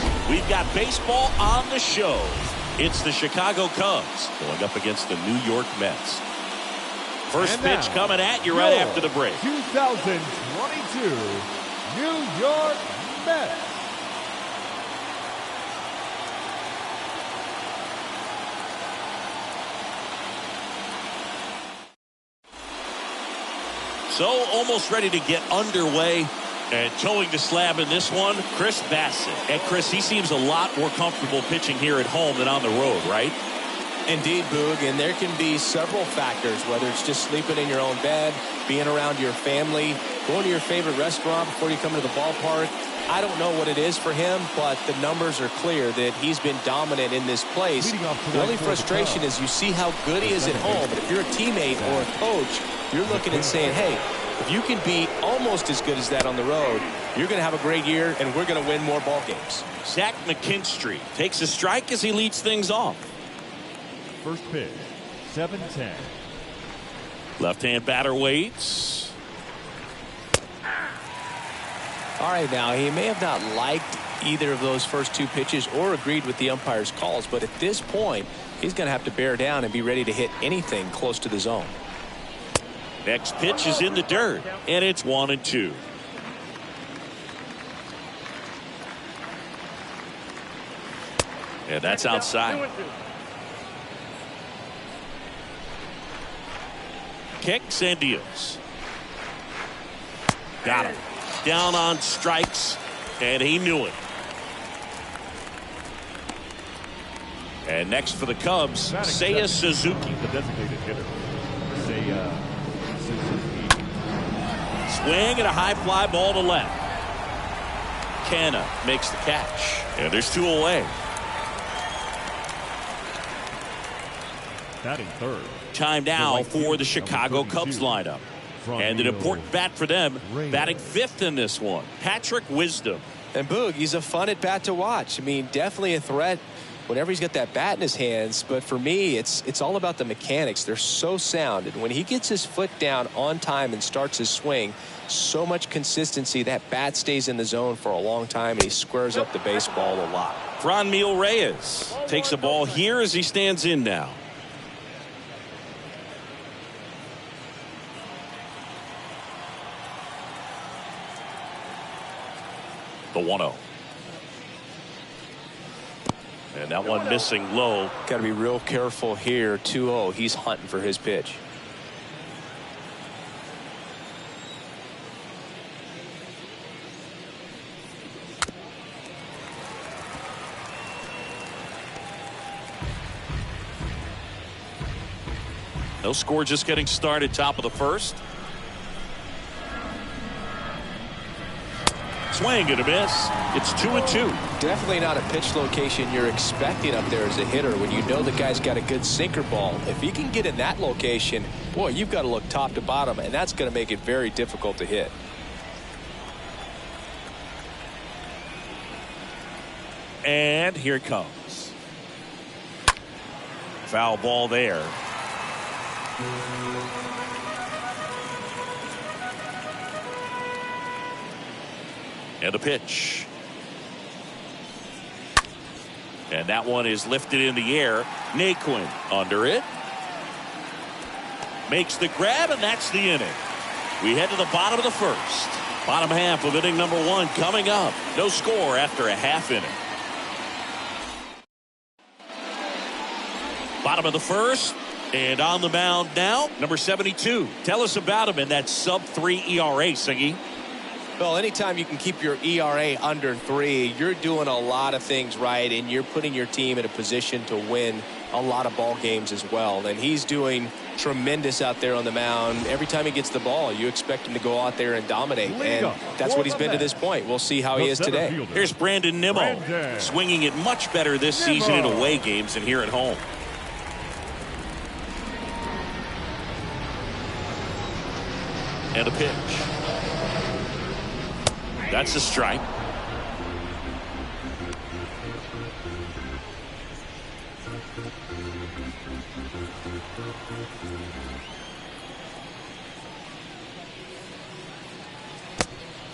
York, we've got baseball on the show. It's the Chicago Cubs going up against the New York Mets. First pitch coming at you right after the break. 2022 New York Mets. So almost ready to get underway. And towing the slab in this one, Chris Bassett. And Chris, he seems a lot more comfortable pitching here at home than on the road, right? Indeed, Boog, and there can be several factors, whether it's just sleeping in your own bed, being around your family, going to your favorite restaurant before you come to the ballpark. I don't know what it is for him, but the numbers are clear that he's been dominant in this place. The only frustration is you see how good he is at home, but if you're a teammate or a coach, you're looking and saying, hey, if you can be almost as good as that on the road, you're going to have a great year, and we're going to win more ball games. Zach McKinstry takes a strike as he leads things off. First pitch, 7-10. Left-hand batter waits. All right, now, he may have not liked either of those first two pitches or agreed with the umpire's calls, but at this point, he's going to have to bear down and be ready to hit anything close to the zone. Next pitch is in the dirt, and it's 1-2. And that's outside. Kicks and deals. Got him. Down on strikes, and he knew it. And next for the Cubs, Seiya Suzuki. The designated hitter. Seiya Suzuki. Swing and a high fly ball to left. Canna makes the catch. And there's two away. Batting third. Time now for the Chicago Cubs lineup. And an important bat for them, batting fifth in this one, Patrick Wisdom. And Boog, he's a fun at bat to watch. I mean, definitely a threat whenever he's got that bat in his hands. But for me, it's all about the mechanics. They're so sound. And when he gets his foot down on time and starts his swing, so much consistency, that bat stays in the zone for a long time, and he squares up the baseball a lot. Franmil Reyes takes the ball here as he stands in now. The 1-0. And that one missing low. Got to be real careful here. 2-0. He's hunting for his pitch. No score, just getting started. Top of the first. Swing and a miss. It's 2-2. Definitely not a pitch location you're expecting up there as a hitter when you know the guy's got a good sinker ball. If he can get in that location, boy, you've got to look top to bottom, and that's going to make it very difficult to hit. And here it comes. Foul ball there. And a pitch. And that one is lifted in the air. Naquin under it. Makes the grab, and that's the inning. We head to the bottom of the first. Bottom half of inning number one coming up. No score after a half inning. Bottom of the first. And on the mound now, number 72. Tell us about him in that sub-3 ERA, Singy. Well, anytime you can keep your ERA under 3, you're doing a lot of things right, and you're putting your team in a position to win a lot of ball games as well. And he's doing tremendous out there on the mound. Every time he gets the ball, you expect him to go out there and dominate. And that's what he's been to this point. We'll see how he is today. Here's Brandon Nimmo, swinging it much better this season in away games than here at home. And a pitch. That's a strike.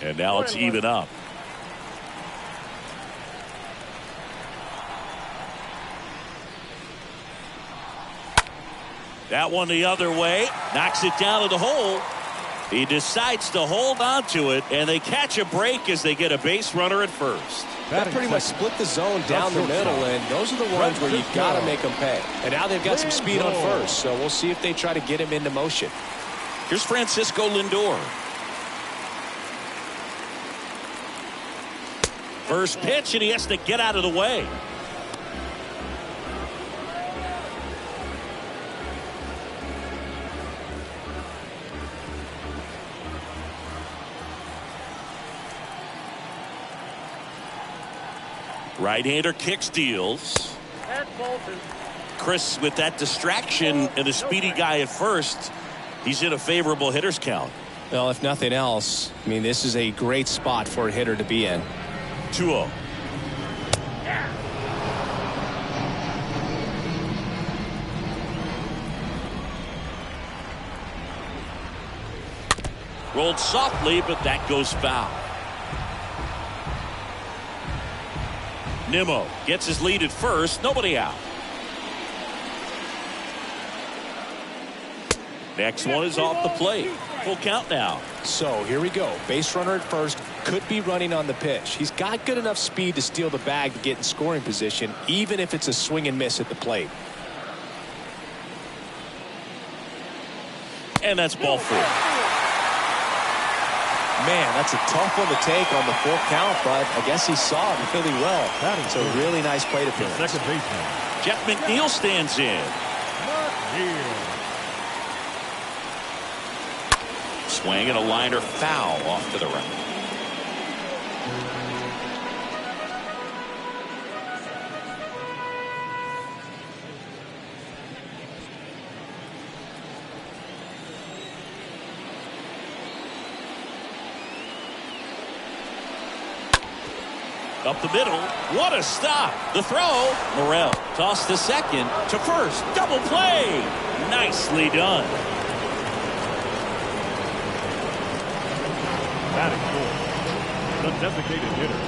And now it's even up. That one the other way. Knocks it down to the hole. He decides to hold on to it, and they catch a break as they get a base runner at first. That pretty much split the zone down the middle, and those are the ones where you've got to make them pay. And now they've got some speed on first, so we'll see if they try to get him into motion. Here's Francisco Lindor. First pitch, and he has to get out of the way. Right-hander kicks, deals. Chris, with that distraction and a speedy guy at first, he's in a favorable hitter's count. Well, if nothing else, I mean, this is a great spot for a hitter to be in. 2-0. Rolled softly, but that goes foul. Nimmo gets his lead at first. Nobody out. Next one is off the plate. Full count now. So here we go. Base runner at first. Could be running on the pitch. He's got good enough speed to steal the bag to get in scoring position, even if it's a swing and miss at the plate. And that's ball 4. Man, that's a tough one to take on the full count, but I guess he saw it really well. It's a really nice plate appearance. Second baseman. Jeff McNeil stands in. Swing and a liner foul off to the right. Up the middle. What a stop. The throw. Morel tossed to second to first. Double play. Nicely done. Batting fourth, the designated hitter,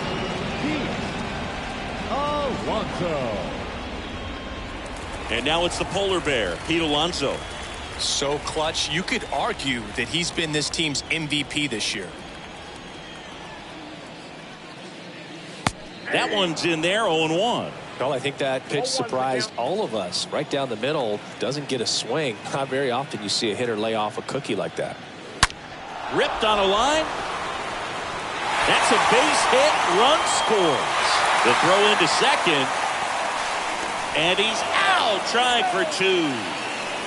Alonso. And now it's the polar bear, Pete Alonso. So clutch. You could argue that he's been this team's MVP this year. That one's in there, 0-1. Well, I think that pitch surprised all of us. Right down the middle, doesn't get a swing. Not very often you see a hitter lay off a cookie like that. Ripped on a line. That's a base hit. Run scores. The throw into second. And he's out trying for 2.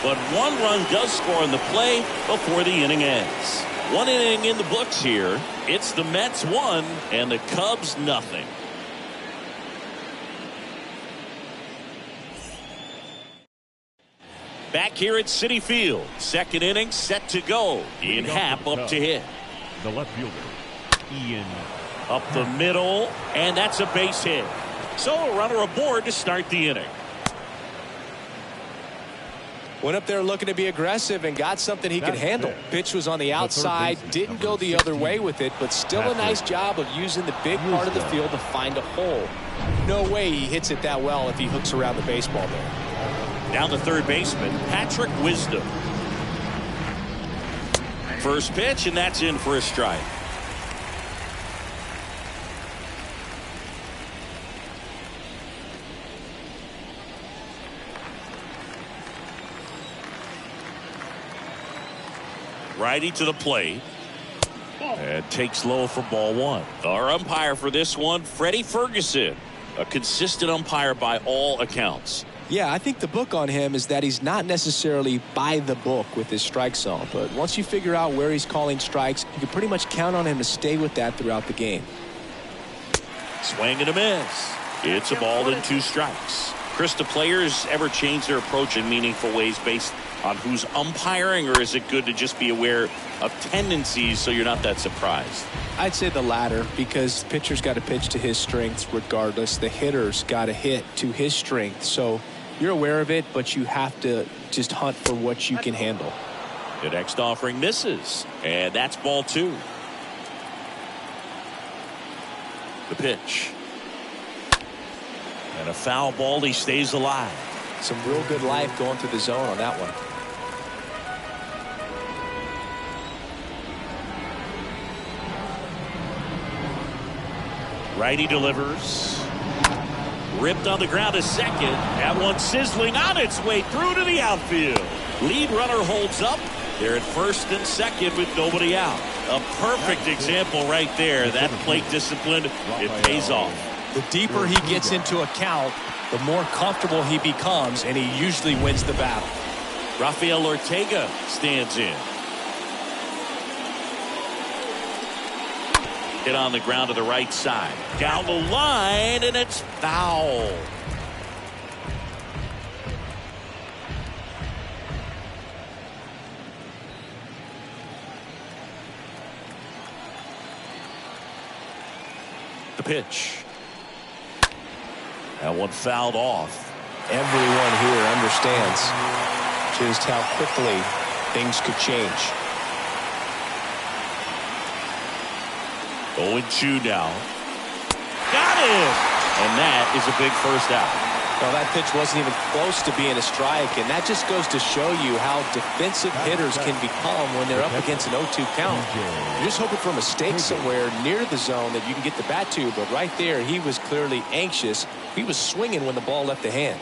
But 1 run does score on the play before the inning ends. 1 inning in the books here. It's the Mets 1 and the Cubs nothing. Back here at Citi Field. Second inning set to go. Ian Happ up to hit. The left fielder, Ian. Up the middle, and that's a base hit. So a runner aboard to start the inning. Went up there looking to be aggressive and got something he could handle. Pitch was on the outside, didn't go the other way with it, but still a nice job of using the big part of the field to find a hole. No way he hits it that well if he hooks around the baseball there. Down the third baseman, Patrick Wisdom. First pitch, and that's in for a strike. Righty to the plate. And takes low for ball 1. Our umpire for this one, Freddie Ferguson. A consistent umpire by all accounts. Yeah, I think the book on him is that he's not necessarily by the book with his strike zone. But once you figure out where he's calling strikes, you can pretty much count on him to stay with that throughout the game. Swing and a miss. It's a ball and 2 strikes. Chris, do players ever change their approach in meaningful ways based on who's umpiring, or is it good to just be aware of tendencies so you're not that surprised? I'd say the latter, because the pitcher's got to pitch to his strengths regardless. The hitter's got to hit to his strength. So you're aware of it, but you have to just hunt for what you can handle. The next offering misses, and that's ball 2. The pitch. And a foul ball. He stays alive. Some real good life going through the zone on that one. Righty delivers. Ripped on the ground to second. That one sizzling on its way through to the outfield. Lead runner holds up. They're at first and second with nobody out. A perfect example right there. That plate discipline, it pays off. The deeper he gets into a count, the more comfortable he becomes, and he usually wins the battle. Rafael Ortega stands in. Hit on the ground to the right side. Down the line, and it's foul. The pitch. That one fouled off. Everyone here understands just how quickly things could change. 0-2 now. Got him! And that is a big first out. Well, that pitch wasn't even close to being a strike, and that just goes to show you how defensive hitters can become when they're up against an 0-2 count. You're just hoping for a mistake somewhere near the zone that you can get the bat to, but right there, he was clearly anxious. He was swinging when the ball left the hand.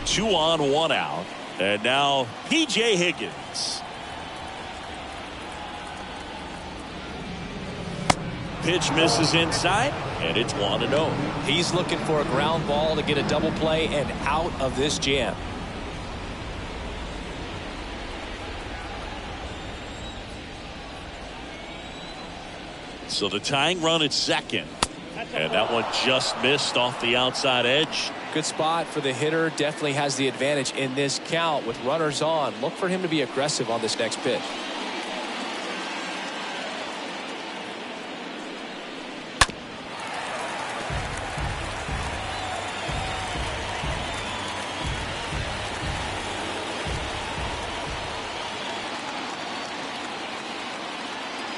2 on, 1 out. And now P.J. Higgins. Pitch misses inside, and it's 1-0. He's looking for a ground ball to get a double play and out of this jam. So the tying run at second. And that one just missed off the outside edge. Good spot for the hitter. Definitely has the advantage in this count with runners on. Look for him to be aggressive on this next pitch.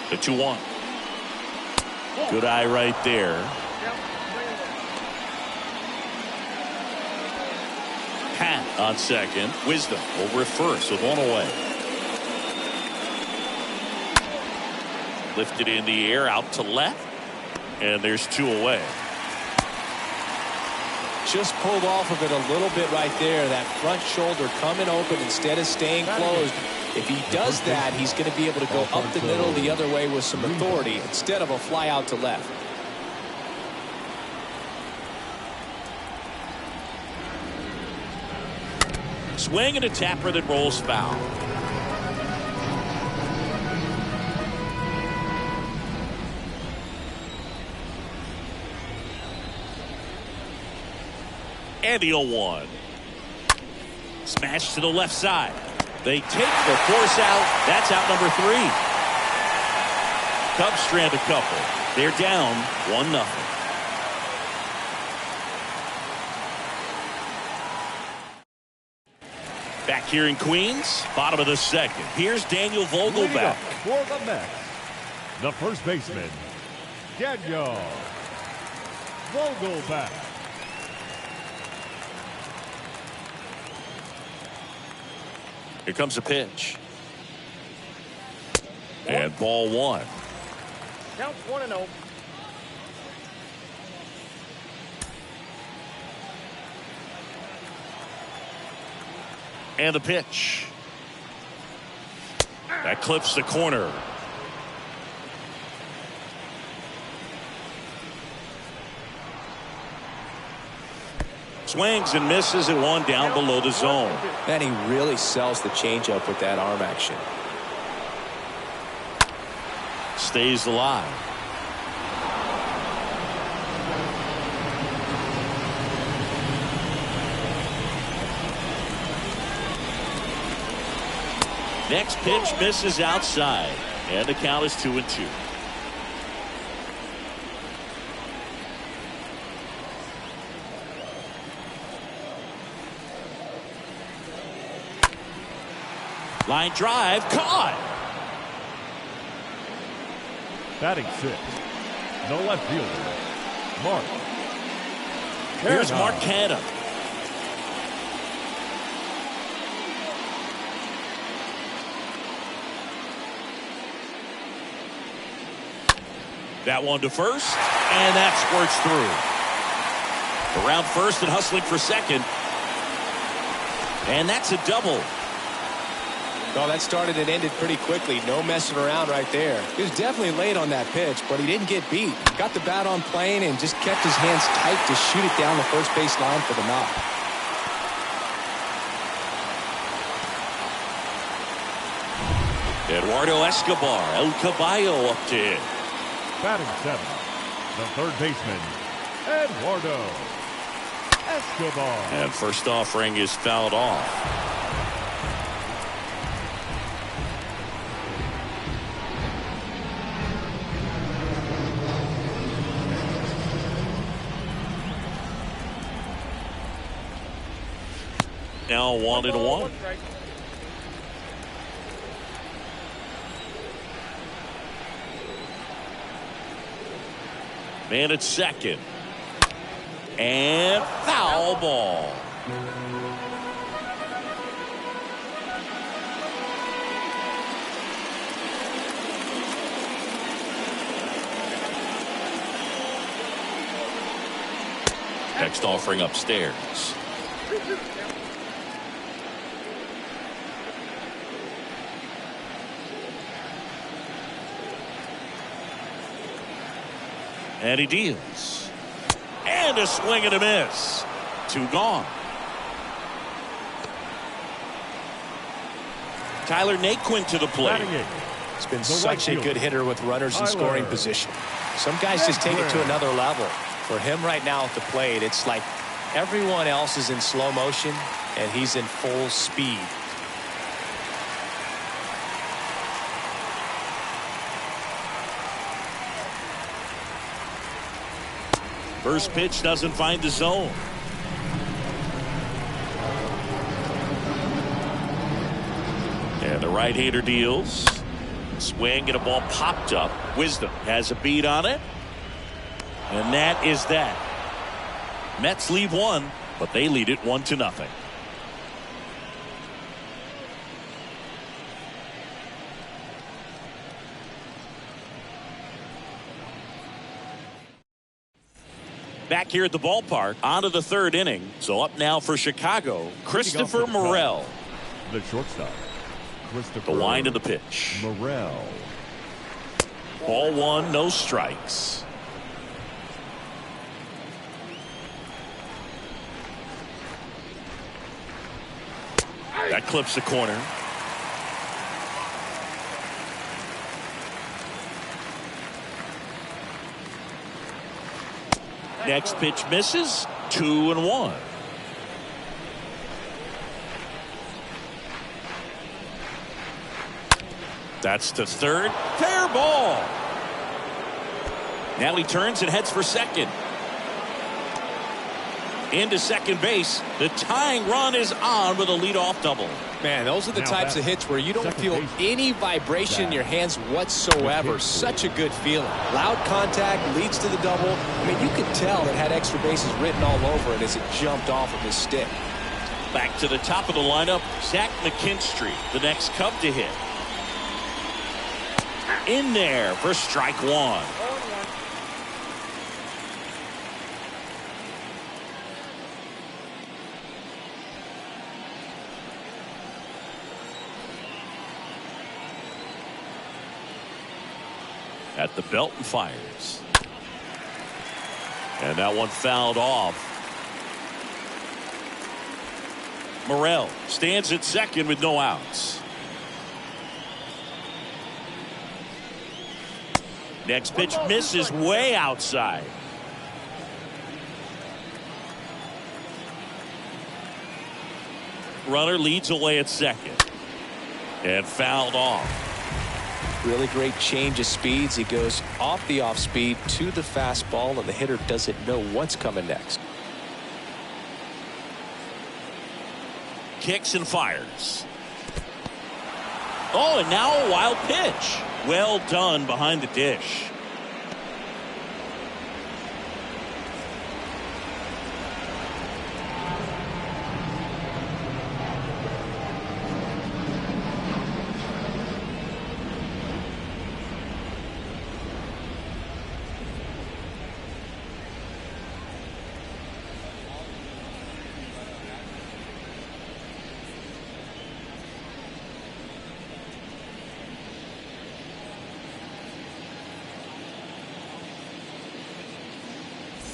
The 2-1. Good eye right there. Pat on second. Wisdom over at first with 1 away. Lifted in the air out to left. And there's 2 away. Just pulled off of it a little bit right there. That front shoulder coming open instead of staying closed. If he does that, he's going to be able to go up the middle the other way with some authority instead of a fly out to left. Swing and a tapper that rolls foul. And the 0-1. Smash to the left side. They take the force out. That's out number 3. Cubs strand a couple. They're down 1-0. Back here in Queens, bottom of the second. Here's Daniel Vogelback. For the Mets, the first baseman, Daniel Vogelback. Here comes a pitch. And ball 1. Count 1-0. And the pitch. That clips the corner. Swings and misses at 1 down below the zone. Man, he really sells the changeup with that arm action. Stays alive. Next pitch misses outside. And the count is 2-2. Line drive, caught. Batting 6, the left fielder, Mark. Here's Mark Canha. That one to first, and that squirts through. Around first and hustling for second. And that's a double. Well, that started and ended pretty quickly. No messing around right there. He was definitely late on that pitch, but he didn't get beat. Got the bat on plane and just kept his hands tight to shoot it down the first base line for the knock. Eduardo Escobar, El Caballo up to hit. Batting seventh, the third baseman, Eduardo Escobar. And first offering is fouled off. Now 1-1. Man at second. And foul ball. Next offering upstairs. And he deals. And a swing and a miss. 2 gone. Tyler Naquin to the plate. He's been such a good hitter with runners in scoring position. Some guys just take it to another level. For him right now at the plate, it's like everyone else is in slow motion and he's in full speed. First pitch doesn't find the zone. And the right-hander deals. Swing and a ball popped up. Wisdom has a beat on it. And that is that. Mets leave one, but they lead it 1-0. Back here at the ballpark, on to the third inning. So up now for Chicago, Christopher Morel. The shortstop, Christopher. The wind of the pitch. Morel. Ball 1, no strikes. That clips the corner. Next pitch misses. 2-1. That's to third. Fair ball. Now he turns and heads for second. Into second base. The tying run is on with a leadoff double. Man, those are the types of hits where you don't feel any vibration in your hands whatsoever. Such a good feeling. Loud contact leads to the double. I mean, you could tell it had extra bases written all over it as it jumped off of his stick. Back to the top of the lineup, Zach McKinstry, the next Cub to hit. In there for strike 1. At the belt and fires. And that one fouled off. Morel stands at second with no outs. Next pitch misses way outside. Runner leads away at second. And fouled off. Really great change of speeds. He goes off the off speed to the fastball, and the hitter doesn't know what's coming next. Kicks and fires. Oh, and now a wild pitch. Well done behind the dish.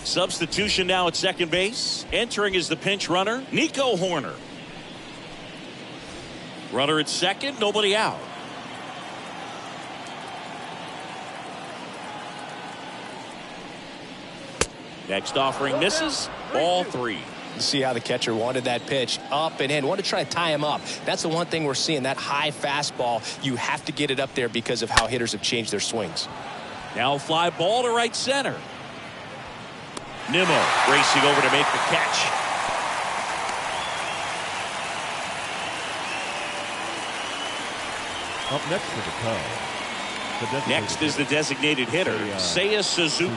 Substitution now at second base. Entering is the pinch runner, Nico Horner. Runner at second, nobody out. Next offering misses. Ball 3. See how the catcher wanted that pitch up and in. Wanted to try to tie him up. That's the one thing we're seeing. That high fastball, you have to get it up there because of how hitters have changed their swings. Now fly ball to right center. Nimmo racing over to make the catch. Up next for the Cubs. Next is the designated hitter, Seiya Suzuki.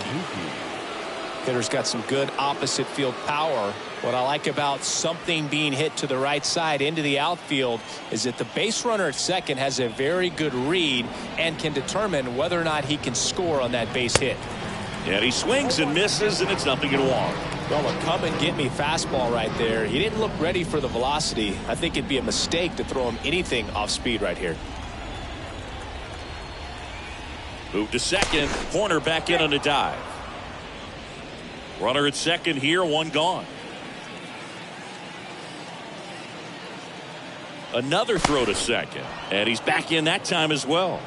Hitter's got some good opposite field power. What I like about something being hit to the right side into the outfield is that the base runner at second has a very good read and can determine whether or not he can score on that base hit. And he swings and misses, and it's 0-1. Well, a come and get me fastball right there. He didn't look ready for the velocity. I think it'd be a mistake to throw him anything off speed right here. Move to second. Horner back in on a dive. Runner at second here, 1 gone. Another throw to second, and he's back in that time as well.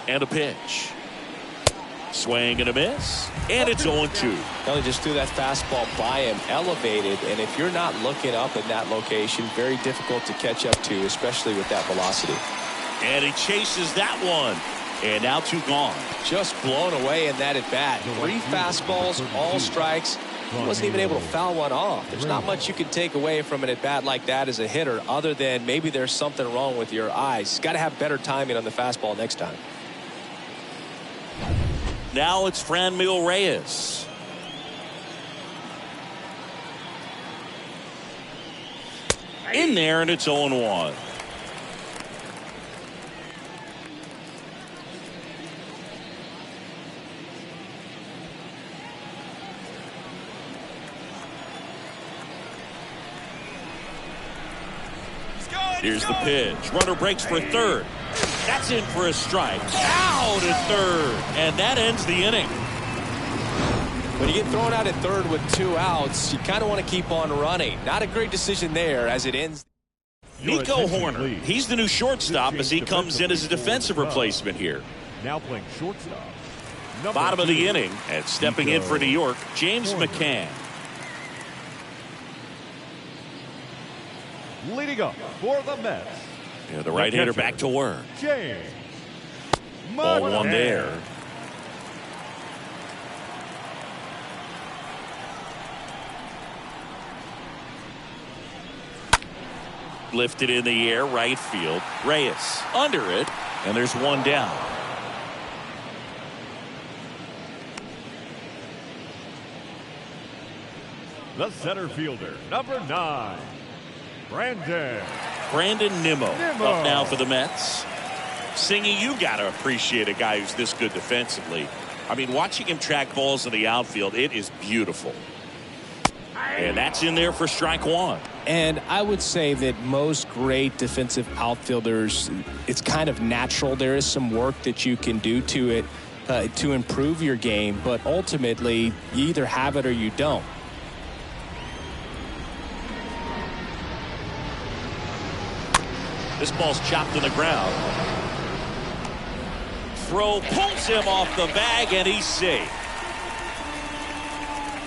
And a pitch. Swing and a miss, and it's 0-2. He just threw that fastball by him, elevated, and if you're not looking up in that location, very difficult to catch up to, especially with that velocity. And he chases that one. And now 2 gone. Just blown away in that at bat. 3 fastballs, all strikes. He wasn't even able to foul one off. There's not much you can take away from an at bat like that as a hitter, other than maybe there's something wrong with your eyes. Got to have better timing on the fastball next time. Now it's Franmil Reyes. In there, and it's 0-1. Here's the pitch. Runner breaks for third. That's in for a strike. Out at third. And that ends the inning. When you get thrown out at third with 2 outs, you kind of want to keep on running. Not a great decision there as it ends. Nico Horner. He's the new shortstop as he comes in as a defensive replacement here. Now playing shortstop. Bottom of the inning, and stepping in for New York, James McCann. Leading up for the Mets. Yeah, the right-hander back to work. James. Ball 1 there. Lifted in the air, right field. Reyes under it, and there's 1 down. The center fielder, number 9. Brandon Nimmo up now for the Mets. Singy, you got to appreciate a guy who's this good defensively. I mean, watching him track balls in the outfield, it is beautiful. And that's in there for strike 1. And I would say that most great defensive outfielders, it's kind of natural. There is some work that you can do to it to improve your game, but ultimately you either have it or you don't. This ball's chopped to the ground. Throw pulls him off the bag, and he's safe.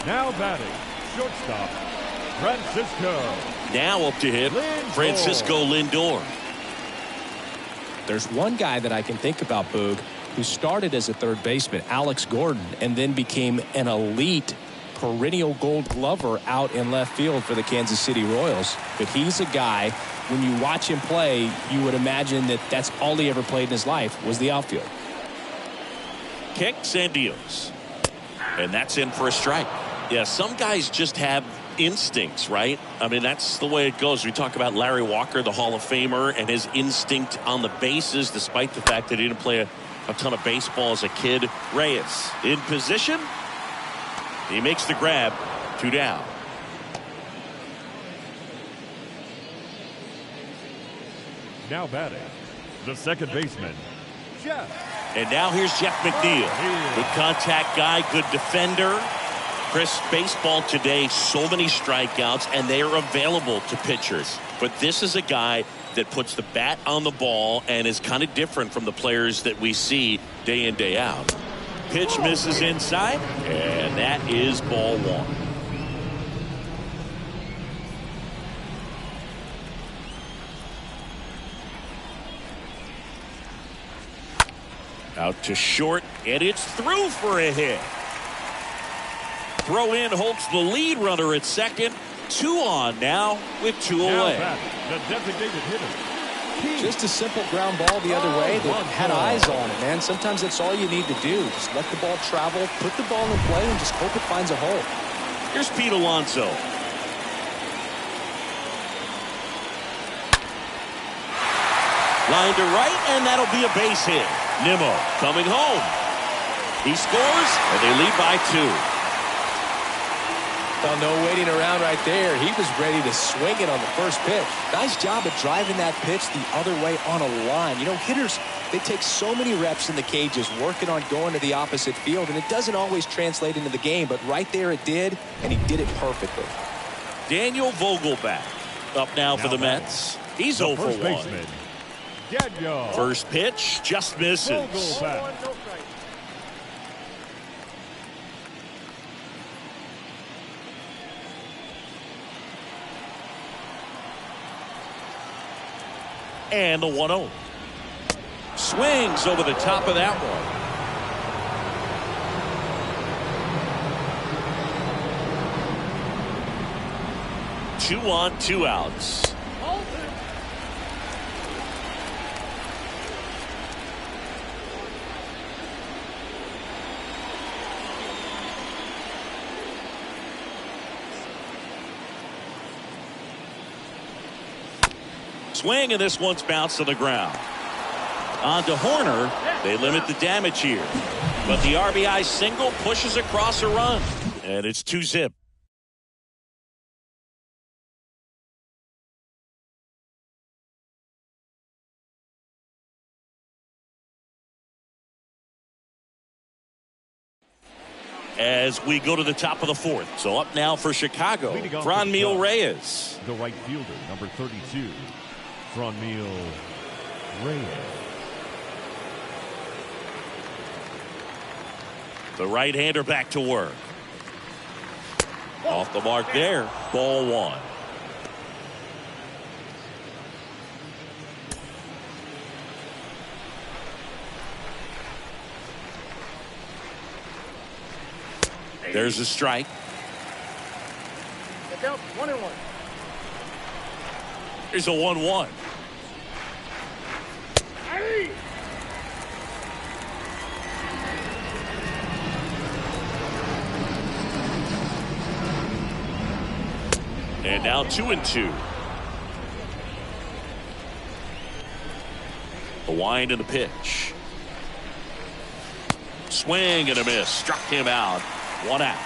Now batting, shortstop, Francisco. Now up to hit, Francisco Lindor. There's one guy that I can think about, Boog, who started as a third baseman, Alex Gordon, and then became an elite perennial Gold Glover out in left field for the Kansas City Royals. But he's a guy, when you watch him play, you would imagine that that's all he ever played in his life was the outfield. Kicks and deals. And that's in for a strike. Yeah, some guys just have instincts, right? I mean, that's the way it goes. We talk about Larry Walker, the Hall of Famer, and his instinct on the bases, despite the fact that he didn't play a ton of baseball as a kid. Reyes in position. He makes the grab. 2 down. Now batting, The second baseman, Jeff. And now here's Jeff McNeil. Good contact guy, good defender. Chris, baseball today, so many strikeouts, and they are available to pitchers. But this is a guy that puts the bat on the ball and is kind of different from the players that we see day in, day out. Pitch misses inside, and that is ball one. Out to short, and it's through for a hit. Throw in Holt's the lead runner at second. 2 on now with 2 away. The designated hitter. Just a simple ground ball the other way that had eyes on it, man. Sometimes that's all you need to do. Just let the ball travel, put the ball in play, and just hope it finds a hole. Here's Pete Alonso. Line to right, and that'll be a base hit. Nimmo coming home. He scores, and they lead by 2. Well, no waiting around right there. He was ready to swing it on the first pitch. Nice job of driving that pitch the other way on a line. You know, hitters, they take so many reps in the cages working on going to the opposite field, and it doesn't always translate into the game, but right there it did, and he did it perfectly. Daniel Vogelback up now for the Mets. He's 0 for 1. Baseman, Daniel. First pitch just misses. Vogelback. And the 1-0. Swings over the top of that one. Two on, 2 outs. Swing, and this one's bounced to the ground. On to Horner. They limit the damage here. But the RBI single pushes across a run. And it's 2-zip. As we go to the top of the 4th. So up now for Chicago, Mcneil Reyes. The right fielder, number 32. Mcneil Reyes. The right-hander back to work. Off the mark there. Ball 1. There's a strike. 1-1. Here's a 1-1. And now 2-2. The wind and the pitch. Swing and a miss. Struck him out. 1 out.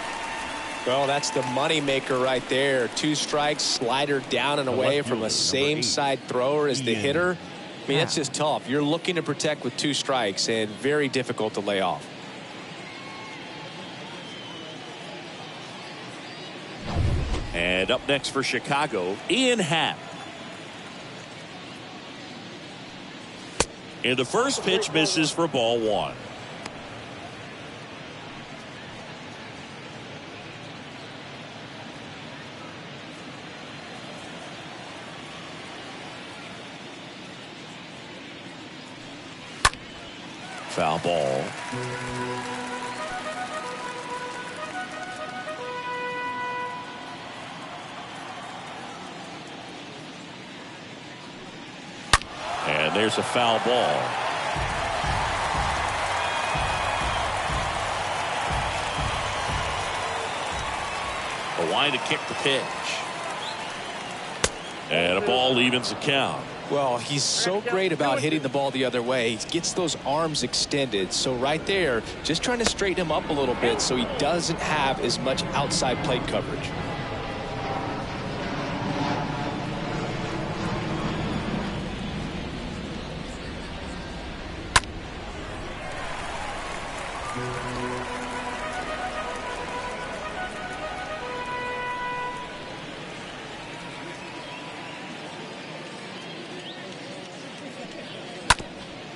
Well, that's the money maker right there. 2 strikes, slider down and away from a same side thrower as the hitter. I mean, that's just tough. You're looking to protect with 2 strikes and very difficult to lay off. And up next for Chicago, Ian Happ. And the first pitch misses for ball 1. Foul ball. And there's a foul ball. A wind to kick the pitch. And a ball evens the count. Well, he's so great about hitting the ball the other way. He gets those arms extended. So right there, just trying to straighten him up a little bit so he doesn't have as much outside plate coverage.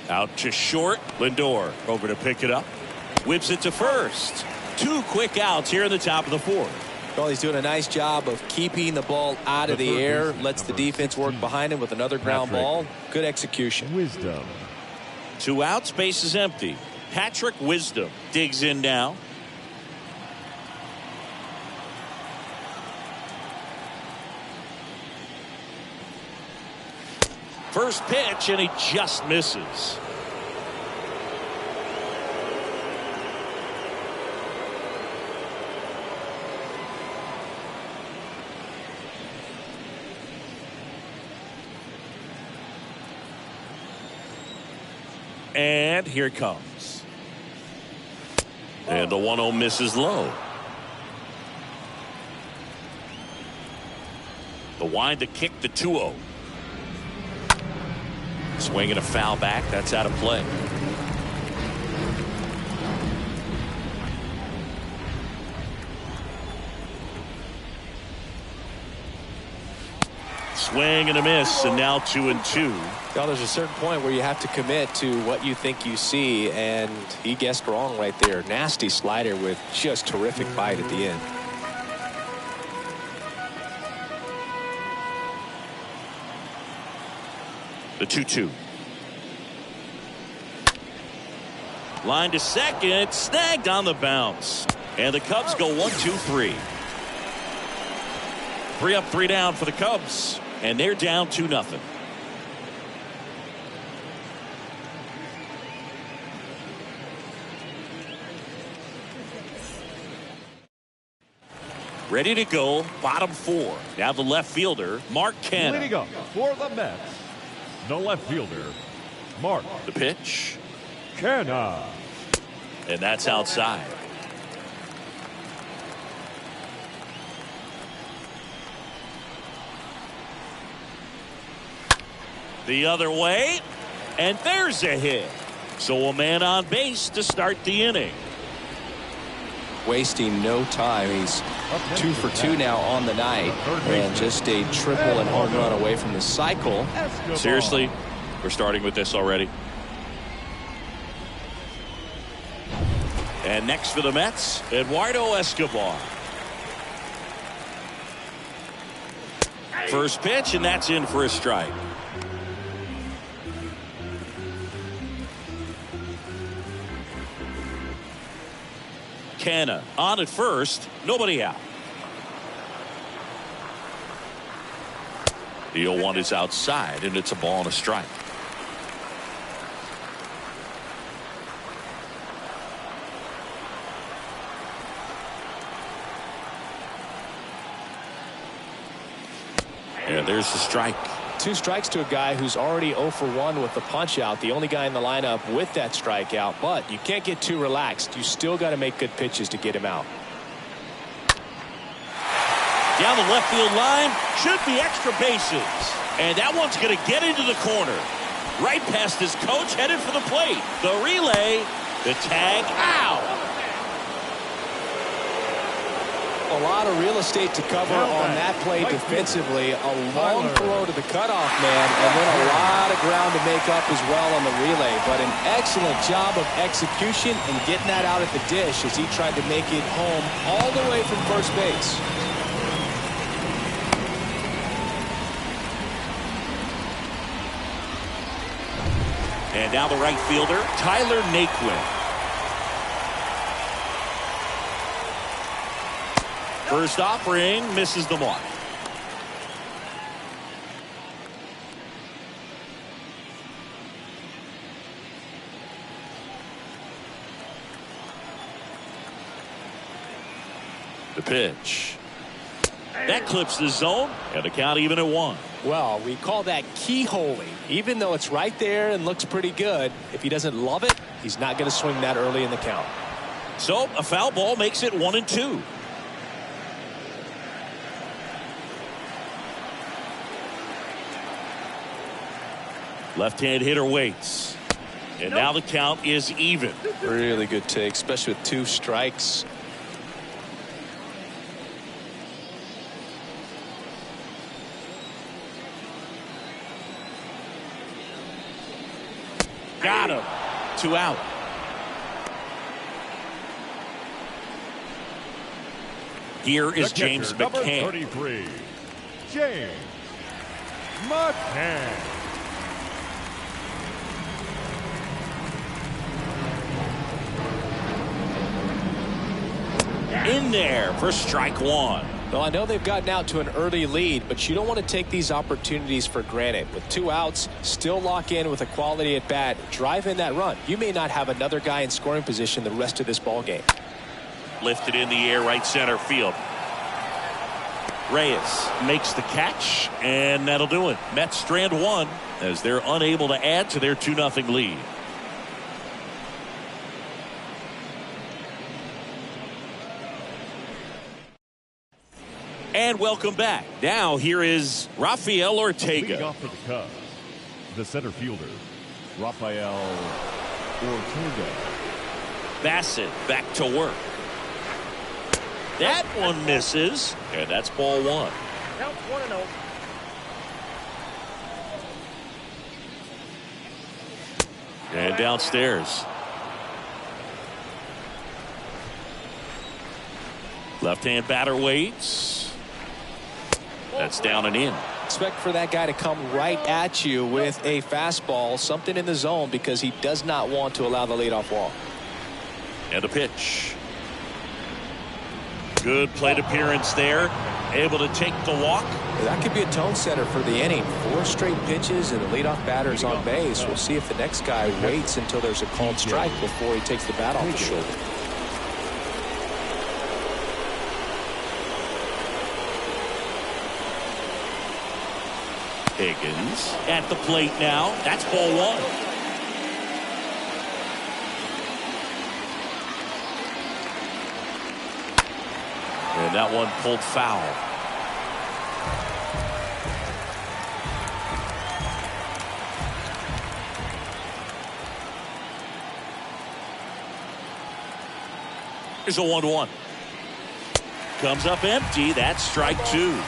Out to short. Lindor over to pick it up. Whips it to first. 2 quick outs here in the top of the 4th. Well, he's doing a nice job of keeping the ball out of the air. Lets the defense work behind him with another ground ball. Good execution. Wisdom. 2 outs, base is empty. Patrick Wisdom digs in now. First pitch, and he just misses. And here it comes. And the 1-0 misses low. The wind to kick the 2-0. Swinging a foul back. That's out of play. Swing and a miss, and now 2-2. Well, there's a certain point where you have to commit to what you think you see, and he guessed wrong right there. Nasty slider with just terrific bite at the end. The 2-2. Line to second, snagged on the bounce. And the Cubs go 1-2-3. 3 up, 3 down for the Cubs. And they're down 2-0. Ready to go, bottom 4. Now the left fielder, Mark Canha. Leading up for the Mets, the left fielder, Mark. The pitch. Canha. And that's outside. The other way. And there's a hit. So a man on base to start the inning. Wasting no time. He's 2 for 2 now on the night, and just a triple and home run away from the cycle. Seriously, we're starting with this already. And next for the Mets, Eduardo Escobar. First pitch, and that's in for a strike. Canha on at first, nobody out. The 0-1 is outside, and it's a ball and a strike. And there's the strike. 2 strikes to a guy who's already 0 for 1 with the punch out. The only guy in the lineup with that strikeout, but you can't get too relaxed. You still got to make good pitches to get him out. Down the left field line, should be extra bases. And that one's going to get into the corner. Right past his coach, headed for the plate. The relay, the tag, out. A lot of real estate to cover on that play defensively. A long throw to the cutoff man, and then a lot of ground to make up as well on the relay. But an excellent job of execution and getting that out at the dish as he tried to make it home all the way from first base. And now the right fielder, Tyler Naquin. First offering misses the mark. The pitch. That clips the zone, and the count even at 1. Well, we call that keyholing. Even though it's right there and looks pretty good, if he doesn't love it, he's not going to swing that early in the count. So a foul ball makes it 1-2. Left-hand hitter waits. And now the count is even. Really good take, especially with 2 strikes. Got him. 2 out. Here is James Number Mcneil. 33, James Mcneil. In there for strike 1. Well, I know they've gotten out to an early lead, but you don't want to take these opportunities for granted. With 2 outs, still lock in with a quality at bat, drive in that run. You may not have another guy in scoring position the rest of this ball game. Lifted in the air, right center field. Reyes makes the catch, and that'll do it. Mets strand 1 as they're unable to add to their 2-0 lead. And welcome back. Now here is Rafael Leading Ortega. off for the Cubs, the center fielder, Rafael Ortega. Bassett back to work. That one misses, and that's ball 1. Count 1-0. And downstairs. Left-hand batter waits. That's down and in. Expect for that guy to come right at you with a fastball, something in the zone, because he does not want to allow the leadoff walk. And a pitch. Good plate appearance there. Able to take the walk. That could be a tone setter for the inning. 4 straight pitches and the leadoff batter's on base. We'll see if the next guy waits until there's a called strike before he takes the bat off the shoulder. Higgins at the plate now. That's ball 1. And that one pulled foul. Here's a 1-1. Comes up empty. That's strike 2.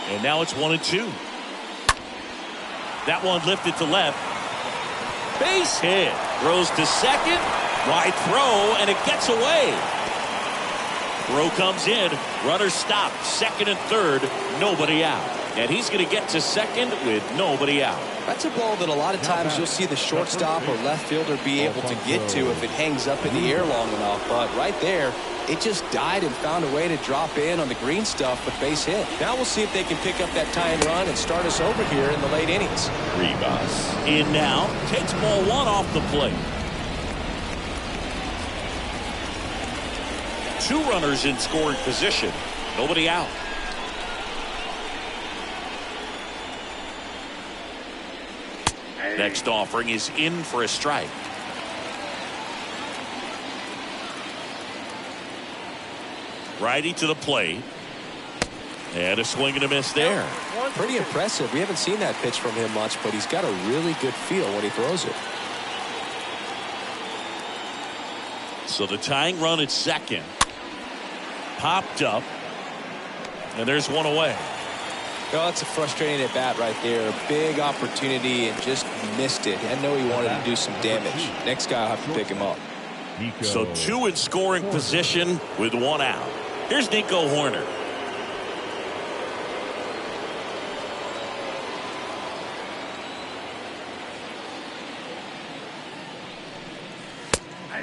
And now it's 1-2. That one lifted to left. Base hit. Throws to second. Wide throw, and it gets away. Throw comes in. Runner stopped. Second and third. Nobody out. And he's going to get to second with nobody out. That's a ball that a lot of times you'll see the shortstop or left fielder be able to get to if it hangs up in the air long enough. But right there, it just died and found a way to drop in on the green stuff with base hit. Now we'll see if they can pick up that tying run and start us over here in the late innings. Rivas in now. Takes ball 1 off the plate. 2 runners in scoring position. Nobody out. Next offering is in for a strike. Righty to the plate. And a swing and a miss there. Pretty impressive. We haven't seen that pitch from him much, but he's got a really good feel when he throws it. So the tying run at second. Popped up. And there's one away. Oh, that's a frustrating at bat right there. A big opportunity and just missed it. I know he wanted to do some damage. Next guy will have to pick him up. So 2 in scoring position with 1 out. Here's Nico Horner.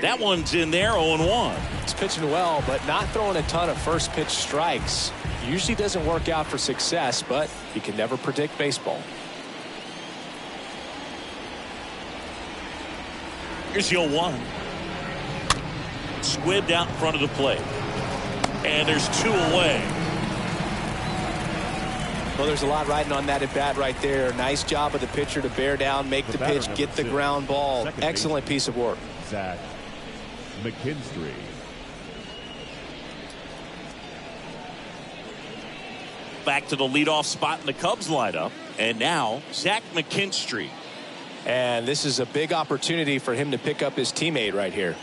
That one's in there, 0-1. He's pitching well, but not throwing a ton of first pitch strikes. Usually doesn't work out for success, but you can never predict baseball. Here's 0-1. Squibbed out in front of the plate. And there's 2 away. Well, there's a lot riding on that at bat right there. Nice job of the pitcher to bear down, make the pitch, get the ground ball. Excellent piece of work. Zach McKinstry. back to the leadoff spot in the Cubs lineup. And now Zach McKinstry. And this is a big opportunity for him to pick up his teammate right here.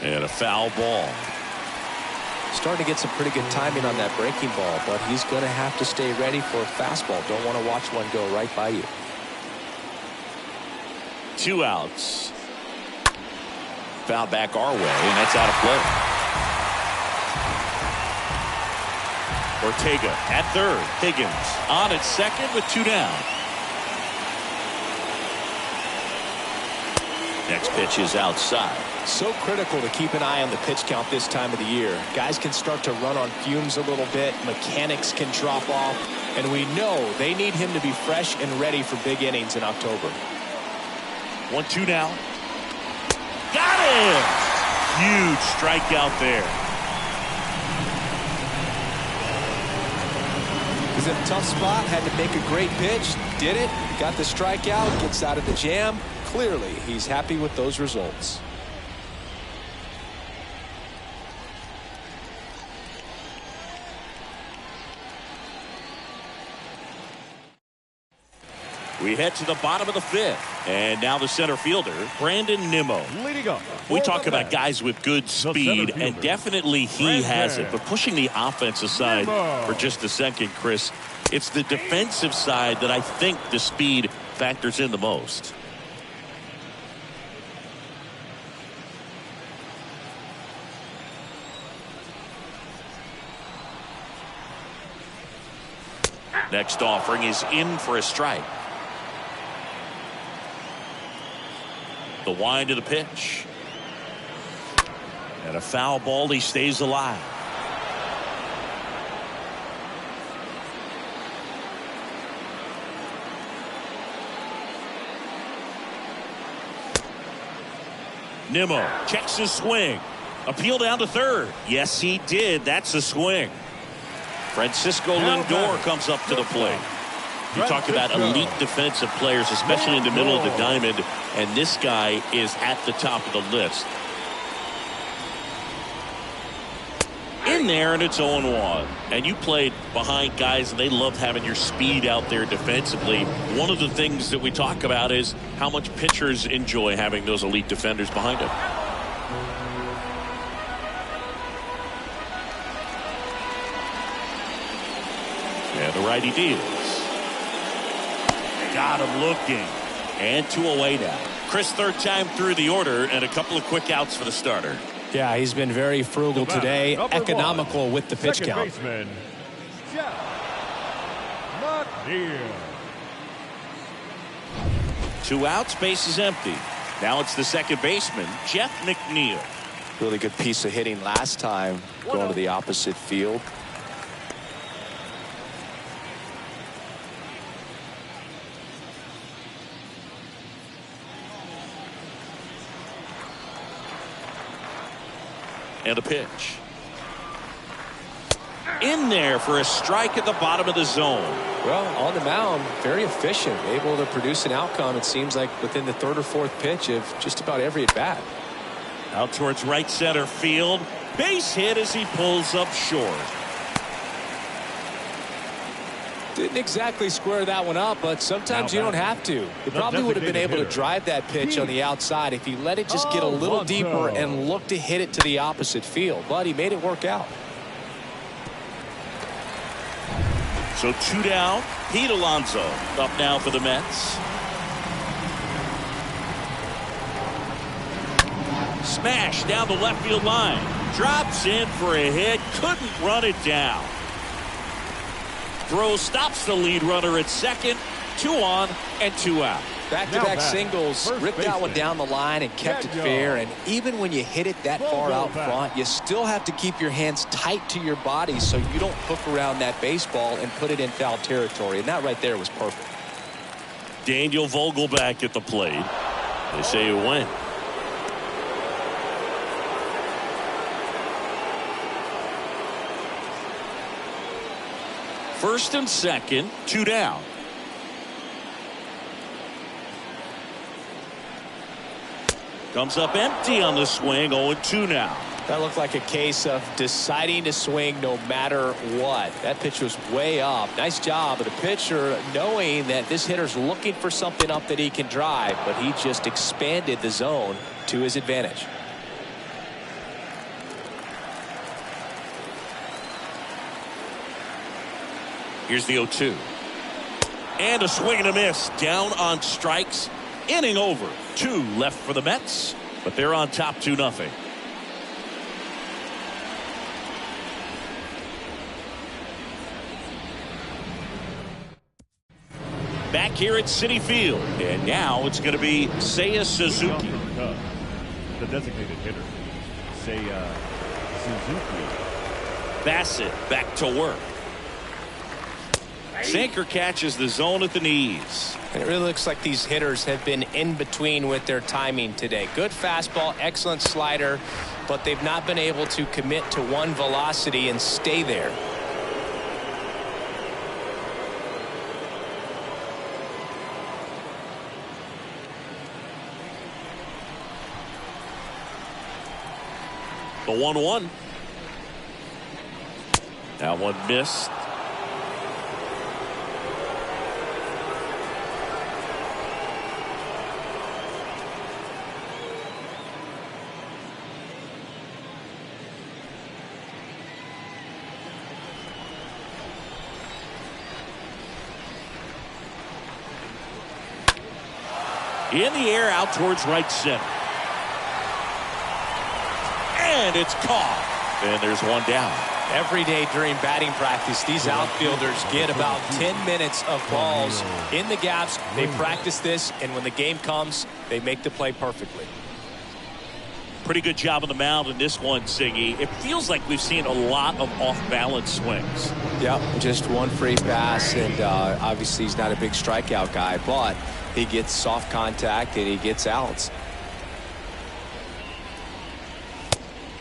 And a foul ball. Starting to get some pretty good timing on that breaking ball, but he's going to have to stay ready for a fastball. Don't want to watch one go right by you. 2 outs. Foul back our way, and that's out of play. Ortega at third. Higgins on at second with 2 down. Next pitch is outside. So critical to keep an eye on the pitch count this time of the year. Guys can start to run on fumes a little bit. Mechanics can drop off. And we know they need him to be fresh and ready for big innings in October. 1-2 now. Got him! Huge strikeout there. He's in a tough spot. Had to make a great pitch. Did it. Got the strikeout. Gets out of the jam. Clearly, he's happy with those results. We head to the bottom of the 5th. And now the center fielder, Brandon Nimmo. Leading up. We talk about guys with good speed, and definitely he has it. But pushing the offensive side for just a second, Chris, it's the defensive side that I think the speed factors in the most. Next offering is in for a strike. The wind of the pitch. And a foul ball. He stays alive. Nimmo checks his swing. Appeal down to third. Yes, he did. That's a swing. Francisco Lindor comes up to the plate. You talk about elite defensive players, especially in the middle of the diamond, and this guy is at the top of the list. In there, and it's 0-1. And you played behind guys, and they love having your speed out there defensively. One of the things that we talk about is how much pitchers enjoy having those elite defenders behind them. And the righty deals. Got him looking. And 2 away now. Chris, third time through the order, and a couple of quick outs for the starter. Yeah, he's been very frugal today, economical with the pitch count. Baseman, Mcneil. 2 outs, base is empty. Now it's the second baseman, Jeff McNeil. Really good piece of hitting last time, going to the opposite field. And a pitch. In there for a strike at the bottom of the zone. Well, on the mound, very efficient, able to produce an outcome, it seems like, within the 3rd or 4th pitch of just about every at bat. Out towards right center field. Base hit as he pulls up short. Didn't exactly square that one up, but sometimes you don't have to. He probably would have been able to drive that pitch on the outside if he let it just get a little deeper and look to hit it to the opposite field. But he made it work out. So 2 down. Pete Alonso up now for the Mets. Smash down the left field line. Drops in for a hit. Couldn't run it down. Throw stops the lead runner at second. 2 on and 2 out. Back-to-back singles, ripped that one down the line and kept it fair. And even when you hit it that far out front, you still have to keep your hands tight to your body so you don't hook around that baseball and put it in foul territory. And that right there was perfect. Daniel Vogelback at the plate. They say it went. First and second, 2 down. Comes up empty on the swing. 0-2 now. That looked like a case of deciding to swing no matter what. That pitch was way up. Nice job of the pitcher knowing that this hitter's looking for something up that he can drive, but he just expanded the zone to his advantage. Here's the 0-2. And a swing and a miss. Down on strikes. Inning over. 2 left for the Mets, but they're on top 2-0. Back here at Citi Field, and now it's going to be Seiya Suzuki. The designated hitter, Seiya Suzuki. Bassett back to work. Sinker catches the zone at the knees. And it really looks like these hitters have been in between with their timing today. Good fastball, excellent slider, but they've not been able to commit to one velocity and stay there. The 1-1. That one missed. In the air out towards right center. And it's caught. And there's one down. Every day during batting practice, these outfielders get about 10 minutes of balls in the gaps. They practice this, and when the game comes, they make the play perfectly. Pretty good job on the mound in this one, Siggy. It feels like we've seen a lot of off-balance swings. Yep, just one free pass, and obviously he's not a big strikeout guy, but he gets soft contact and he gets outs.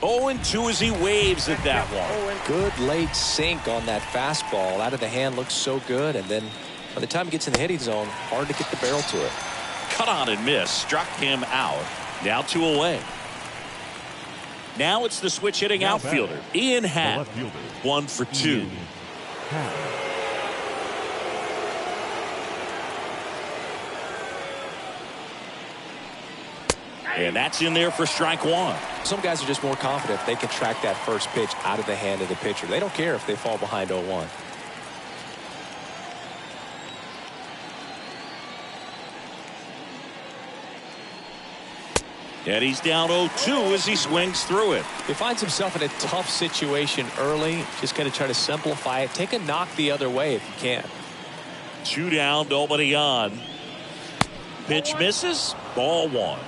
0-2 as he waves at that one. Good late sink on that fastball. Out of the hand looks so good, and then by the time he gets in the hitting zone, hard to get the barrel to it. Cut on and miss. Struck him out. Now 2 away. Now it's the switch hitting outfielder, Ian Happ. 1 for 2. And that's in there for strike 1. Some guys are just more confident if they can track that first pitch out of the hand of the pitcher. They don't care if they fall behind 0-1. And he's down 0-2 as he swings through it. He finds himself in a tough situation early. Just got to try to simplify it. Take a knock the other way if you can. 2 down, nobody on. Pitch misses. Ball 1.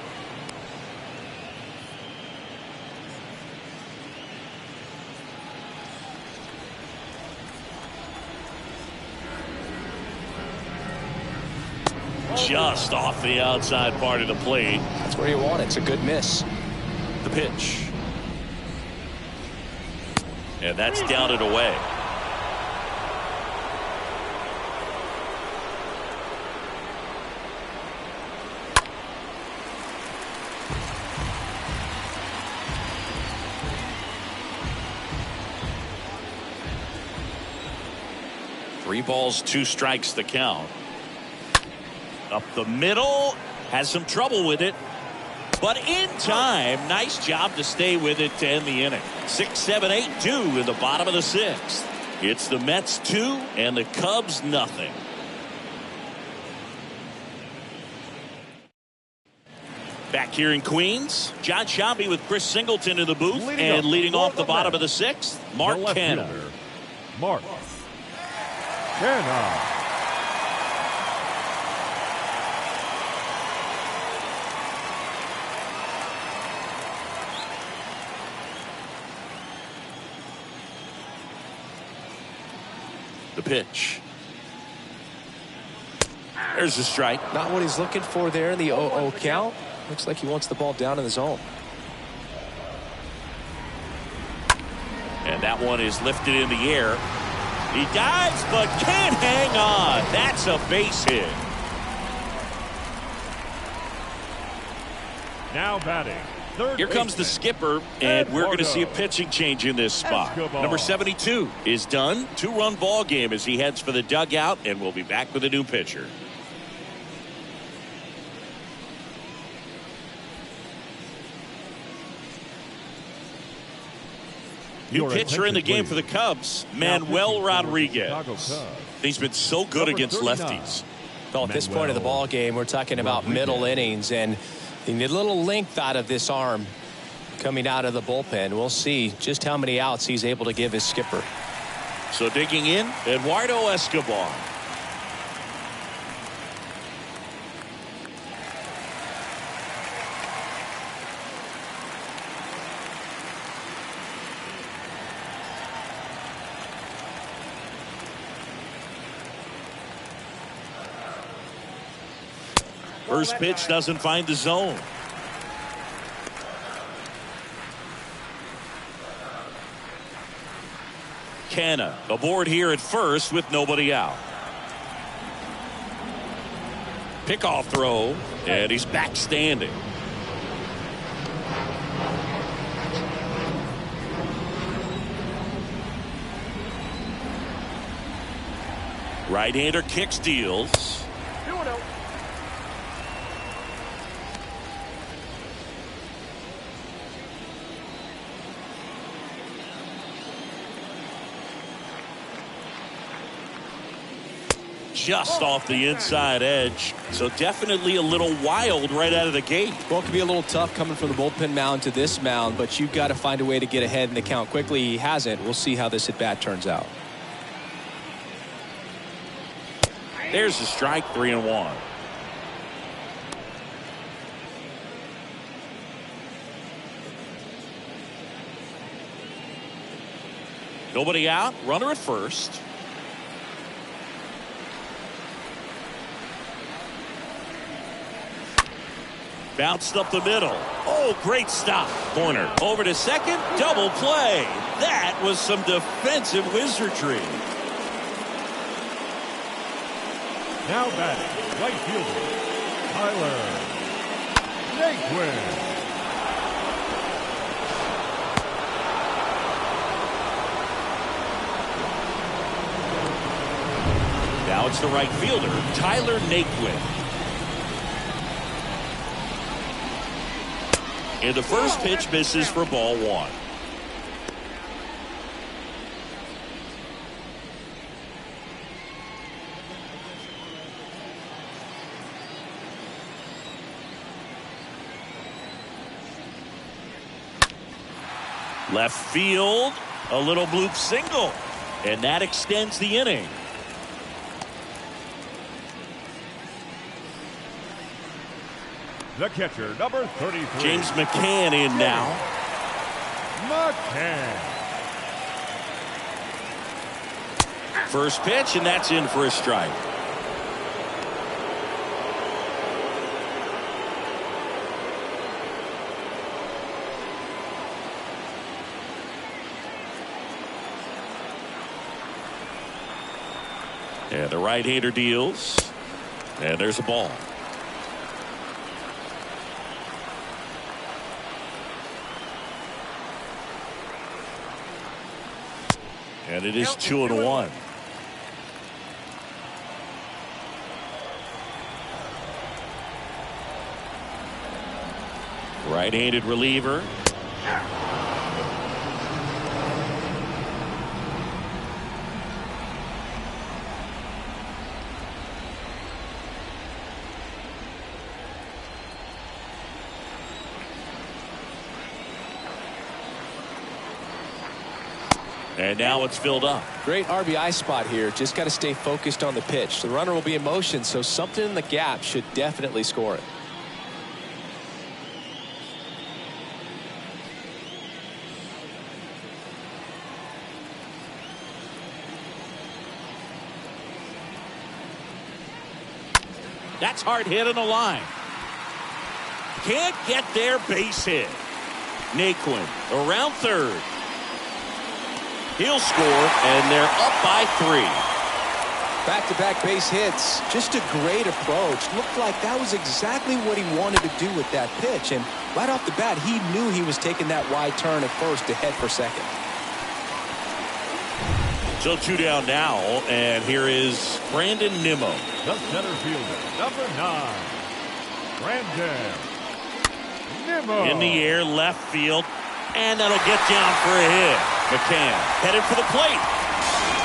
Just off the outside part of the plate. That's where you want it. It's a good miss. The pitch. And that's down and away. Three balls, 2 strikes the count. Up the middle, has some trouble with it, but in time. Nice job to stay with it to end the inning. 6, 7, 8, 2 in the bottom of the 6th. It's the Mets 2 and the Cubs nothing. Back here in Queens, John Sciambi with Chris Singleton in the booth, and leading off the bottom of the 6th, Mark Canha. Mark Canha. The pitch. There's a strike. Not what he's looking for there in the 0-0 count. Looks like he wants the ball down in the zone. And that one is lifted in the air. He dives but can't hang on. That's a base hit. Now batting. Third Here comes the skipper, and we're going to see a pitching change in this spot. Escobar. Number 72 is done. 2-run ball game as he heads for the dugout, and we'll be back with a new pitcher. New pitcher in the game for the Cubs, Manuel Rodriguez. He's been so good against lefties. Well, at this point of the ball game, we're talking about middle innings, and you need a little length out of this arm coming out of the bullpen. We'll see just how many outs he's able to give his skipper. So digging in, Eduardo Escobar. First pitch doesn't find the zone. Canna aboard here at first with nobody out. Pickoff throw, and he's back standing. Right-hander kick steals. 2-0. Just off the inside edge, so definitely a little wild right out of the gate. Well, it could be a little tough coming from the bullpen mound to this mound, but you've got to find a way to get ahead in the count quickly. He hasn't. We'll see how this at bat turns out. There's the strike, 3-1. Nobody out, runner at first. Bounced up the middle. Oh, great stop. Corner. Over to second. Double play. That was some defensive wizardry. Now batting. Right fielder. Tyler Naquin. Now it's the right fielder, Tyler Naquin. And the first pitch misses for ball one. Left field, a little bloop single, and that extends the inning. The catcher, number 33. James McCann in now. McCann. First pitch, and that's in for a strike. And the right-hander deals. And there's a ball. And it is 2-1. Right-handed reliever. And now it's filled up. Great RBI spot here. Just got to stay focused on the pitch. The runner will be in motion, so something in the gap should definitely score it. That's hard hit on the line. Can't get their base hit. Naquin around third. He'll score, and they're up by 3. Back-to-back base hits. Just a great approach. Looked like that was exactly what he wanted to do with that pitch. And right off the bat, he knew he was taking that wide turn at first to head for second. So 2 down now, and here is Brandon Nimmo. The center fielder, number 9, Brandon Nimmo. In the air, left field, and that'll get down for a hit. McCann headed for the plate.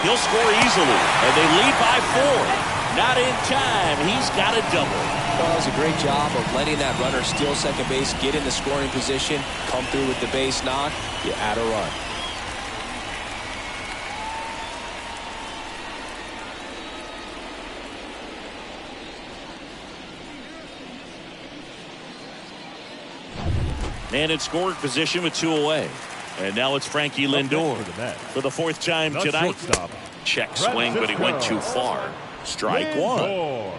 He'll score easily, and they lead by 4. Not in time. He's got a double. Well, that was a great job of letting that runner steal second base, get in the scoring position, come through with the base knock. You add a run. Man in scoring position with 2 away. And now it's Frankie Lindor for the 4th time tonight. Check swing, but he went too far. Strike 1.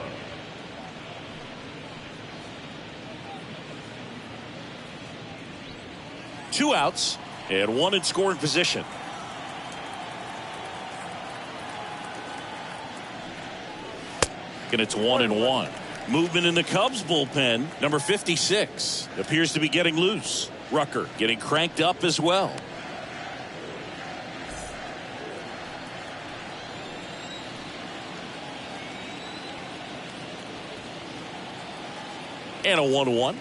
2 outs and 1 in scoring position. And it's 1-1. Movement in the Cubs bullpen. Number 56 appears to be getting loose. Rucker getting cranked up as well. And a 1-1.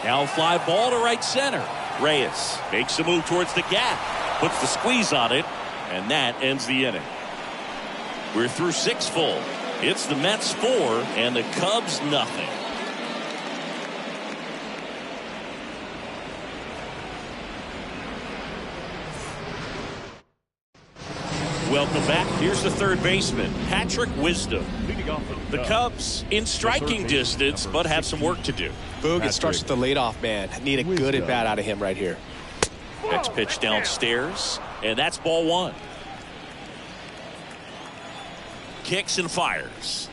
Now fly ball to right center. Reyes makes a move towards the gap. Puts the squeeze on it. And that ends the inning. We're through 6 full. It's the Mets 4 and the Cubs nothing. Welcome back. Here's the third baseman, Patrick Wisdom. The Cubs in striking distance, but have some work to do. Boog, it starts with the leadoff man. Need a good at bat out of him right here. Next pitch downstairs, and that's ball 1. Kicks and fires.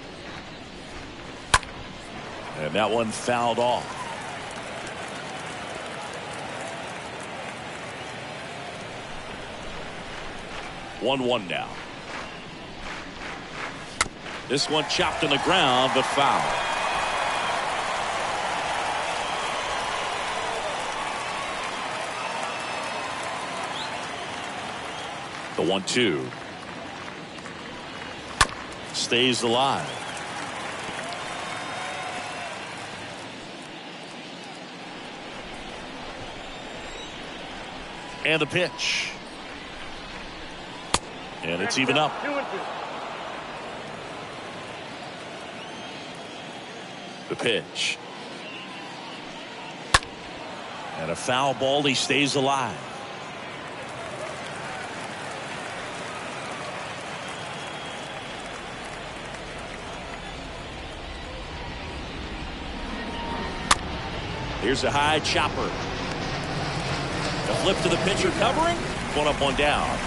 And that one fouled off. One now. This one chopped on the ground, but foul. The 1-2. Stays alive. And the pitch. And it's even up. The pitch. And a foul ball. He stays alive. Here's a high chopper. The flip to the pitcher covering. 1 up, 1 down.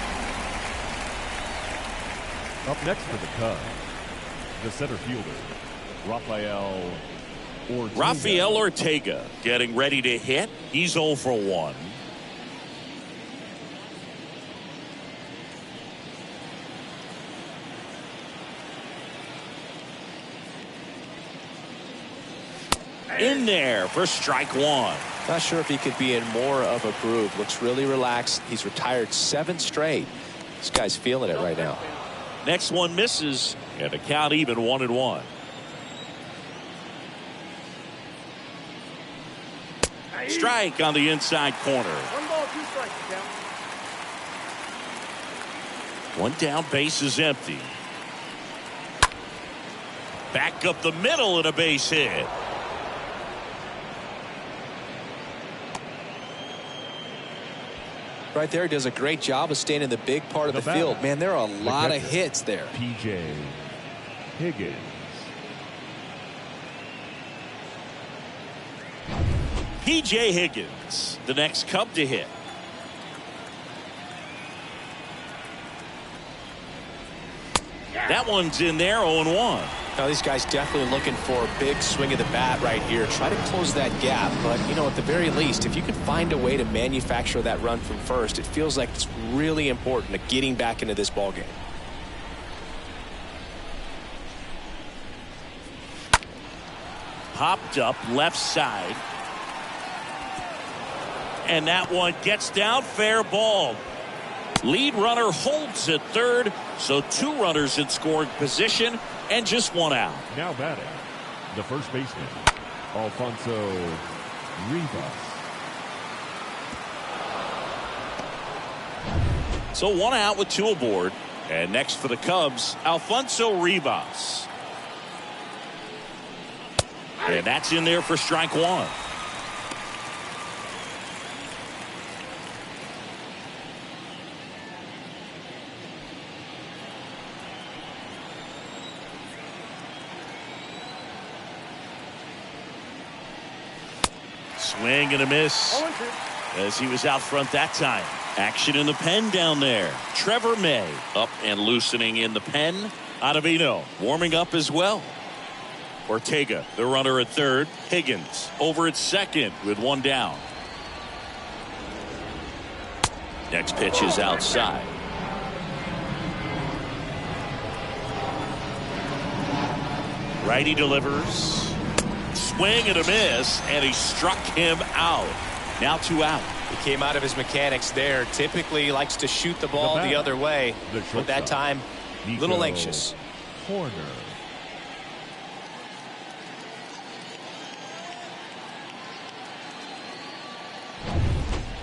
Up next for the Cubs, the center fielder, Rafael Ortega. Rafael Ortega getting ready to hit. He's 0 for 1. In there for strike 1. Not sure if he could be in more of a groove. Looks really relaxed. He's retired 7 straight. This guy's feeling it right now. Next one misses, and the count even 1-1. Strike on the inside corner. 1 ball, 2 strikes, count. 1 down, base is empty. Back up the middle and a base hit. Right there, does a great job of staying in the big part of the field. Man, there are a lot of hits there. P.J. Higgins. P.J. Higgins, the next Cub to hit. That one's in there, 0-1. Now, these guys definitely looking for a big swing of the bat right here. Try to close that gap. But, you know, at the very least, if you can find a way to manufacture that run from first, it feels like it's really important to getting back into this ballgame. popped up left side. And that one gets down, fair ball. Lead runner holds at third, so 2 runners in scoring position and just 1 out. Now batting, the first baseman, Alonso Rivas. So 1 out with 2 aboard. And next for the Cubs, Alonso Rivas. And that's in there for strike 1. Swing and a miss as he was out front that time. Action in the pen down there. Trevor May up and loosening in the pen. Ottavino warming up as well. Ortega, the runner at third. Higgins over at second with 1 down. Next pitch is outside. Righty delivers. Swing and a miss, and he struck him out. Now 2 out. He came out of his mechanics there. Typically he likes to shoot the ball the other way, but that time a little anxious. Corner.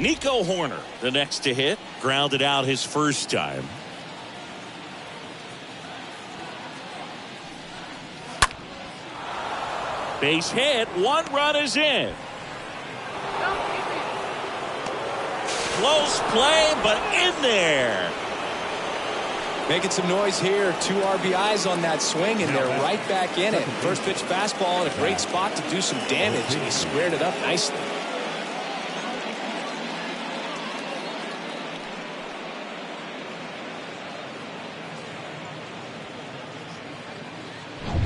Nico Horner, the next to hit, grounded out his first time. Base hit, 1 run is in. Close play, but in there. Making some noise here. 2 RBIs on that swing, and they're right back in it. First pitch fastball in a great spot to do some damage, and he squared it up nicely.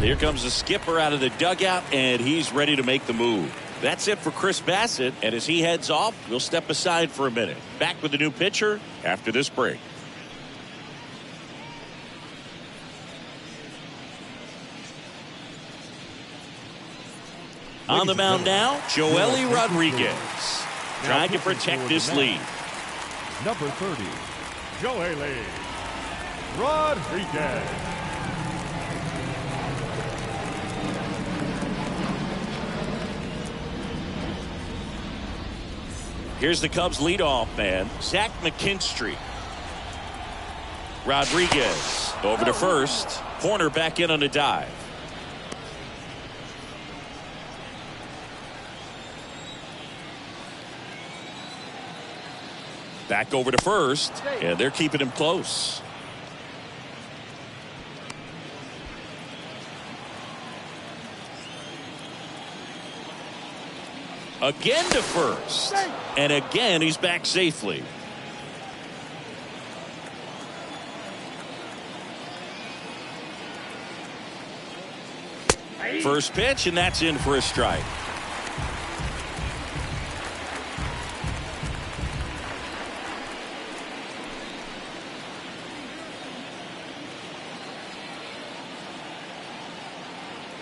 Here comes the skipper out of the dugout, and he's ready to make the move. That's it for Chris Bassett, and as he heads off, we'll step aside for a minute. Back with the new pitcher after this break. On the mound now, Joely Rodriguez, trying to protect this lead. Number 30, Joely Rodriguez. Here's the Cubs leadoff man, Zach McKinstry. Rodriguez over to first. Horner back in on a dive. Back over to first, and they're keeping him close. Again to first. And again, he's back safely. First pitch, and that's in for a strike.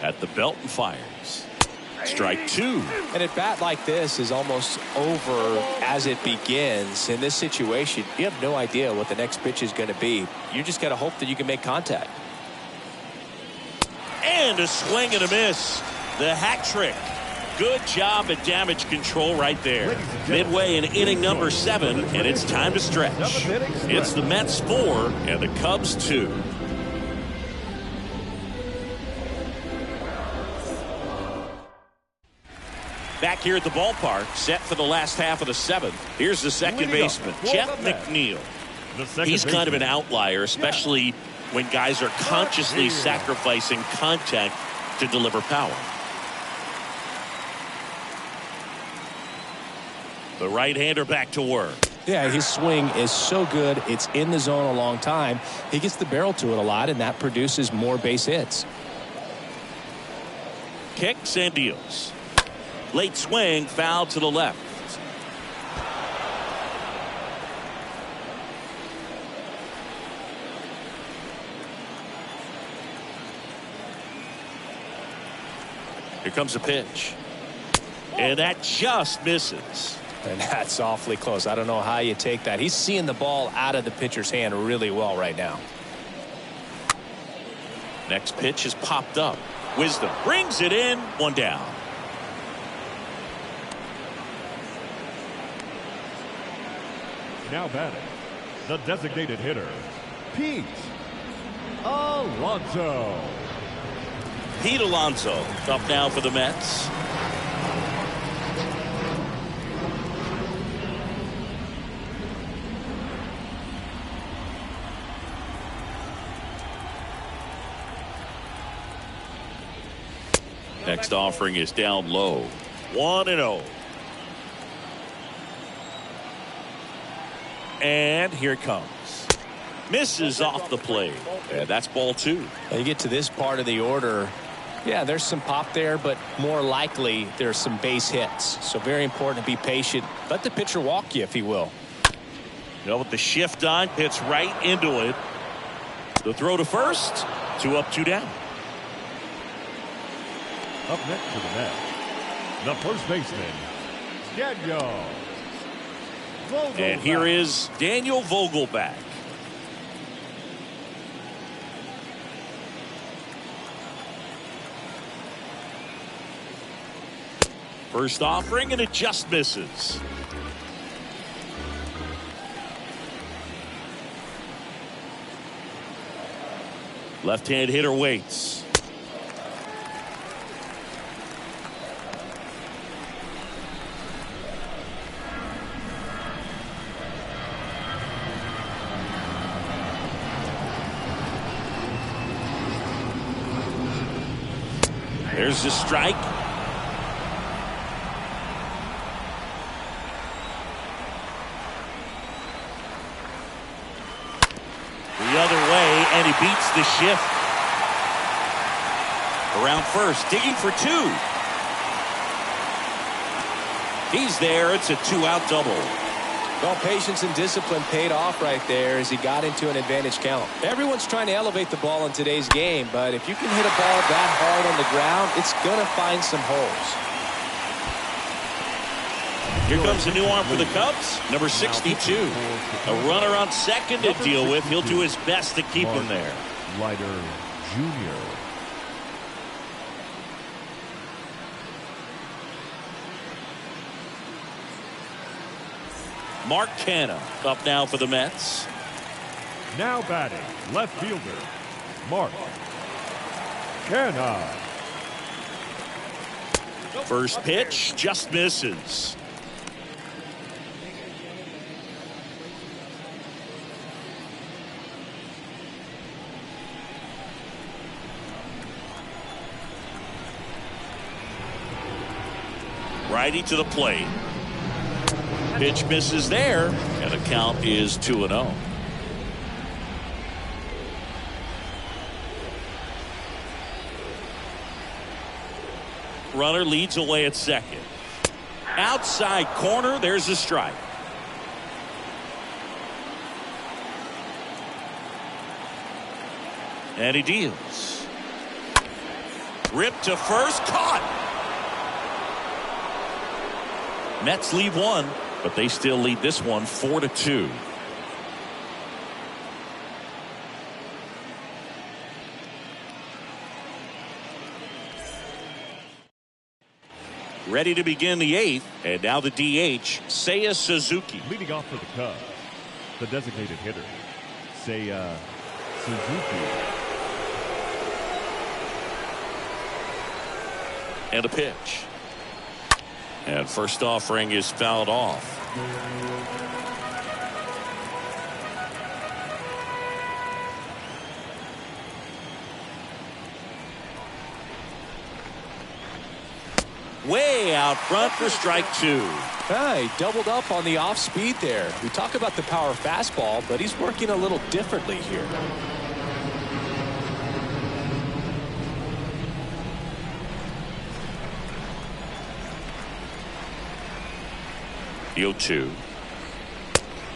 At the belt and fires. Strike 2. And at bat like this is almost over as it begins. In this situation, you have no idea what the next pitch is going to be. You just got to hope that you can make contact. And a swing and a miss. The hat trick. Good job at damage control right there. Midway in inning number 7, and it's time to stretch. It's the Mets 4 and the Cubs 2. Back here at the ballpark, set for the last half of the 7th. Here's the second baseman, Jeff Mcneil. He's kind of an outlier, especially when guys are consciously sacrificing contact to deliver power. The right-hander back to work. Yeah, his swing is so good. It's in the zone a long time. He gets the barrel to it a lot, and that produces more base hits. Kicks and deals. Late swing, foul to the left. Here comes the pitch. And that just misses. And that's awfully close. I don't know how you take that. He's seeing the ball out of the pitcher's hand really well right now. Next pitch is popped up. Wisdom brings it in. One down. Now batting, the designated hitter, Pete Alonso. Pete Alonso up now for the Mets. Next offering is down low. 1-0. And here it comes. Misses off the plate. And that's ball 2. Now you get to this part of the order. Yeah, there's some pop there, but more likely there's some base hits. So very important to be patient. Let the pitcher walk you if he will. You know, with the shift on, hits right into it. The throw to first. 2 up, 2 down. Up next for the Mets, the first baseman, Daniel Vogelbach. And here is Daniel Vogelbach. First offering, and it just misses. Left-hand hitter waits. There's the strike. The other way, and he beats the shift. Around first, digging for 2. He's there. It's a 2-out double. Well, patience and discipline paid off right there as he got into an advantage count. Everyone's trying to elevate the ball in today's game, but if you can hit a ball that hard on the ground, it's going to find some holes. Here comes a new arm for the Cubs, number 62. A runner on second to deal with. He'll do his best to keep him there. Leiter Jr. Mark Canha up now for the Mets. Now batting, left fielder, Mark Canha. First pitch just misses. Righty to the plate. Pitch misses there, and the count is 2-0. Runner leads away at second. Outside corner, there's a strike. And he deals. Ripped to first, caught. Mets leave 1. But they still lead this one 4-2. Ready to begin the 8th, and now the DH, Seiya Suzuki. Leading off for the Cubs, the designated hitter, Seiya Suzuki. And a pitch. And first offering is fouled off. Way out front for strike 2. He doubled up on the off speed there. We talk about the power fastball, but he's working a little differently here. The 0-2.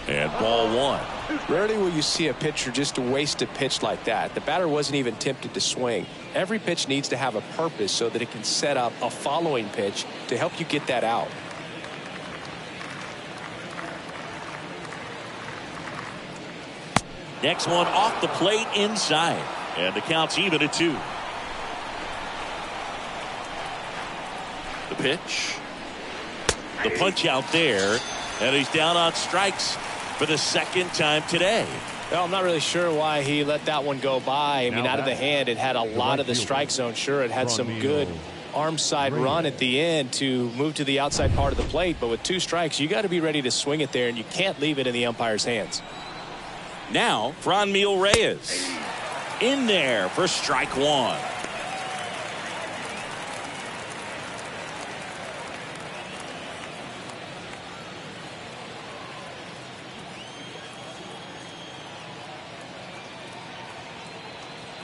And ball 1. Rarely will you see a pitcher just waste a pitch like that. The batter wasn't even tempted to swing. Every pitch needs to have a purpose so that it can set up a following pitch to help you get that out. Next one off the plate inside. And the count's even at 2. The pitch. The punch out there. And he's down on strikes for the second time today. Well, I'm not really sure why he let that one go by. I mean, out of the hand, it had a lot of the strike zone. Sure, it had some good arm side run at the end to move to the outside part of the plate. But with 2 strikes, you got to be ready to swing it there, and you can't leave it in the umpire's hands. Now, Manuel Rodriguez in there for strike 1.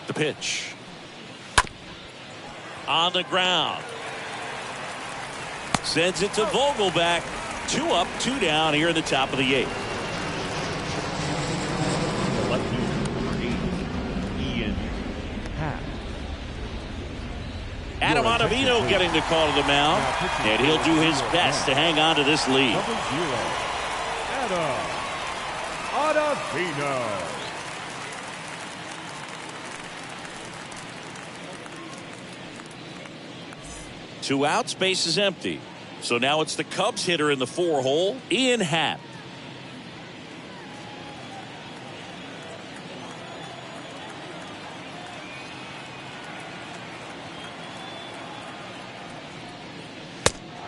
The pitch. On the ground. Sends it to Vogelback. 2 up, 2 down here in the top of the 8th. Adam Ottavino getting the call to the mound, and he'll do his best to hang on to this lead. Adam Ottavino. Two outs, base is empty. So now it's the Cubs hitter in the 4 hole, Ian Happ.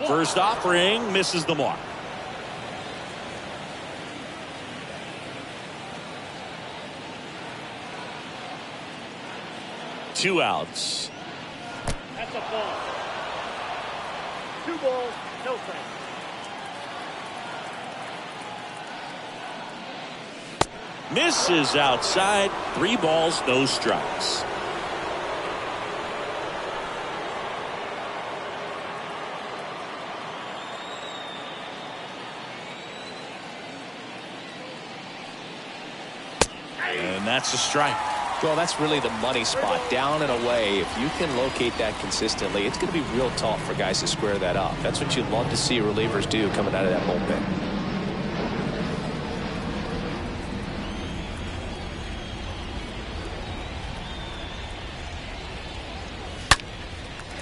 First offering misses the mark. Two outs. That's a ball. 2 balls, no strikes. Misses outside. 3 balls, no strikes. And that's a strike. Well, that's really the money spot, down and away. If you can locate that consistently, it's going to be real tough for guys to square that up. That's what you'd love to see relievers do coming out of that bullpen.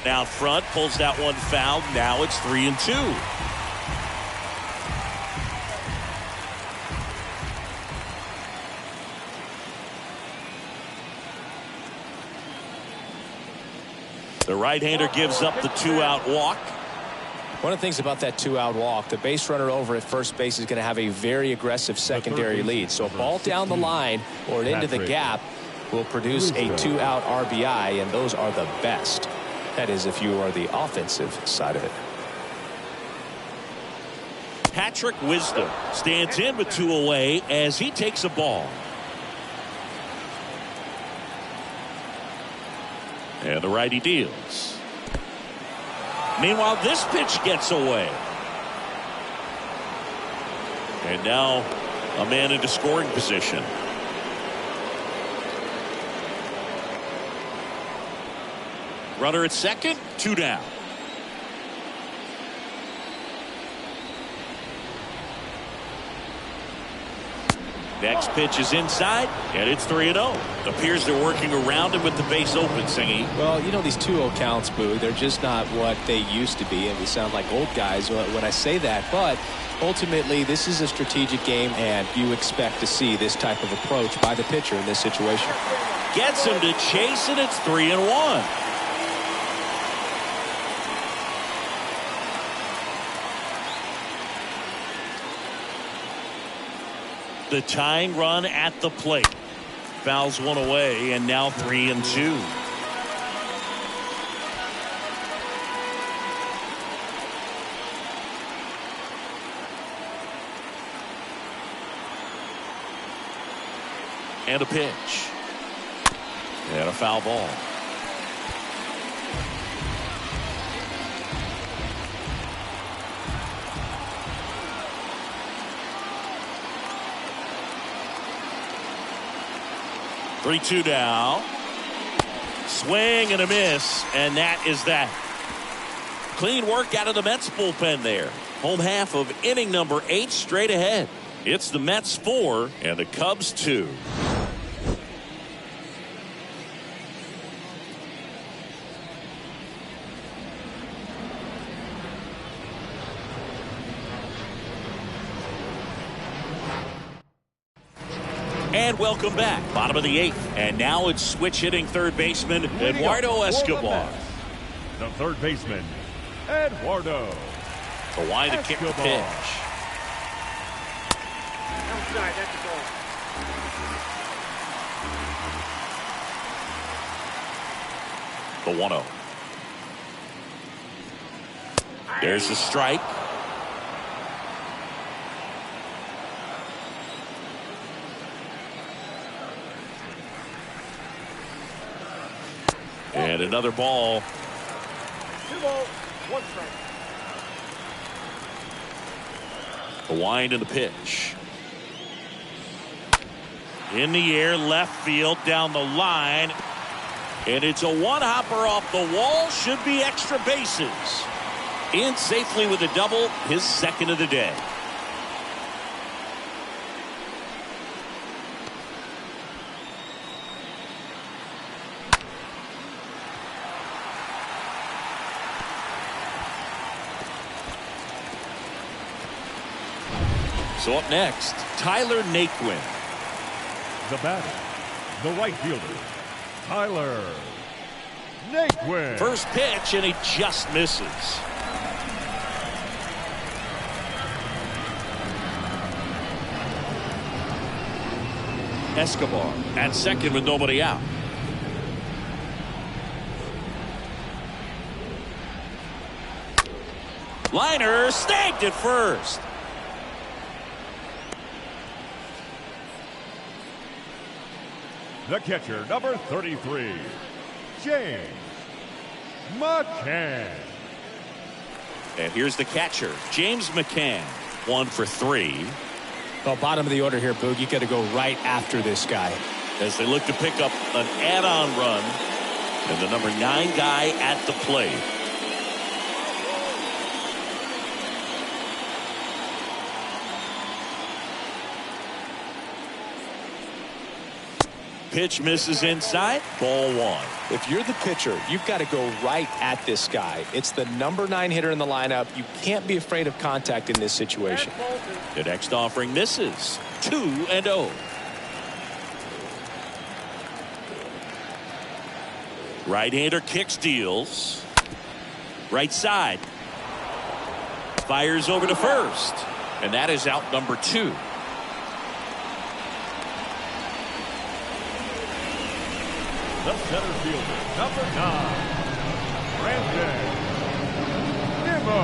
Out front, pulls that one foul. Now it's 3-2. The right-hander gives up the 2-out walk. One of the things about that 2-out walk, the base runner over at first base is going to have a very aggressive secondary lead. So a ball down the line or into the gap will produce a 2-out RBI, and those are the best. That is, if you are the offensive side of it. Patrick Wisdom stands in with 2 away as he takes a ball. And the righty deals. Meanwhile, this pitch gets away. And now a man into scoring position. Runner at second, 2 down. Next pitch is inside, and it's 3-0. Appears they're working around him with the base open, Singy. Well, you know, these 2-0 counts, Boo, they're just not what they used to be, and we sound like old guys when I say that. But ultimately, this is a strategic game, and you expect to see this type of approach by the pitcher in this situation. Gets him to chase it. It's 3-1. The tying run at the plate. Fouls one away, and now 3-2. And a pitch. And a foul ball. Three-two now. Swing and a miss, and that is that. Clean work out of the Mets bullpen there. Home half of inning number 8 straight ahead. It's the Mets 4 and the Cubs 2. And welcome back. Bottom of the 8th. And now it's switch hitting third baseman Eduardo Escobar. The third baseman, Eduardo. The line to kick the pitch. Outside, that's the ball. The 1-0. There's the strike. And another ball. 2 balls, 1 strike. The wind and the pitch. In the air, left field, down the line. And it's a one-hopper off the wall. Should be extra bases. In safely with a double, his second of the day. So up next, Tyler Naquin. The batter, the right fielder, Tyler Naquin. First pitch, and he just misses. Escobar at second with nobody out. Liner snagged at first. The catcher, number 33, James McCann. And here's the catcher, James McCann. 1 for 3. Well, bottom of the order here, Boog. You got to go right after this guy. As they look to pick up an add-on run. And the number 9 guy at the plate. Pitch misses inside. Ball 1. If you're the pitcher, you've got to go right at this guy. It's the number 9 hitter in the lineup. You can't be afraid of contact in this situation. The next offering misses. 2-0. Right-hander kick steals. Right side. Fires over to first. And that is out number 2. The center fielder, number 9, Brandon Nimmo.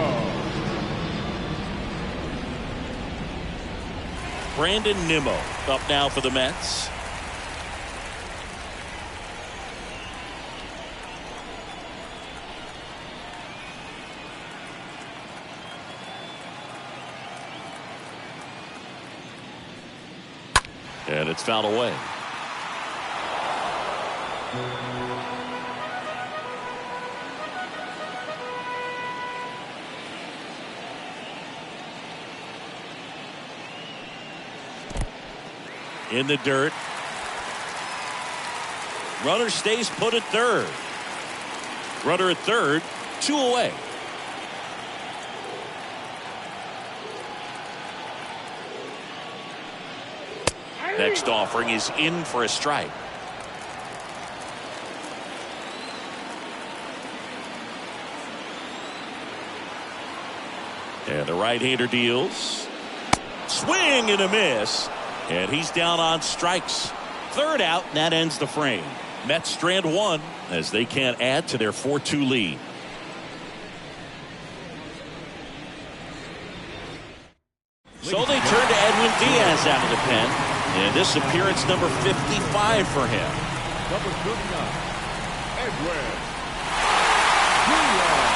Brandon Nimmo up now for the Mets. And it's fouled away. In the dirt. Runner stays put at third. Runner at third. 2 away. Next offering is in for a strike. And the right-hander deals. Swing and a miss. And he's down on strikes. Third out, and that ends the frame. Mets strand 1 as they can't add to their 4-2 lead. So they turn to Edwin Diaz out of the pen. And this appearance number 55 for him. Number 39, Edwin Diaz.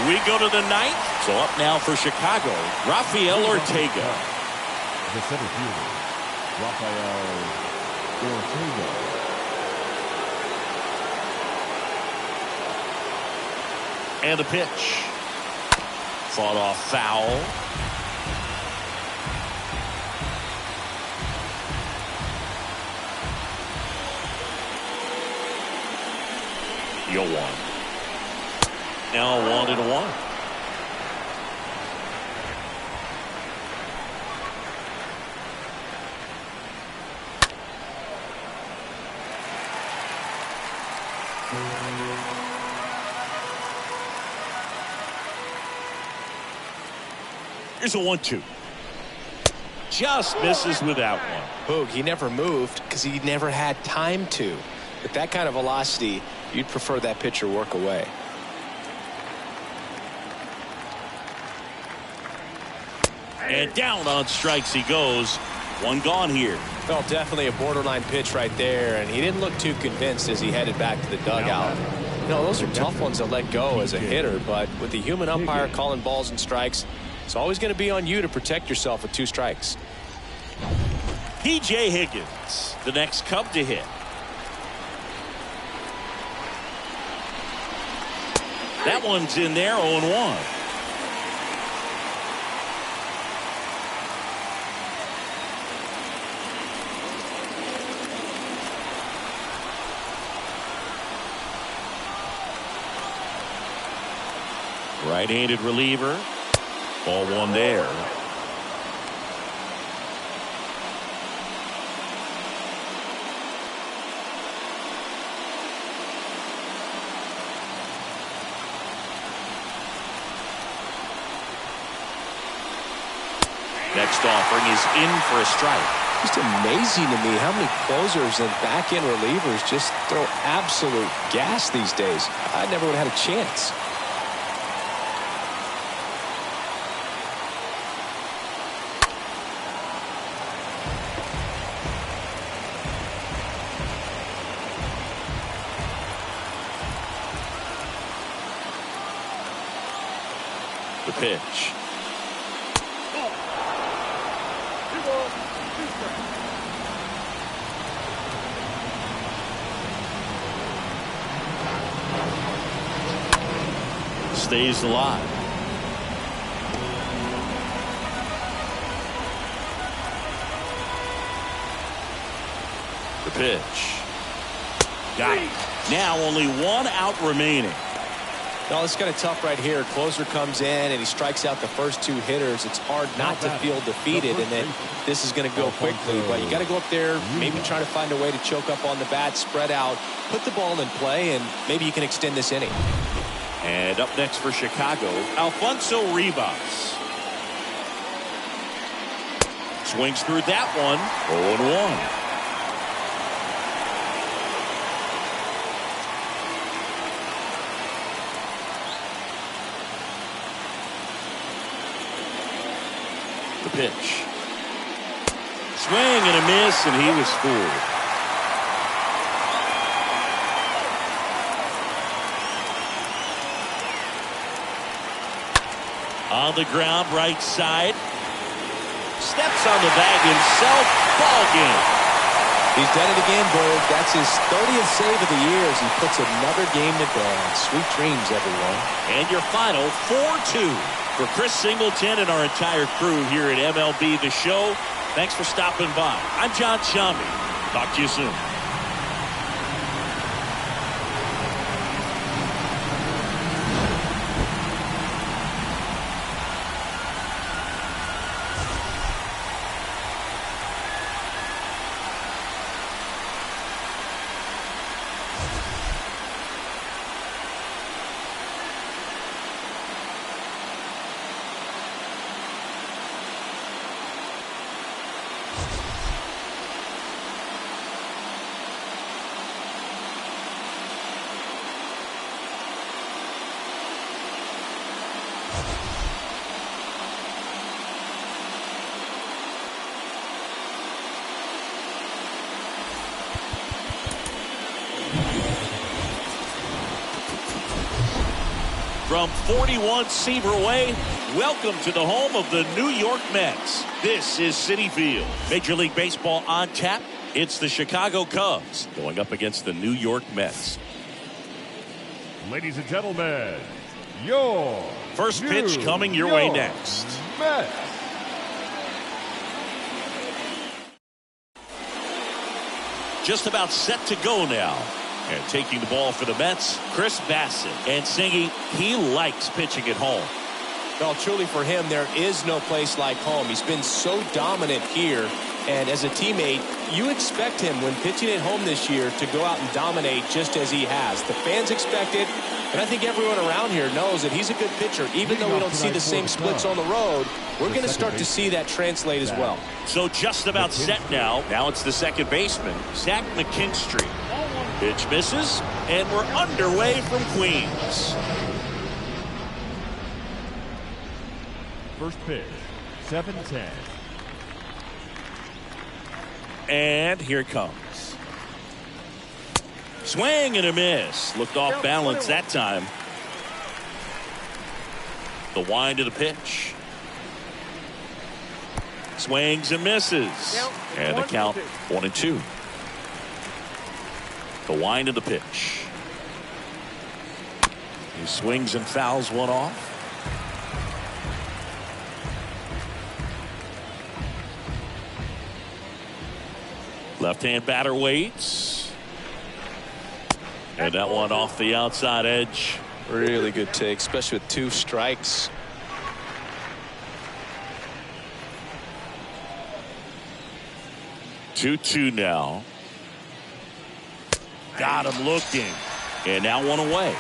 We go to the 9th. So up now for Chicago, Rafael Ortega. The center fielder, Rafael Ortega. And the pitch. Fought off foul. 0-1. Now 1-1. Here's a 1-2. Just misses with that one. Boog, he never moved because he never had time to. With that kind of velocity, you'd prefer that pitcher work away. And down on strikes he goes. One gone here. Well, definitely a borderline pitch right there, and he didn't look too convinced as he headed back to the dugout. You know, those are tough ones to let go as a hitter, but with the human umpire calling balls and strikes, it's always going to be on you to protect yourself with 2 strikes. P.J. Higgins, the next Cub to hit. That one's in there, 0-1. Right-handed reliever. Ball 1 there. Next offering is in for a strike. Just amazing to me how many closers and back-end relievers just throw absolute gas these days. I never would have had a chance. The pitch. Stays alive. The pitch. Got it. Now only 1 out remaining. No, it's kind of tough right here. Closer comes in and he strikes out the first 2 hitters. It's hard not to feel defeated, and then this is going to go quickly. But you got to go up there, maybe try to find a way to choke up on the bat, spread out, put the ball in play, and maybe you can extend this inning. And up next for Chicago, Alonso Rivas. Swings through that one. 0-1. The pitch. Swing and a miss, and he was fooled. On the ground, right side. Steps on the bag himself. Ball game. He's done it again, Berg. That's his 30th save of the year as he puts another game to bed. Sweet dreams, everyone. And your final 4-2. For Chris Singleton and our entire crew here at MLB The Show, thanks for stopping by. I'm John Shambi. Talk to you soon. From 41 Seaver Way, welcome to the home of the New York Mets. This is Citi Field. Major League Baseball on tap. It's the Chicago Cubs going up against the New York Mets. Ladies and gentlemen, your first pitch coming your way next. Mets. Just about set to go now. And taking the ball for the Mets, Chris Bassett. And singing, he likes pitching at home. Well, truly for him, there is no place like home. He's been so dominant here. And as a teammate, you expect him when pitching at home this year to go out and dominate just as he has. The fans expect it. And I think everyone around here knows that he's a good pitcher. Even though we don't see the same splits on the road, we're going to start to see that translate as well. So just about set now. Now it's the second baseman, Zach McKinstry. Pitch misses, and we're underway from Queens. First pitch, 7-10. And here it comes. Swing and a miss. Looked off balance that time. The wind of the pitch. Swings and misses. And the count 1-2. The wind of the pitch. He swings and fouls one off. Left-hand batter waits. And that one off the outside edge. Really good take, especially with 2 strikes. Two now. Got him looking. And now one away.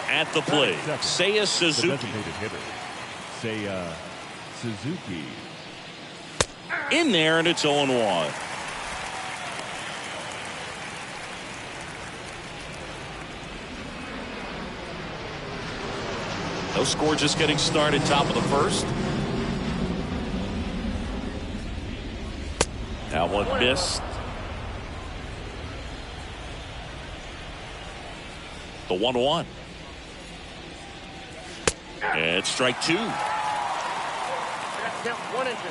At the plate, Seiya Suzuki. The designated hitter, Seiya Suzuki. In there, and it's 0-1. No score, just getting started, top of the first. That one missed. The 1-1. And it's strike 2. That's count 1 and 2.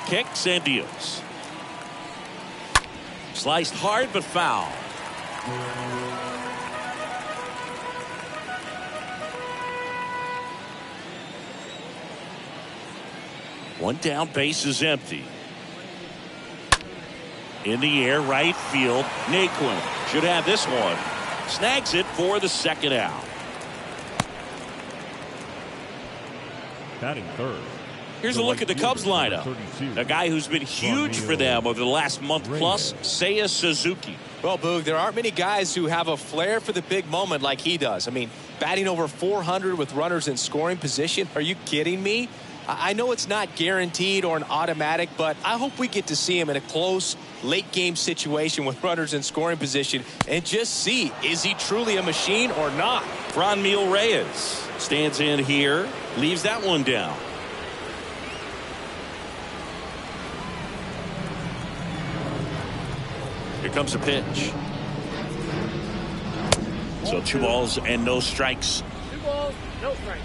Kicks and deals. Sliced hard but foul. One down, base is empty. In the air, right field. Naquin should have this one. Snags it for the second out. Batting third. Here's a look at the Cubs lineup. A guy who's been huge for them over the last month plus, Seiya Suzuki. Well, Boog, there aren't many guys who have a flair for the big moment like he does. I mean, batting over 400 with runners in scoring position. Are you kidding me? I know it's not guaranteed or an automatic, but I hope we get to see him in a close, late-game situation with runners in scoring position and just see, is he truly a machine or not? Mcneil Reyes stands in here, leaves that one down. Here comes a pitch. So 2 balls and no strikes. 2 balls, no strikes.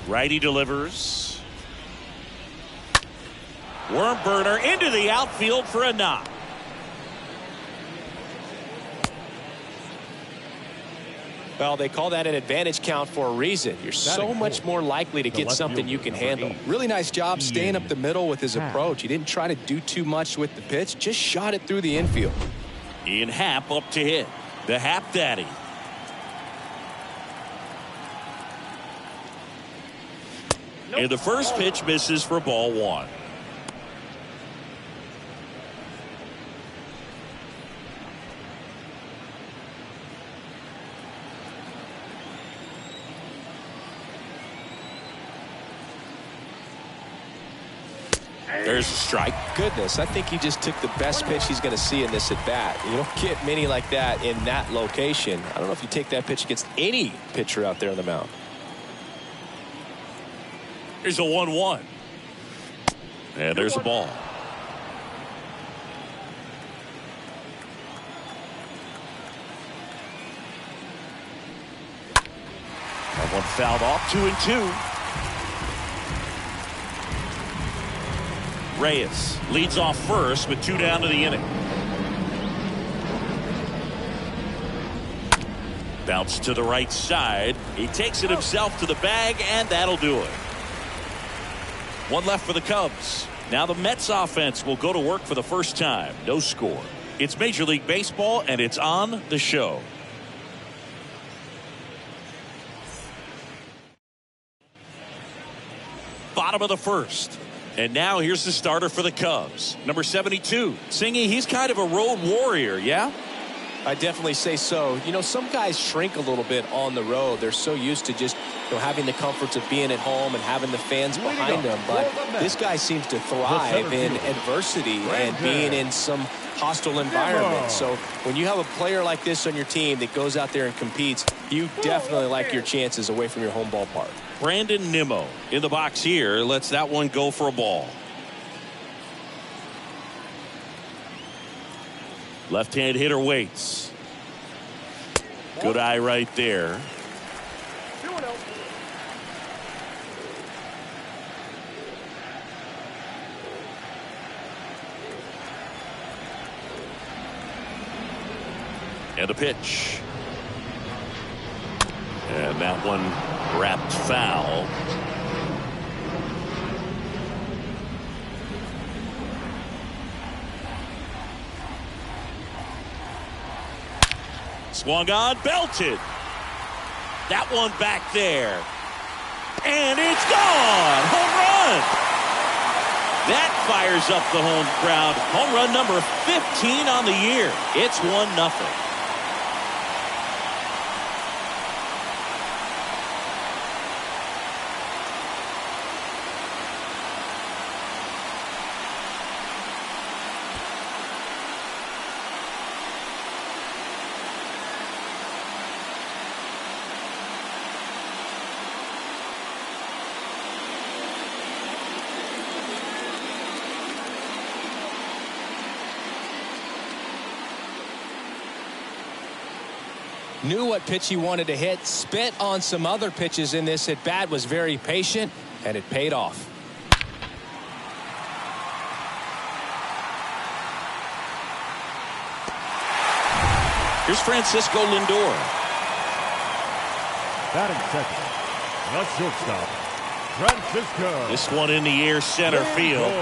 Righty delivers. Worm burner into the outfield for a knock. Well, they call that an advantage count for a reason. You're so much more likely to get something you can handle. Really nice job staying up the middle with his approach. He didn't try to do too much with the pitch, just shot it through the infield. Ian Happ up to hit. The Happ Daddy. And the first pitch misses for ball 1. There's a strike. Goodness, I think he just took the best pitch he's going to see in this at bat. You don't get many like that in that location. I don't know if you take that pitch against any pitcher out there on the mound. Here's a 1-1. And there's a ball. One fouled off, 2-2. Reyes leads off first with 2 down to the inning. Bounce to the right side. He takes it himself to the bag, and that'll do it. One left for the Cubs. Now the Mets offense will go to work for the first time. No score. It's Major League Baseball, and it's on the show. Bottom of the first. And now here's the starter for the Cubs. Number 72. Singy, he's kind of a road warrior, yeah? I definitely say so. You know, some guys shrink a little bit on the road. They're so used to just, having the comforts of being at home and having the fans behind them. But this guy seems to thrive in adversity and being in some hostile environment. So when you have a player like this on your team that goes out there and competes, you definitely like your chances away from your home ballpark. Brandon Nimmo in the box here lets that one go for a ball. Left-hand hitter waits. Good eye right there. 2-0. And a pitch. And that one wrapped foul. Swung on, belted. That one back there. And it's gone. Home run. That fires up the home crowd. Home run number 15 on the year. It's 1-0. Knew what pitch he wanted to hit, spit on some other pitches in this at bat, was very patient, and it paid off. Here's Francisco Lindor. Batting second, the shortstop, Francisco. This one in the air, center field.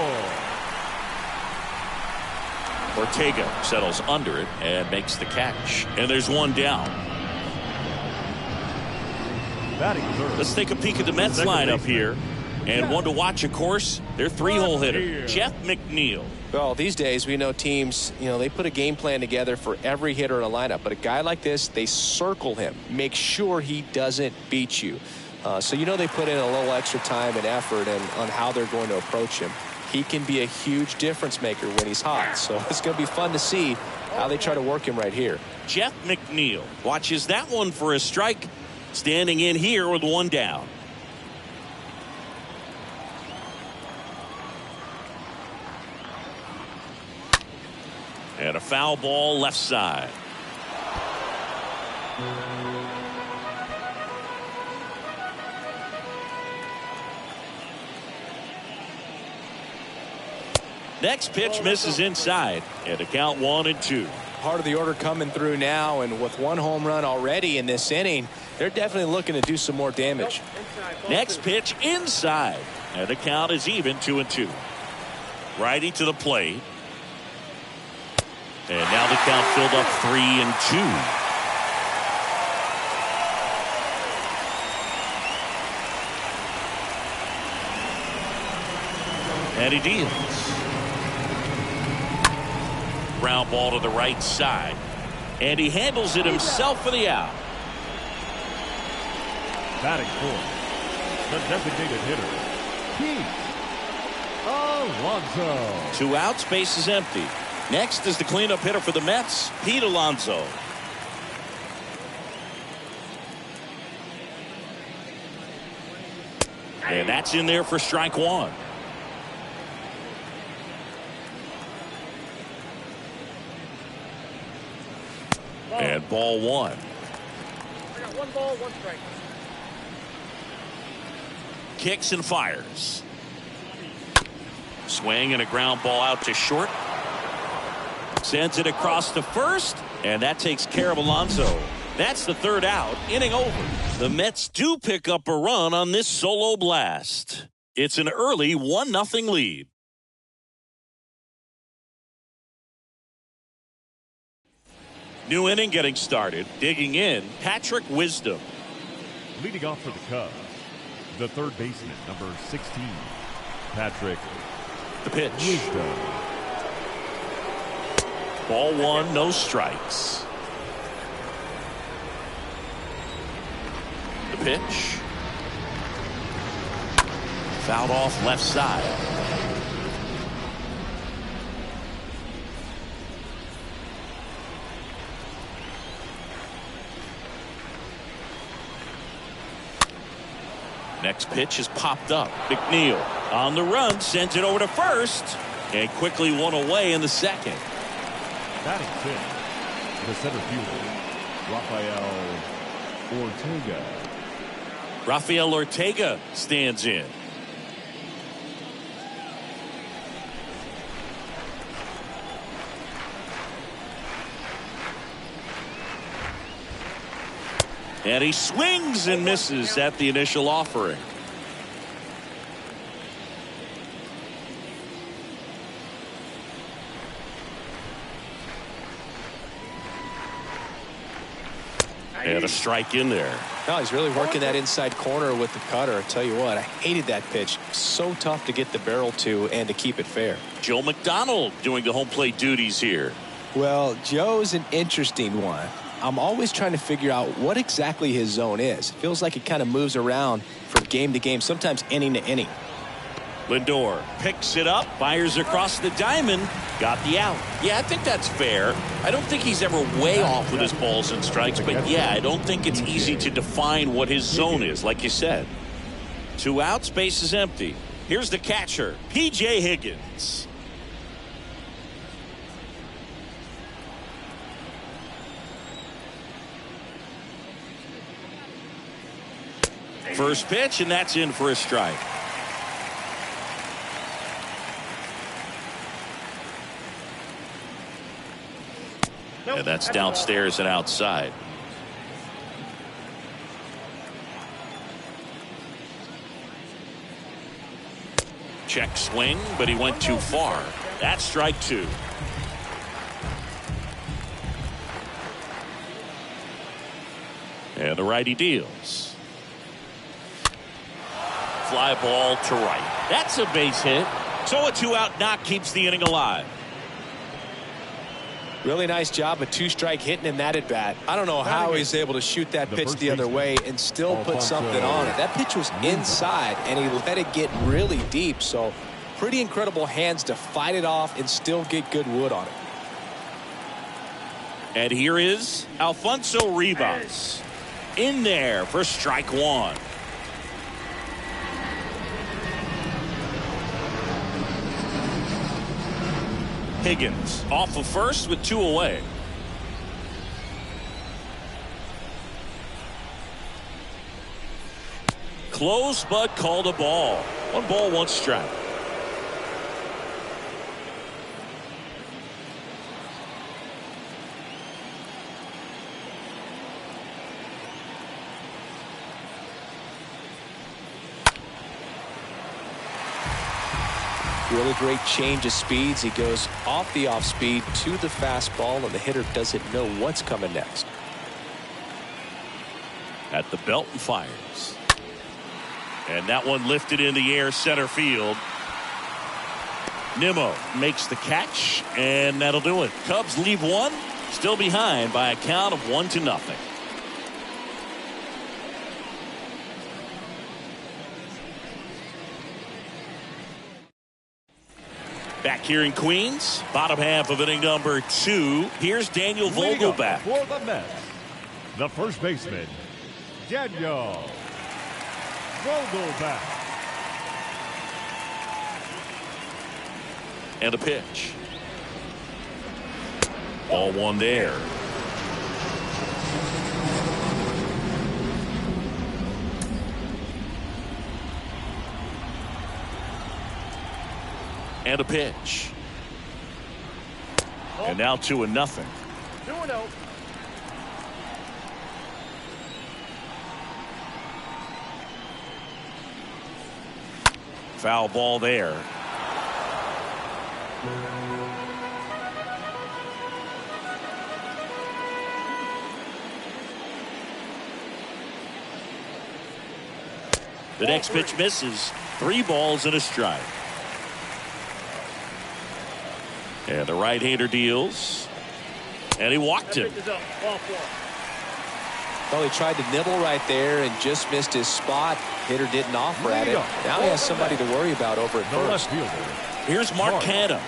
Ortega settles under it and makes the catch. And there's one down. Batting third. Let's take a peek at the Mets lineup here. And one to watch, of course, their 3-hole hitter, Jeff Mcneil. Well, these days we know teams, they put a game plan together for every hitter in a lineup. But a guy like this, they circle him, make sure he doesn't beat you. So they put in a little extra time and effort on how they're going to approach him. He can be a huge difference maker when he's hot. So it's going to be fun to see how they try to work him right here. Jeff Mcneil watches that one for a strike, standing in here with one down. And a foul ball left side. Next pitch misses inside, and a count 1-2. Part of the order coming through now, and with one home run already in this inning, they're definitely looking to do some more damage. Next pitch inside, and the count is even, 2-2. Righty to the plate. And now the count filled up 3-2. And he deals. Ground ball to the right side. And he handles it himself for the out. Batting fourth, the designated hitter, Alonso. 2 outs, base is empty. Next is the cleanup hitter for the Mets, Pete Alonso. And that's in there for strike one. And ball one. I got 1 ball, 1 strike. kicks and fires. Swing and a ground ball out to short. Sends it across to first, and that takes care of Alonso. That's the third out, inning over. The Mets do pick up a run on this solo blast. It's an early 1-0 lead. New inning getting started. Digging in, Patrick Wisdom. Leading off for the Cubs, the third baseman, number 16, Patrick. The pitch. Wisdom. Ball one, no strikes. The pitch. Fouled off left side. Next pitch is popped up. Mcneil on the run, sends it over to first, and quickly one away in the second. Batting fifth, the center fielder, Rafael Ortega. Rafael Ortega stands in. And he swings and misses at the initial offering. And a strike in there. No, he's really working that inside corner with the cutter. I tell you what, I hated that pitch. So tough to get the barrel to and to keep it fair. Joe McDonald doing the home plate duties here. Well, Joe's an interesting one. I'm always trying to figure out what exactly his zone is. It feels like it kind of moves around from game to game, sometimes inning to inning. Lindor picks it up, fires across the diamond, got the out. Yeah, I think that's fair. I don't think he's ever way off with his balls and strikes, but yeah, I don't think it's easy to define what his zone is, like you said. 2 outs, base is empty. Here's the catcher, P.J. Higgins. First pitch, and that's in for a strike. And that's downstairs and outside. Check swing, but he went too far. That's strike 2. And the righty deals. Fly ball to right. That's a base hit. So a 2-out knock keeps the inning alive. Really nice job, a 2-strike hitting in that at bat. I don't know how he's able to shoot that pitch the other way and still put something on it. That pitch was inside, and he let it get really deep. So pretty incredible hands to fight it off and still get good wood on it. And here is Alfonso Rivas in there for strike 1. Higgins off of first with 2 away. Close, but called a ball. 1 ball, 1 strike. Really great change of speeds. He goes off the off speed to the fastball, and the hitter doesn't know what's coming next. At the belt and fires. And that one lifted in the air center field. Nimmo makes the catch, and that'll do it. Cubs leave 1, still behind by a count of 1-0. Back here in Queens, bottom half of inning number 2. Here's Daniel Vogelbach. For the Mets, the first baseman, Daniel Vogelbach. And a pitch. Ball 1 there. And a pitch. And now 2-0. 2-0. Foul ball there. The next pitch misses. 3 balls and a strike. And the right-hander deals. And he walked him. Well, he tried to nibble right there and just missed his spot. Hitter didn't offer at it. Now he has somebody to worry about over at first. Here's Mark Canha.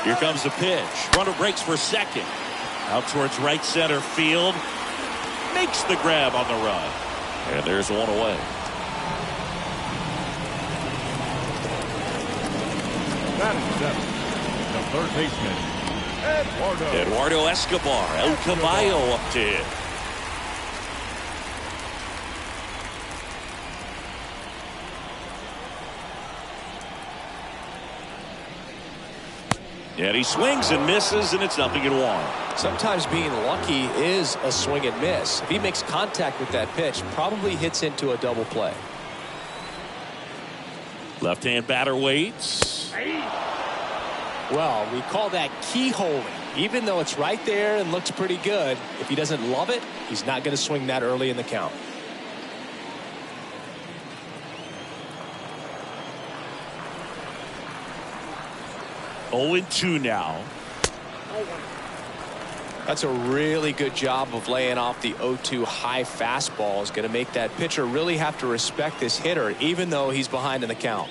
Here comes the pitch. Runner breaks for second. Out towards right center field. Makes the grab on the run. And there's one away. Batting seventh, the third baseman, Eduardo Escobar. El Caballo up to hit. And he swings and misses, and it's 0-1. Sometimes being lucky is a swing and miss. If he makes contact with that pitch, probably hits into a double play. Left-hand batter waits. Well, we call that keyholing. Even though it's right there and looks pretty good, if he doesn't love it, he's not going to swing that early in the count. Oh, 2 now. That's a really good job of laying off the 0-2 high fastball. Is going to make that pitcher really have to respect this hitter, even though he's behind in the count.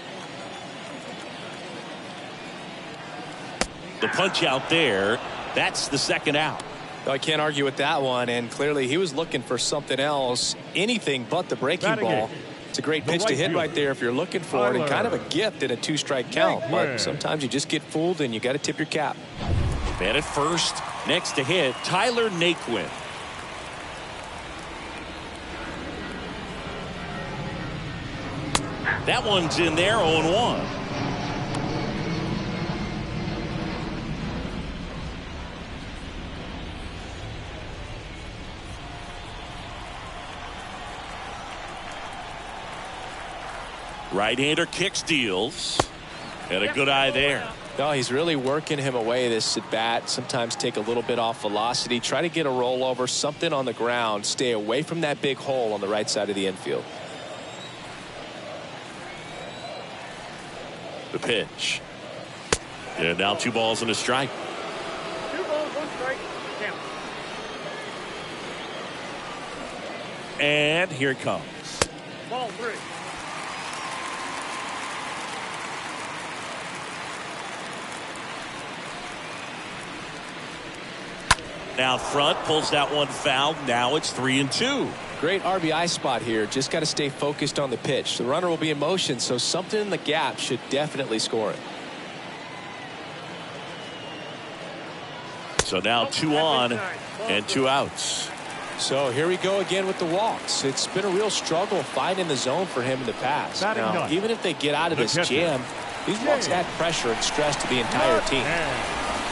The punch out there. That's the second out. I can't argue with that one, and clearly he was looking for something else, anything but the breaking ball. It's a great pitch to hit right there if you're looking for it, and kind of a gift in a 2-strike count. But sometimes you just get fooled and you got to tip your cap. Man at first, next to hit, Tyler Naquin. That one's in there, 0-1. Right-hander kicks, deals, and a good eye there. No, he's really working him away this at bat. Sometimes take a little bit off velocity. Try to get a rollover, something on the ground. Stay away from that big hole on the right side of the infield. The pitch. And now 2 balls and a strike. 2 balls, 1 strike. Count. And here it comes. Ball 3. Now front, pulls that one foul. Now it's 3-2. Great RBI spot here. Just got to stay focused on the pitch. The runner will be in motion, so something in the gap should definitely score it. So now 2 on and 2 outs. So here we go again with the walks. It's been a real struggle finding the zone for him in the past. Now, even if they get out of this jam, these walks add pressure and stress to the entire team.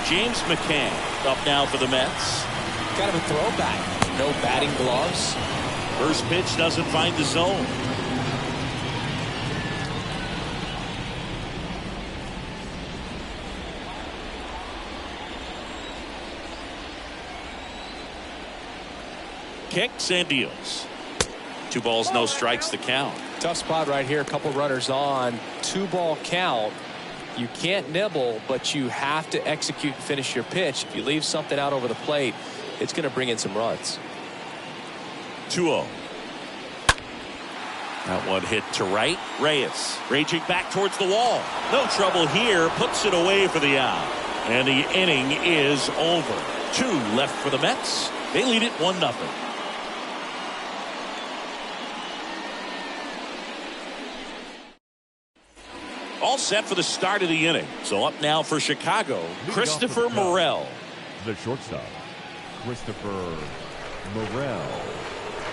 James Mcneil up now for the Mets. Kind of a throwback. No batting gloves. First pitch doesn't find the zone. Kicks and deals. 2 balls, no strikes, the count. Tough spot right here. A couple runners on. 2-ball count. You can't nibble, but you have to execute and finish your pitch. If you leave something out over the plate, it's going to bring in some runs. 2-0. That one hit to right. Reyes raging back towards the wall. No trouble here. Puts it away for the out. And the inning is over. 2 left for the Mets. They lead it 1-0. set for the start of the inning. So up now for Chicago, Christopher Morel. The shortstop, Christopher Morel.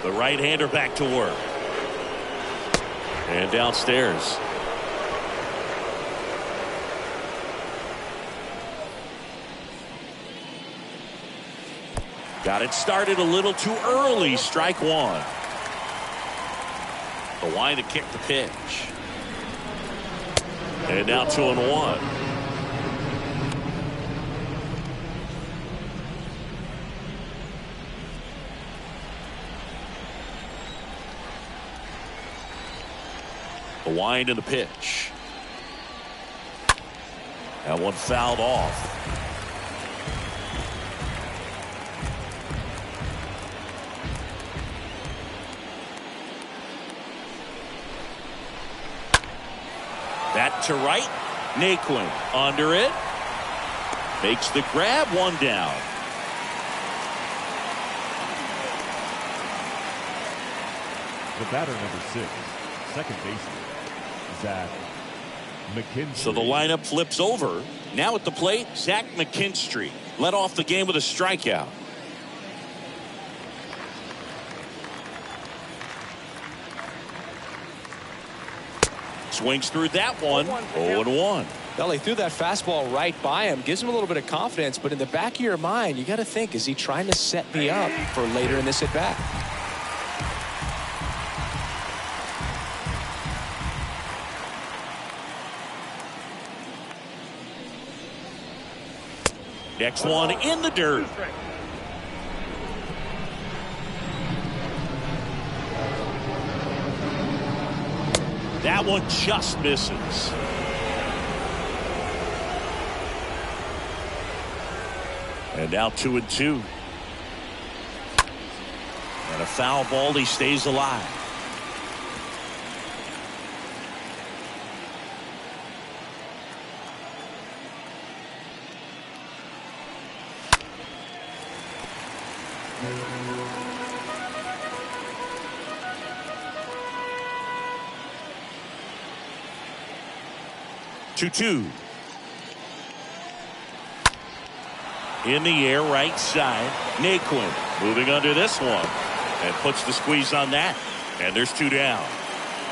The right-hander back to work. And downstairs. Got it started a little too early. Strike one. The line to kick the pitch. And now 2-1. The wind and the pitch. That one fouled off. That to right. Naquin under it. Makes the grab. One down. The batter, number 6, second baseman, Zach McKinstry. So the lineup flips over. Now at the plate, Zach McKinstry led off the game with a strikeout. Swings through that one. 0-1. Well, he threw that fastball right by him. Gives him a little bit of confidence, but in the back of your mind, you got to think, is he trying to set me up for later in this at-bat? Next one in the dirt. That one just misses. And now 2-2. And a foul ball. He stays alive. Two. In the air, right side. Naquin moving under this one and puts the squeeze on that. And there's 2 down.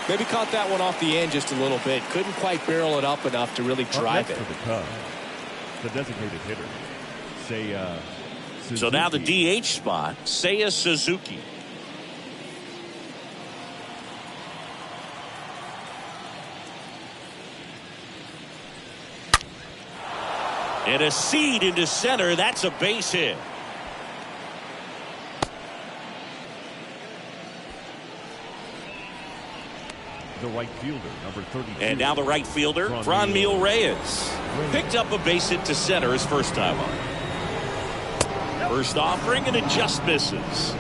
Maybe caught that one off the end just a little bit. Couldn't quite barrel it up enough to really drive it. For the Cubs, the designated hitter, Seiya Suzuki. So now the DH spot, Seiya Suzuki. And a seed into center. That's a base hit. The right fielder, number 32. And now the right fielder, Mcneil Reyes. Picked up a base hit to center his first time up. First offering, and it just misses.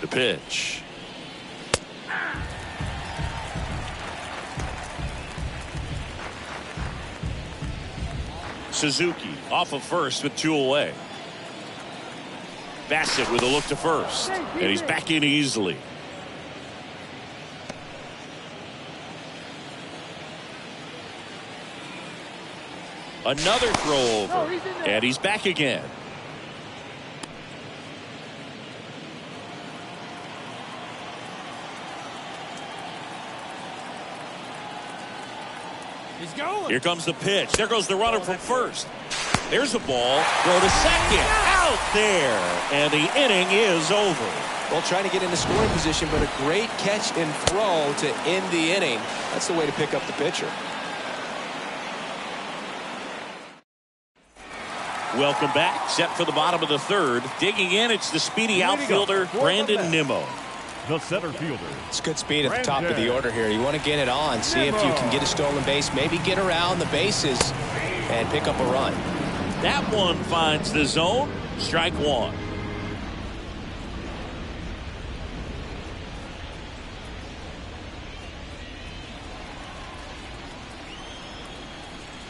The pitch. Suzuki off of first with 2 away. Bassett with a look to first, and he's back in easily. Another throw over, and he's back again. He's going. Here comes the pitch. There goes the runner from first. There's a ball. Throw to second. Out there. And the inning is over. Well, trying to get into scoring position, but a great catch and throw to end the inning. That's the way to pick up the pitcher. Welcome back. Set for the bottom of the third. Digging in, it's the speedy outfielder, Brandon Nimmo. The center fielder. It's good speed at the top of the order here. You want to get it on, see if you can get a stolen base, maybe get around the bases and pick up a run. That one finds the zone. Strike one.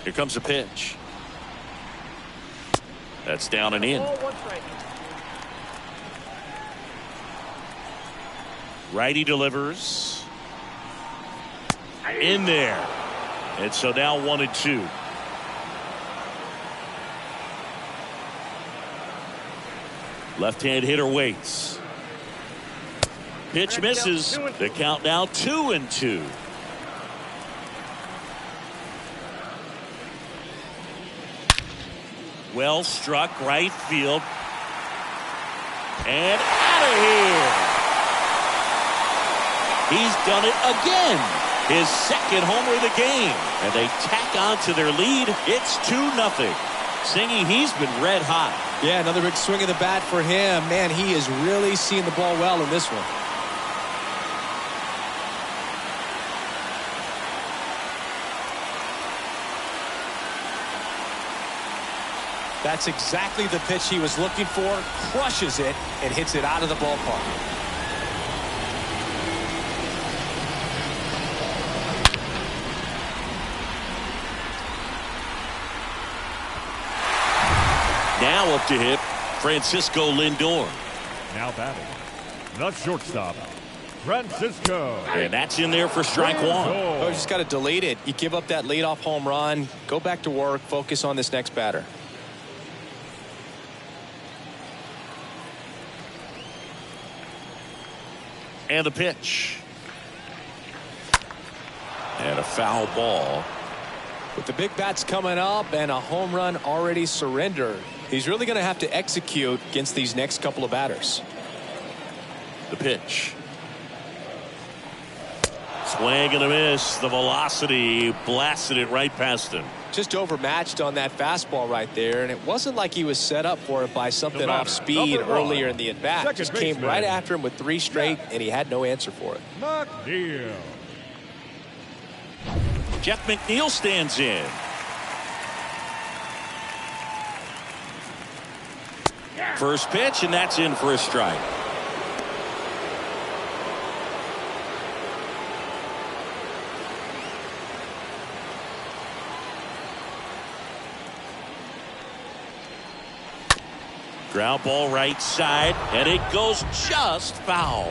Here comes the pitch. That's down and in. Ball, 1 strike. Righty delivers. In there. And so now 1-2. Left-hand hitter waits. Pitch misses. The count now 2-2. Well struck right field. And out of here. He's done it again. His second homer of the game. And they tack on to their lead. It's 2-0. Singy, he's been red hot. Yeah, another big swing of the bat for him. Man, he is really seeing the ball well in this one. That's exactly the pitch he was looking for. Crushes it and hits it out of the ballpark. Now up to hit, Francisco Lindor. Now batting, the shortstop, Francisco. And that's in there for strike one. Oh, you just got to delete it. You give up that leadoff home run. Go back to work. Focus on this next batter. And the pitch. And a foul ball. With the big bats coming up and a home run already surrendered, he's really going to have to execute against these next couple of batters. The pitch. Swing and a miss. The velocity blasted it right past him. Just overmatched on that fastball right there, and it wasn't like he was set up for it by something off speed earlier in the at-bat. Just came right after him with 3 straight, and he had no answer for it. Mcneil. Jeff McNeil stands in. First pitch, and that's in for a strike. Ground ball right side, and it goes just foul.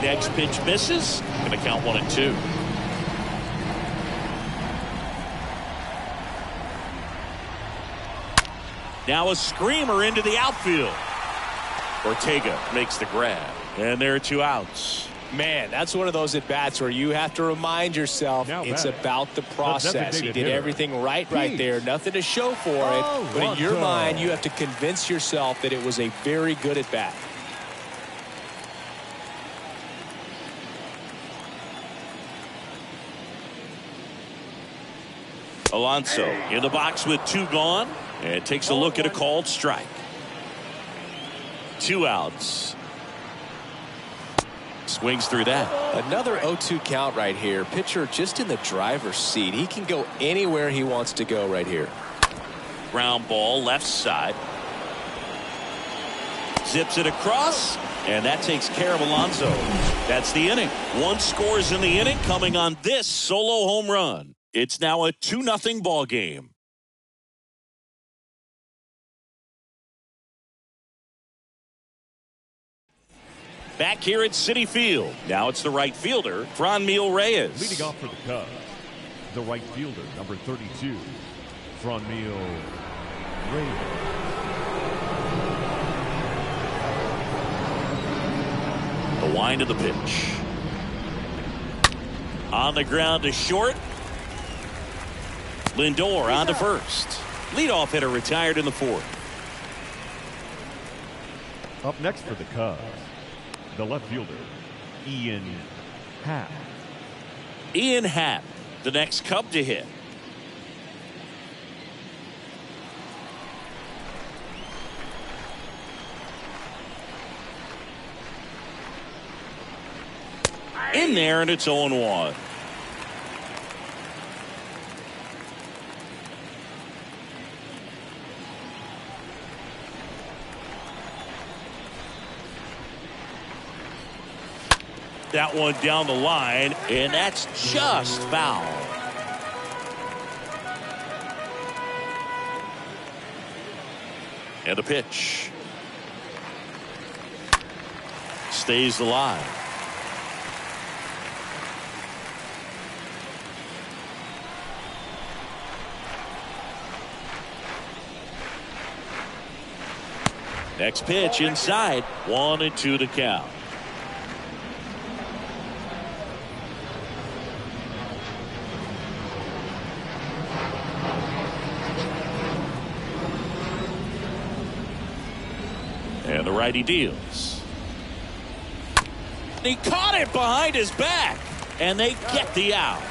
Next pitch misses. Going to count 1-2. Now a screamer into the outfield. Ortega makes the grab, and there are 2 outs. Man, that's one of those at-bats where you have to remind yourself it's about the process. He did everything right there. Nothing to show for it. But in your mind, you have to convince yourself that it was a very good at-bat. Alonso in the box with 2 gone, and takes a look at a called strike. 2 outs. Swings through that. Another 0-2 count right here. Pitcher just in the driver's seat. He can go anywhere he wants to go right here. Ground ball left side. Zips it across, and that takes care of Alonso. That's the inning. 1 scores in the inning coming on this solo home run. It's now a 2-0 ball game. Back here at Citi Field. Now it's the right fielder, Franmil Reyes. Leading off for the Cubs, the right fielder, number 32, Franmil Reyes. The wind of the pitch. On the ground to short. Lindor on to first. Leadoff hitter retired in the 4th. Up next for the Cubs, the left fielder, Ian Happ. Ian Happ, the next Cub to hit. In there, and it's 0-1. that one down the line, and that's just foul. And a pitch. Stays alive. Next pitch inside. 1-2 to count. And the righty deals. He caught it behind his back, and they get the out.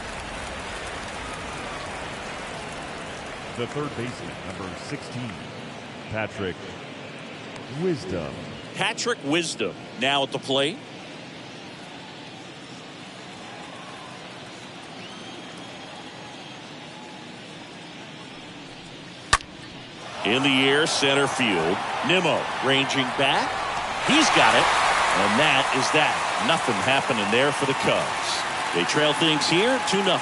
The third baseman, number 16, Patrick Wisdom. Patrick Wisdom now at the plate. In the air, center field. Nimmo ranging back. He's got it. And that is that. Nothing happening there for the Cubs. They trail things here 2-0.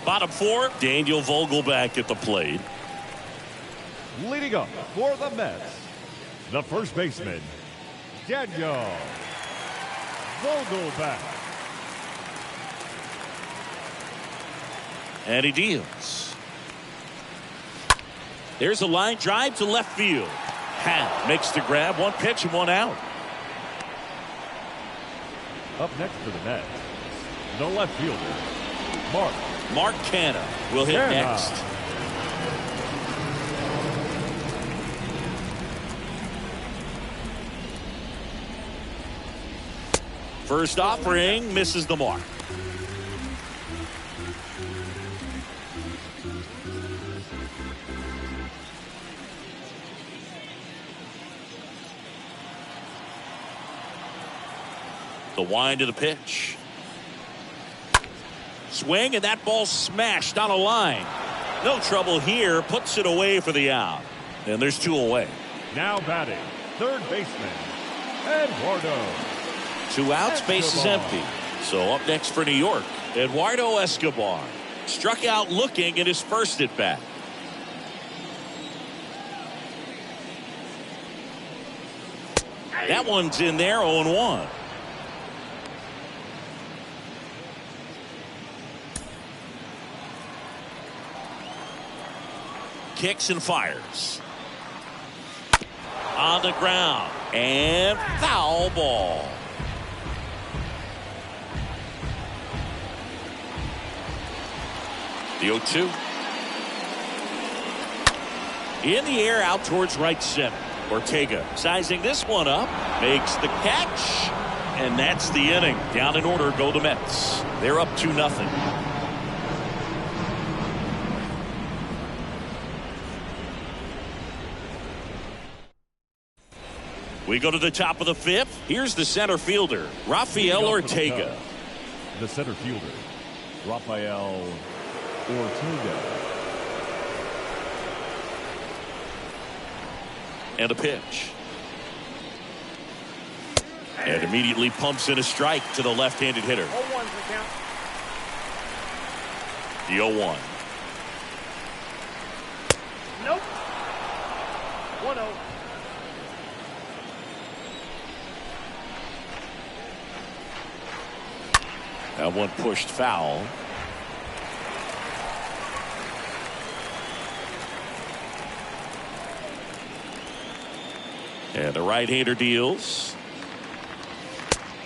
Bottom four, Daniel Vogelback at the plate. Leading up for the Mets, the first baseman, Daniel Vogelback. And he deals. There's a line drive to left field. Happ makes the grab. One pitch and one out. Up next for the Mets, the left fielder, Mark Canha will hit next. First offering misses the mark. The wind of the pitch. Swing, and that ball smashed on a line. No trouble here. Puts it away for the out. And there's 2 away. Now batting, third baseman, Eduardo. 2 outs, base is empty. So up next for New York, Eduardo Escobar. Struck out looking in his first at bat. That one's in there, 0-1. Kicks and fires. On the ground. And foul ball. The 0-2. In the air out towards right center. Ortega sizing this one up. Makes the catch. And that's the inning. Down in order go the Mets. They're up 2-0. We go to the top of the 5th. Here's the center fielder, Rafael Ortega. The center fielder, Rafael Ortega. And a pitch. And immediately pumps in a strike to the left-handed hitter. 0-1 for count. The 0-1. Nope. 1-0. That one pushed foul. And the right-hander deals.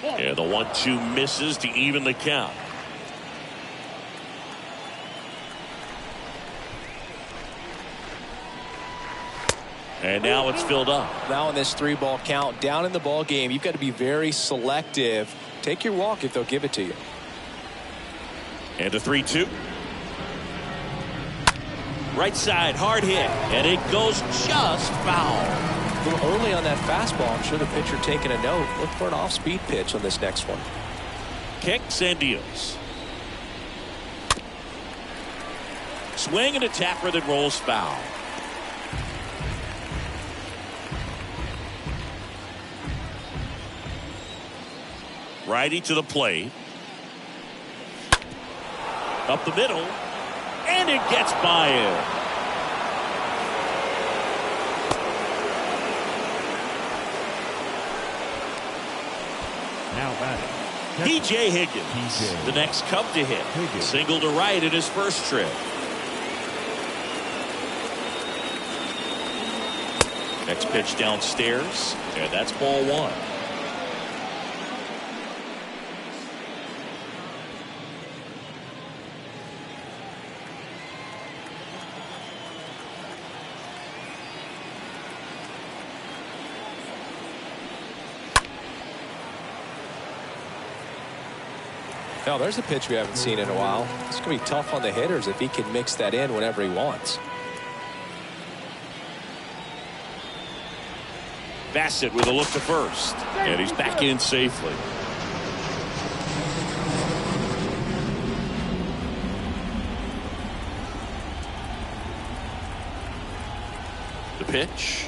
And the 1-2 misses to even the count. And now it's filled up. Now in this 3-ball count, down in the ball game, you've got to be very selective. Take your walk if they'll give it to you. And a 3-2. Right side, hard hit, and it goes just foul. A little early on that fastball. I'm sure the pitcher taking a note. Look for an off-speed pitch on this next one. Kicks and deals. Swing and a tapper that rolls foul. Righty to the plate. Up the middle. And it gets by him. Now batting. P.J. Higgins, the next Cub to hit. Higgins. Single to right in his first trip. Next pitch downstairs, and that's ball one. Now, there's a pitch we haven't seen in a while. It's going to be tough on the hitters if he can mix that in whenever he wants. Bassett with a look to first, and he's back in safely. The pitch.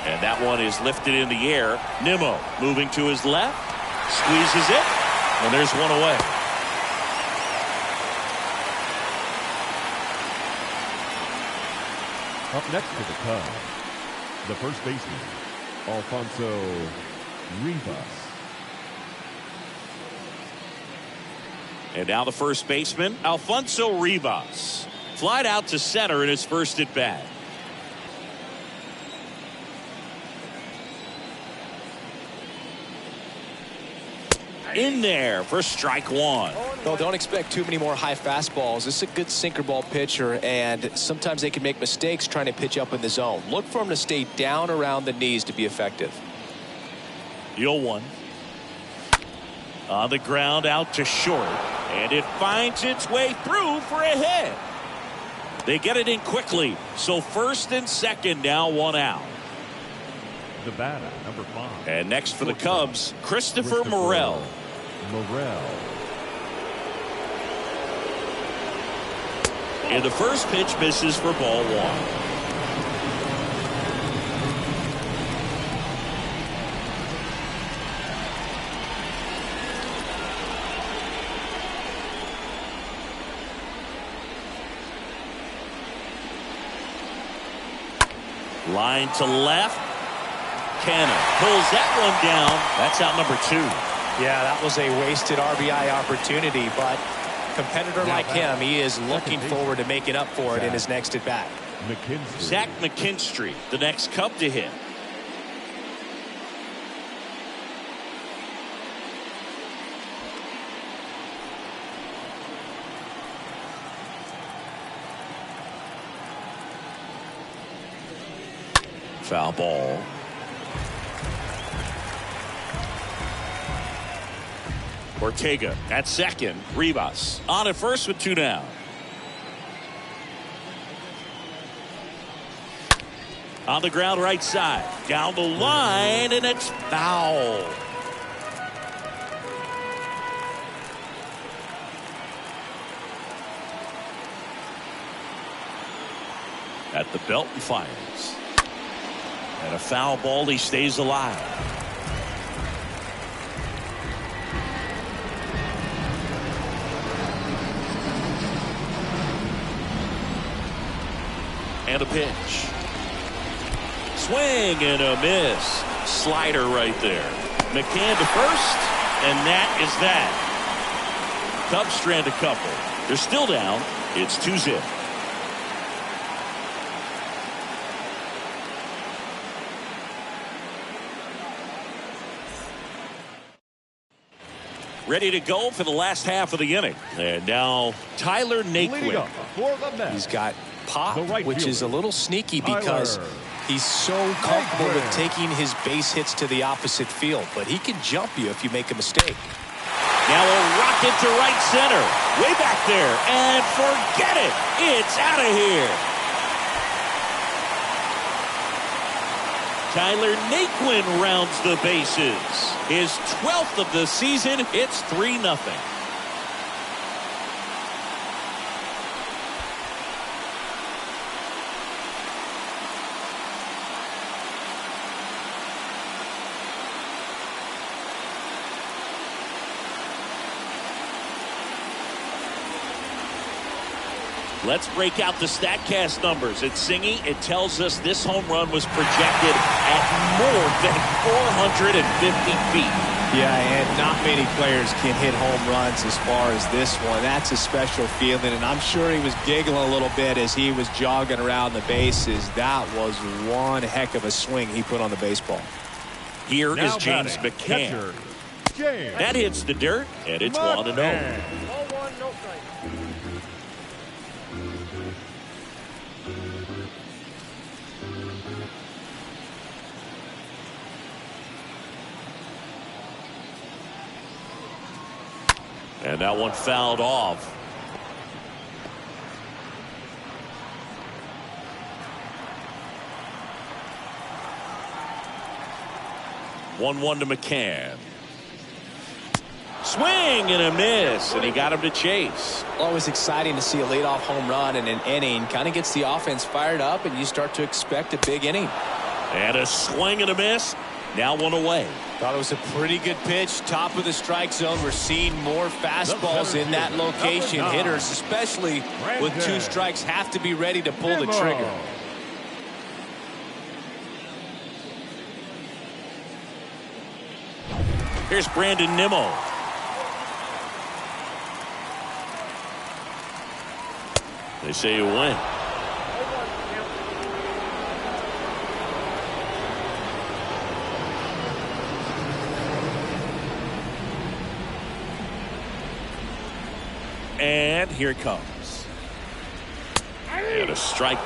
And that one is lifted in the air. Nimmo moving to his left. Squeezes it, and there's one away. Up next for the Cubs, the first baseman, Alonso Rivas. And now the first baseman, Alonso Rivas. Flied out to center in his first at bat. In there for strike one. No, don't expect too many more high fastballs. This is a good sinker ball pitcher, and sometimes they can make mistakes trying to pitch up in the zone. Look for him to stay down around the knees to be effective. 0-1. On the ground out to short, and it finds its way through for a hit. They get it in quickly, so first and second now one out. The batter, number 5. And next for the Cubs, Christopher Morel. And the first pitch misses for ball one. Line to left. Cannon pulls that one down. That's out number 2. Yeah, that was a wasted RBI opportunity, but a competitor like him, he is looking forward to making up for it in his next at bat. Zach McKinstry, the next Cub to hit. Foul ball. Ortega at second. Rivas on at first with 2 down. On the ground right side. Down the line, and it's foul. At the belt and fires. And a foul ball, he stays alive. And a pitch. Swing and a miss. Slider right there. McCann to first, and that is that. Cubs strand a couple. They're still down. It's 2-0. Ready to go for the last half of the inning. And now Tyler Naquin. He's got pop, right which is a little sneaky because Tyler he's so comfortable with taking his base hits to the opposite field, but he can jump you if you make a mistake. Now a rocket to right center. Way back there. And forget it. It's out of here. Tyler Naquin rounds the bases. His 12th of the season. It's 3-0. Let's break out the StatCast numbers. At Singy, it tells us this home run was projected at more than 450 feet. Yeah, and not many players can hit home runs as far as this one. That's a special feeling, and I'm sure he was giggling a little bit as he was jogging around the bases. That was one heck of a swing he put on the baseball. Here Now is James batting, McCann. catcher, James That hits the dirt, and it's 1-0. Ball one, no strike. And that one fouled off. One to McCann. Swing and a miss, and he got him to chase. Always exciting to see a leadoff home run in an inning. Kind of gets the offense fired up, and you start to expect a big inning. And a swing and a miss. Now one away. Thought it was a pretty good pitch. Top of the strike zone. We're seeing more fastballs in that location. Hitters, especially with 2 strikes, have to be ready to pull the trigger. Here's Brandon Nimmo. They say you win. And here it comes. And a strike.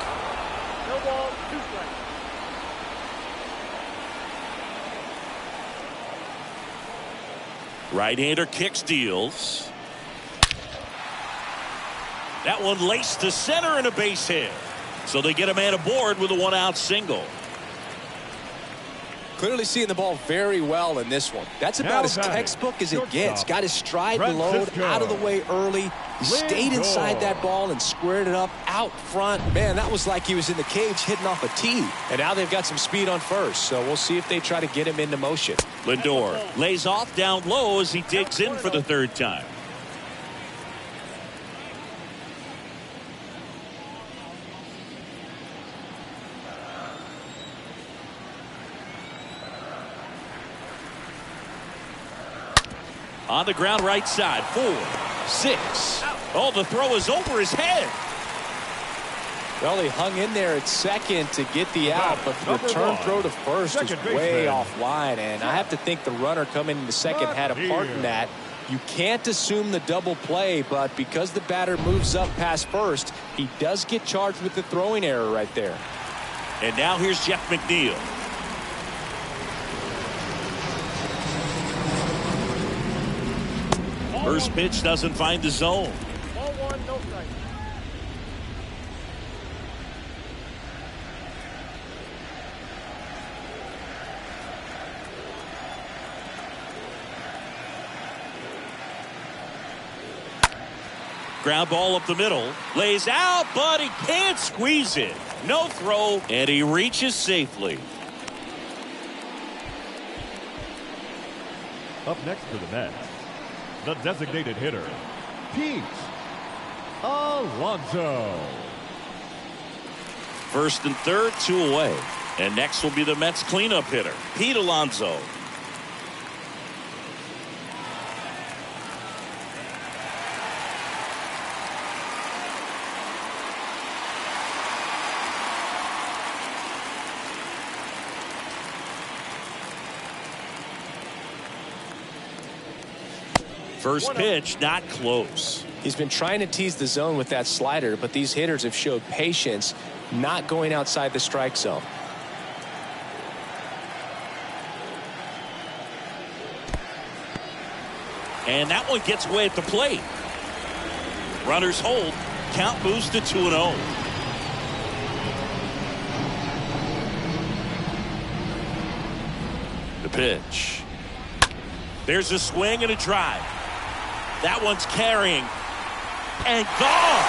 No ball, 2 strikes. Right-hander kicks, deals. That one laced to center and a base hit. So they get a man aboard with a 1-out single. Clearly seeing the ball very well in this one. That's about as textbook as it gets. Got his stride and load out of the way early. He stayed inside that ball and squared it up out front. Man, that was like he was in the cage hitting off a tee. And now they've got some speed on first, so we'll see if they try to get him into motion. Lindor lays off down low as he digs in for the 3rd time. On the ground, right side, 4, 6. Oh, the throw is over his head. Well, he hung in there at second to get the out, but the return throw to first is way offline, and I have to think the runner coming into second had a part in that. You can't assume the double play, but because the batter moves up past first, he does get charged with the throwing error right there. And now here's Jeff McNeil. First pitch doesn't find the zone. Ball one, no strike. Ground ball up the middle. Lays out, but he can't squeeze it. No throw, and he reaches safely. Up next for the Mets, the designated hitter, Pete Alonso. 1st and 3rd, 2 away. And next will be the Mets cleanup hitter, Pete Alonso. First pitch, not close. He's been trying to tease the zone with that slider, but these hitters have showed patience, not going outside the strike zone. And that one gets away at the plate. Runners hold. Count moves to 2-0. The pitch. There's a swing and a drive. That one's carrying. And gone.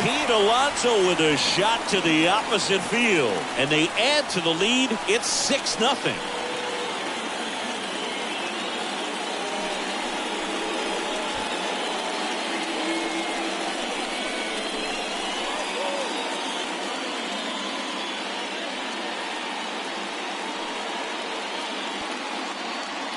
Pete Alonso with a shot to the opposite field. And they add to the lead. It's 6-0.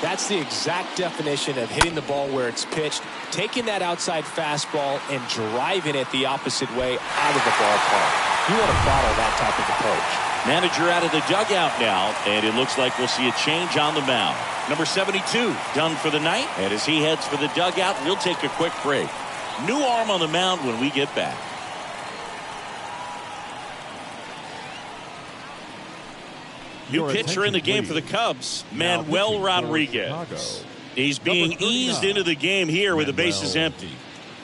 That's the exact definition of hitting the ball where it's pitched, taking that outside fastball and driving it the opposite way out of the ballpark. You want to follow that type of approach. Manager out of the dugout now, and it looks like we'll see a change on the mound. Number 72 done for the night, and as he heads for the dugout, we'll take a quick break. New arm on the mound when we get back. New pitcher in the game for the Cubs, Manuel Rodriguez. He's being eased into the game here with the bases empty.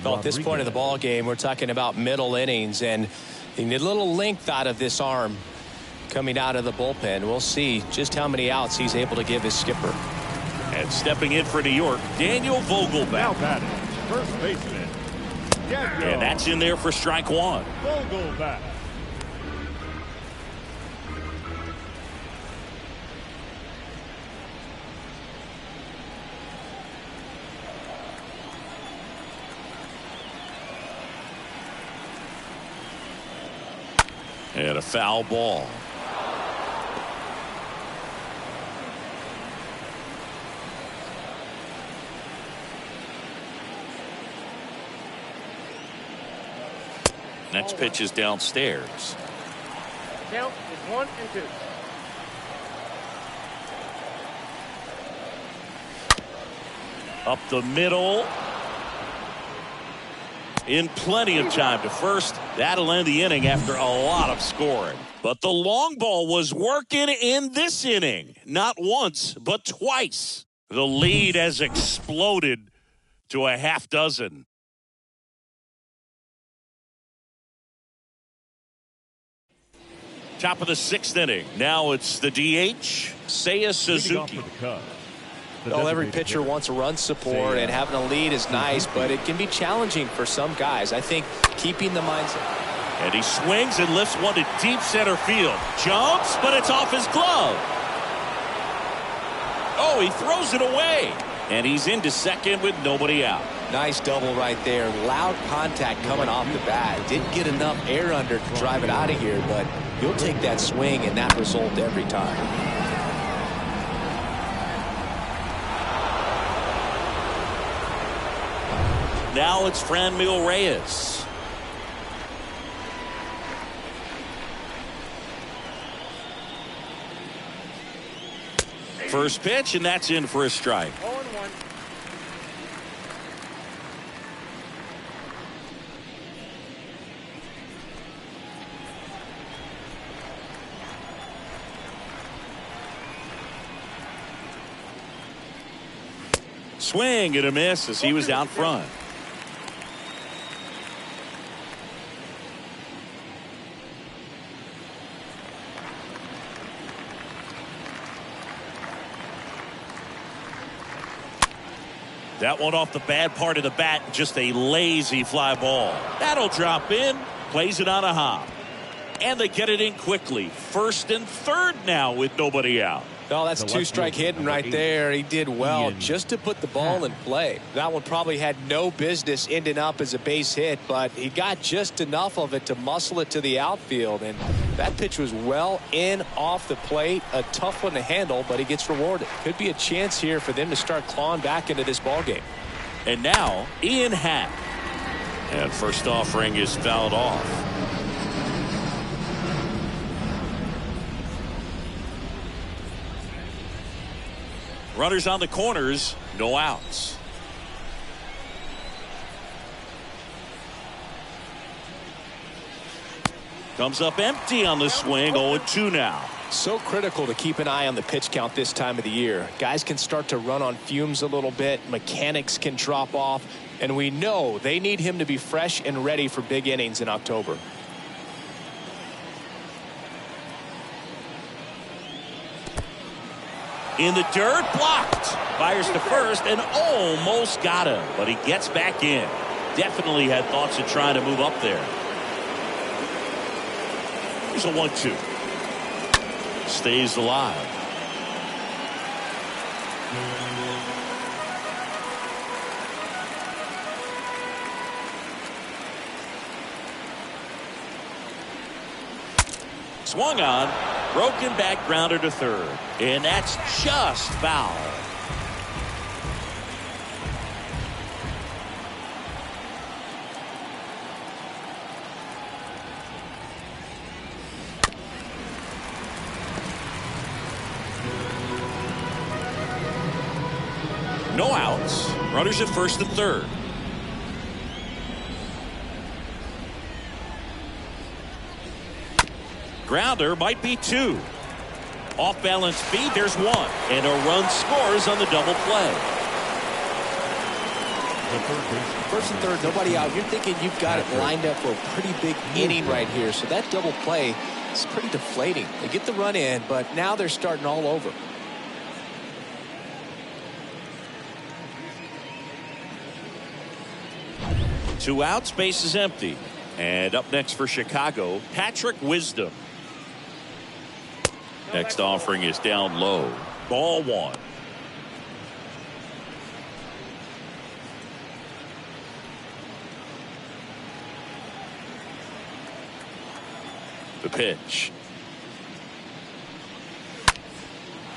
Well, at this point of the ball game, we're talking about middle innings, and you need a little length out of this arm coming out of the bullpen. We'll see just how many outs he's able to give his skipper. And stepping in for New York, Daniel Vogelbach. Now batting, first baseman. And that's in there for strike one. Vogelbach. And a foul ball. Next pitch is downstairs. Count is 1 and 2. Up the middle. In plenty of time to first. That'll end the inning after a lot of scoring. But the long ball was working in this inning. Not once, but twice. The lead has exploded to a half dozen. Top of the 6th inning. Now it's the DH, Seiya Suzuki. Well, every pitcher wants a run support, and having a lead is nice, but it can be challenging for some guys. I think keeping the mindset. And he swings and lifts one to deep center field. Jumps, but it's off his glove. Oh, he throws it away. And he's into second with nobody out. Nice double right there. Loud contact coming off the bat. Didn't get enough air under to drive it out of here, but you'll take that swing and that result every time. Now it's Franmil Reyes. First pitch, and that's in for a strike. 0-1. Swing and a miss as he was out front. That one off the bad part of the bat, just a lazy fly ball. That'll drop in, plays it on a hop. And they get it in quickly. First and third now with nobody out. Oh, that's two-strike hitting right there. He did well just to put the ball in play. That one probably had no business ending up as a base hit, but he got just enough of it to muscle it to the outfield. And that pitch was well in off the plate. A tough one to handle, but he gets rewarded. Could be a chance here for them to start clawing back into this ball game. And now Ian Happ. And first offering is fouled off. Runners on the corners, no outs. Comes up empty on the swing, 0-2 now. So critical to keep an eye on the pitch count this time of the year. Guys can start to run on fumes a little bit. Mechanics can drop off. And we know they need him to be fresh and ready for big innings in October. In the dirt, blocked. Fires to first and almost got him. But he gets back in. Definitely had thoughts of trying to move up there. Here's a 1-2. Stays alive. Swung on. Broken back grounder to third. And that's just foul. No outs. Runners at first and third. Grounder might be 2. Off balance speed, there's 1. And a run scores on the double play. First and third, nobody out. You're thinking you've got it lined up for a pretty big inning right here. So that double play is pretty deflating. They get the run in, but now they're starting all over. Two outs, base is empty. And up next for Chicago, Patrick Wisdom. Next offering is down low. Ball 1. The pitch.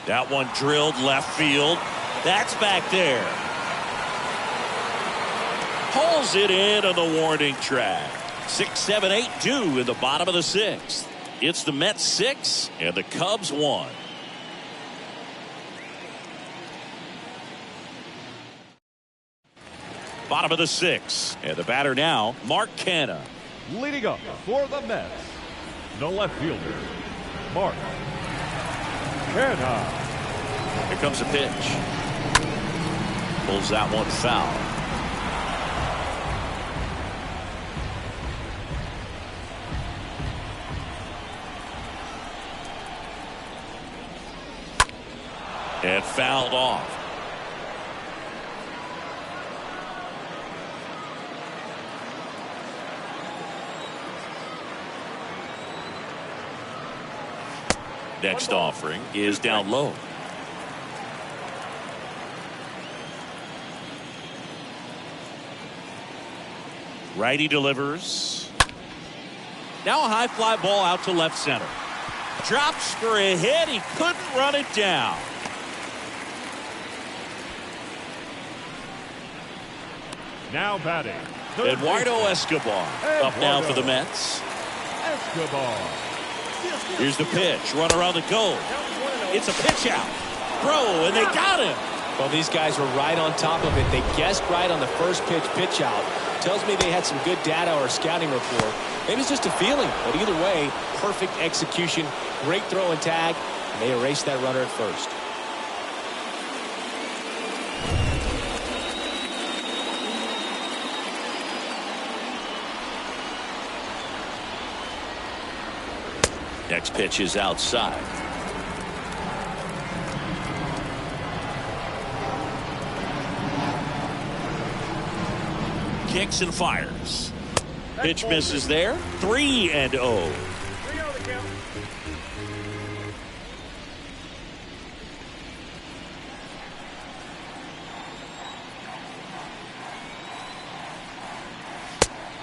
That one drilled left field. That's back there. Pulls it in on the warning track. 6, 7, 8 due in the bottom of the 6th. It's the Mets 6 and the Cubs 1. Bottom of the 6th. And the batter now, Mark Canha. Leading up for the Mets, the left fielder, Mark Canha. Here comes a pitch. Pulls that one foul. And fouled off. Next offering is down low. Righty delivers. Now a high fly ball out to left center. Drops for a hit. He couldn't run it down. Now batting, Eduardo Escobar up now for the Mets. Escobar. Here's the pitch. Run around the goal. It's a pitch out. Throw, and they got him. Well, these guys were right on top of it. They guessed right on the first pitch out. Tells me they had some good data or scouting report. Maybe it's just a feeling, but either way, perfect execution, great throw and tag, and they erased that runner at first. Next pitch is outside. Kicks and fires. Pitch misses there. 3-0. 3 on the count.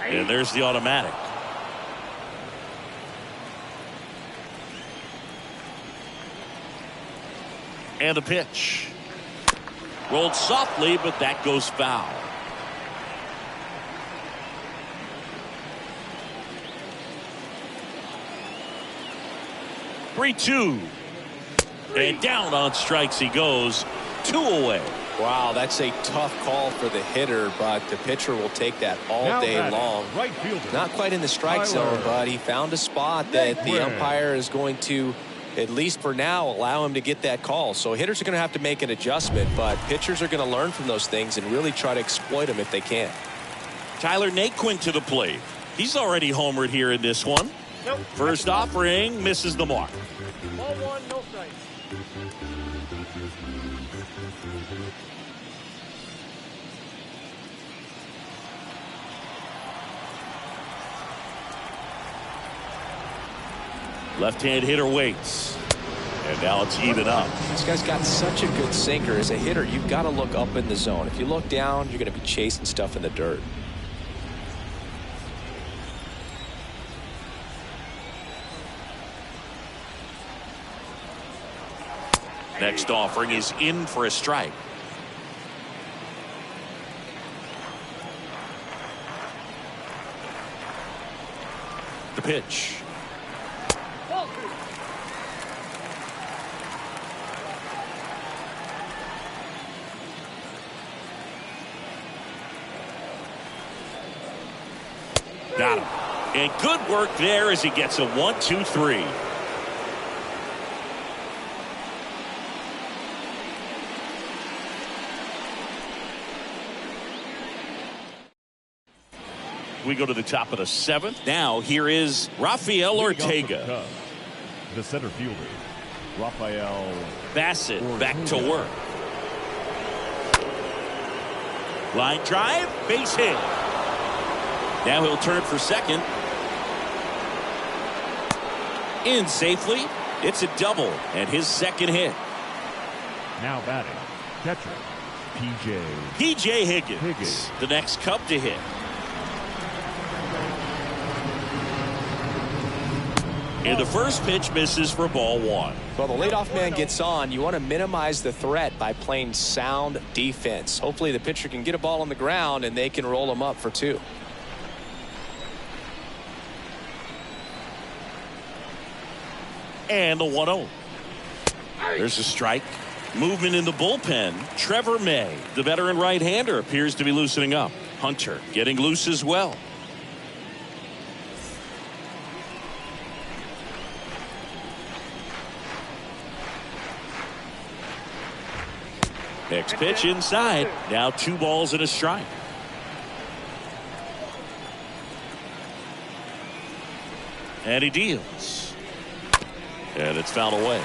And there's the automatic. And the pitch. Rolled softly, but that goes foul. Three-two. And down on strikes he goes. 2 away. Wow, that's a tough call for the hitter, but the pitcher will take that all day long. Right fielder. Not quite in the strike zone, but he found a spot that the umpire is going to, at least for now, allow him to get that call. So hitters are going to have to make an adjustment, but pitchers are going to learn from those things and really try to exploit them if they can. Tyler Naquin to the plate. He's already homered here in this one. Nope. First offering misses the mark. Ball 1, no strikes. Left-hand hitter waits. And now it's even up. This guy's got such a good sinker. As a hitter, you've got to look up in the zone. If you look down, you're going to be chasing stuff in the dirt. Next offering is in for a strike. The pitch. Ball 2. Got him. And good work there as he gets a 1-2-3. We go to the top of the 7th. Now here is Rafael Ortega. The center fielder, Rafael Bassett Ortega. back to work. Line drive, base hit. Now he'll turn for second. In safely. It's a double and his second hit. Now batting, catcher, P.J. Higgins. The next Cub to hit. And the first pitch misses for ball 1. Well, the leadoff man gets on. You want to minimize the threat by playing sound defense. Hopefully the pitcher can get a ball on the ground and they can roll him up for 2. And the 1-0. There's a strike. Movement in the bullpen. Trevor May, the veteran right-hander, appears to be loosening up. Hunter getting loose as well. Next pitch inside. Now 2 balls and a strike. And he deals. And it's fouled away.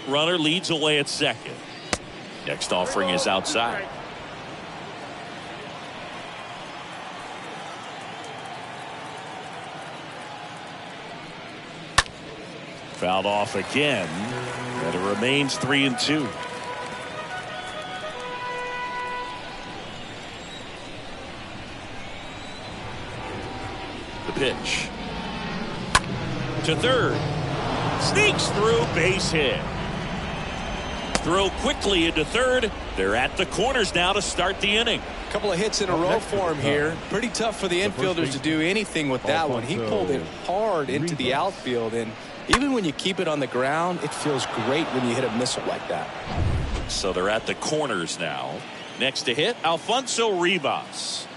Runner leads away at second. Next offering is outside. Fouled off again. And it remains 3-2. The pitch. To third. Sneaks through, base hit. Throw quickly into third. They're at the corners now to start the inning. A couple of hits in a row for him here. Pretty tough for the infielders to do anything with that one. He pulled it hard into the outfield, and even when you keep it on the ground, it feels great when you hit a missile like that. So they're at the corners now. Next to hit, Alonso Rivas.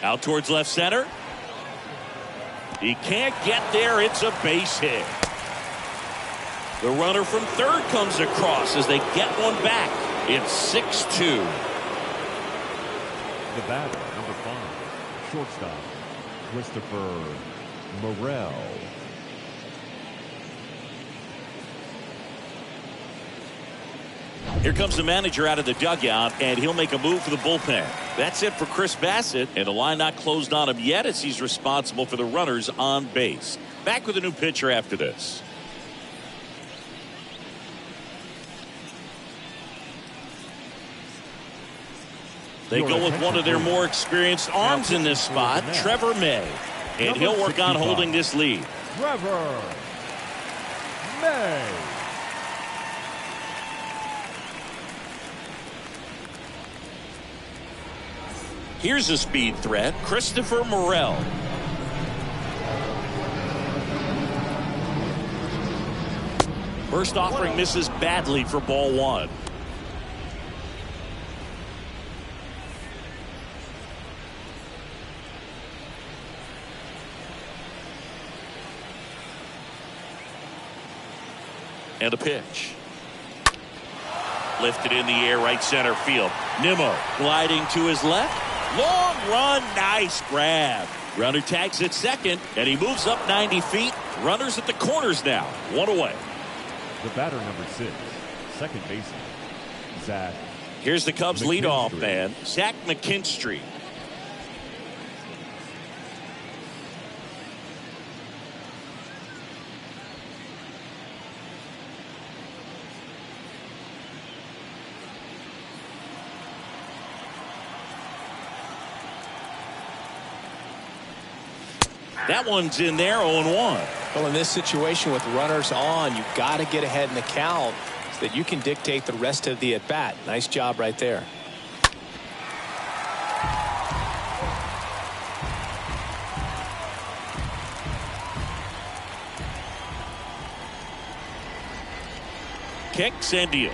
Out towards left center. He can't get there. It's a base hit. The runner from third comes across as they get one back. It's 6-2. The batter, number 5, shortstop, Christopher Morel. Here comes the manager out of the dugout, and he'll make a move for the bullpen. That's it for Chris Bassett, and the line not closed on him yet as he's responsible for the runners on base. Back with a new pitcher after this. They go with one of their more experienced arms in this spot, Trevor May. And he'll work on holding this lead. Trevor May. Here's a speed threat, Christopher Morel. First offering misses badly for ball 1. And a pitch. Lifted in the air, right center field. Nimmo gliding to his left. Long run, nice grab. Runner tags at second, and he moves up 90 feet. Runners at the corners now. 1 away. The batter, number 6, second baseman, Zach. Here's the Cubs leadoff man, Zach McKinstry. That one's in there, 0-1. Well, in this situation with runners on, you've got to get ahead in the count so that you can dictate the rest of the at-bat. Nice job right there. kicks and deals.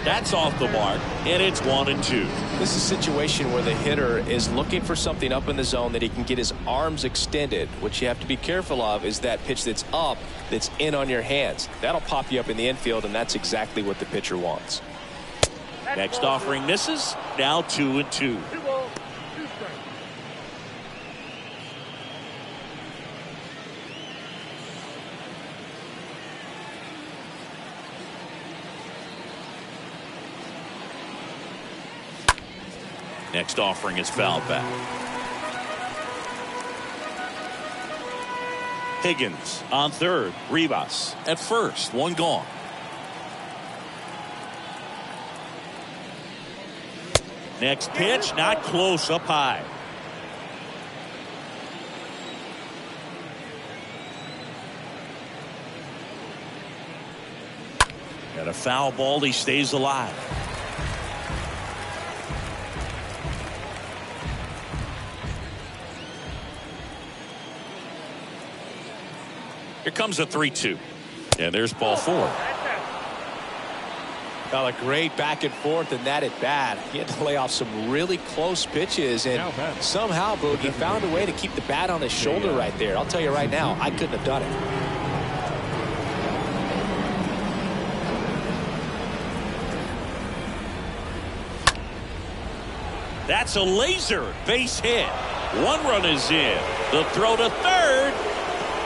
That's off the mark, and it's 1-2. This is a situation where the hitter is looking for something up in the zone that he can get his arms extended. What you have to be careful of is that pitch that's up, that's in on your hands. That'll pop you up in the infield, and that's exactly what the pitcher wants. Next offering misses. Now 2-2. 2 balls, 2 strikes. Next offering is fouled back. Higgins on third. Rivas at first. One gone. Next pitch, not close, up high. Got a foul ball, he stays alive. Here comes a 3-2. And there's ball 4. Got a great back and forth in that at bat. He had to lay off some really close pitches, and somehow, Boog, he found a way to keep the bat on his shoulder right there. I'll tell you right now, I couldn't have done it. That's a laser base hit. 1 run is in. The throw to third.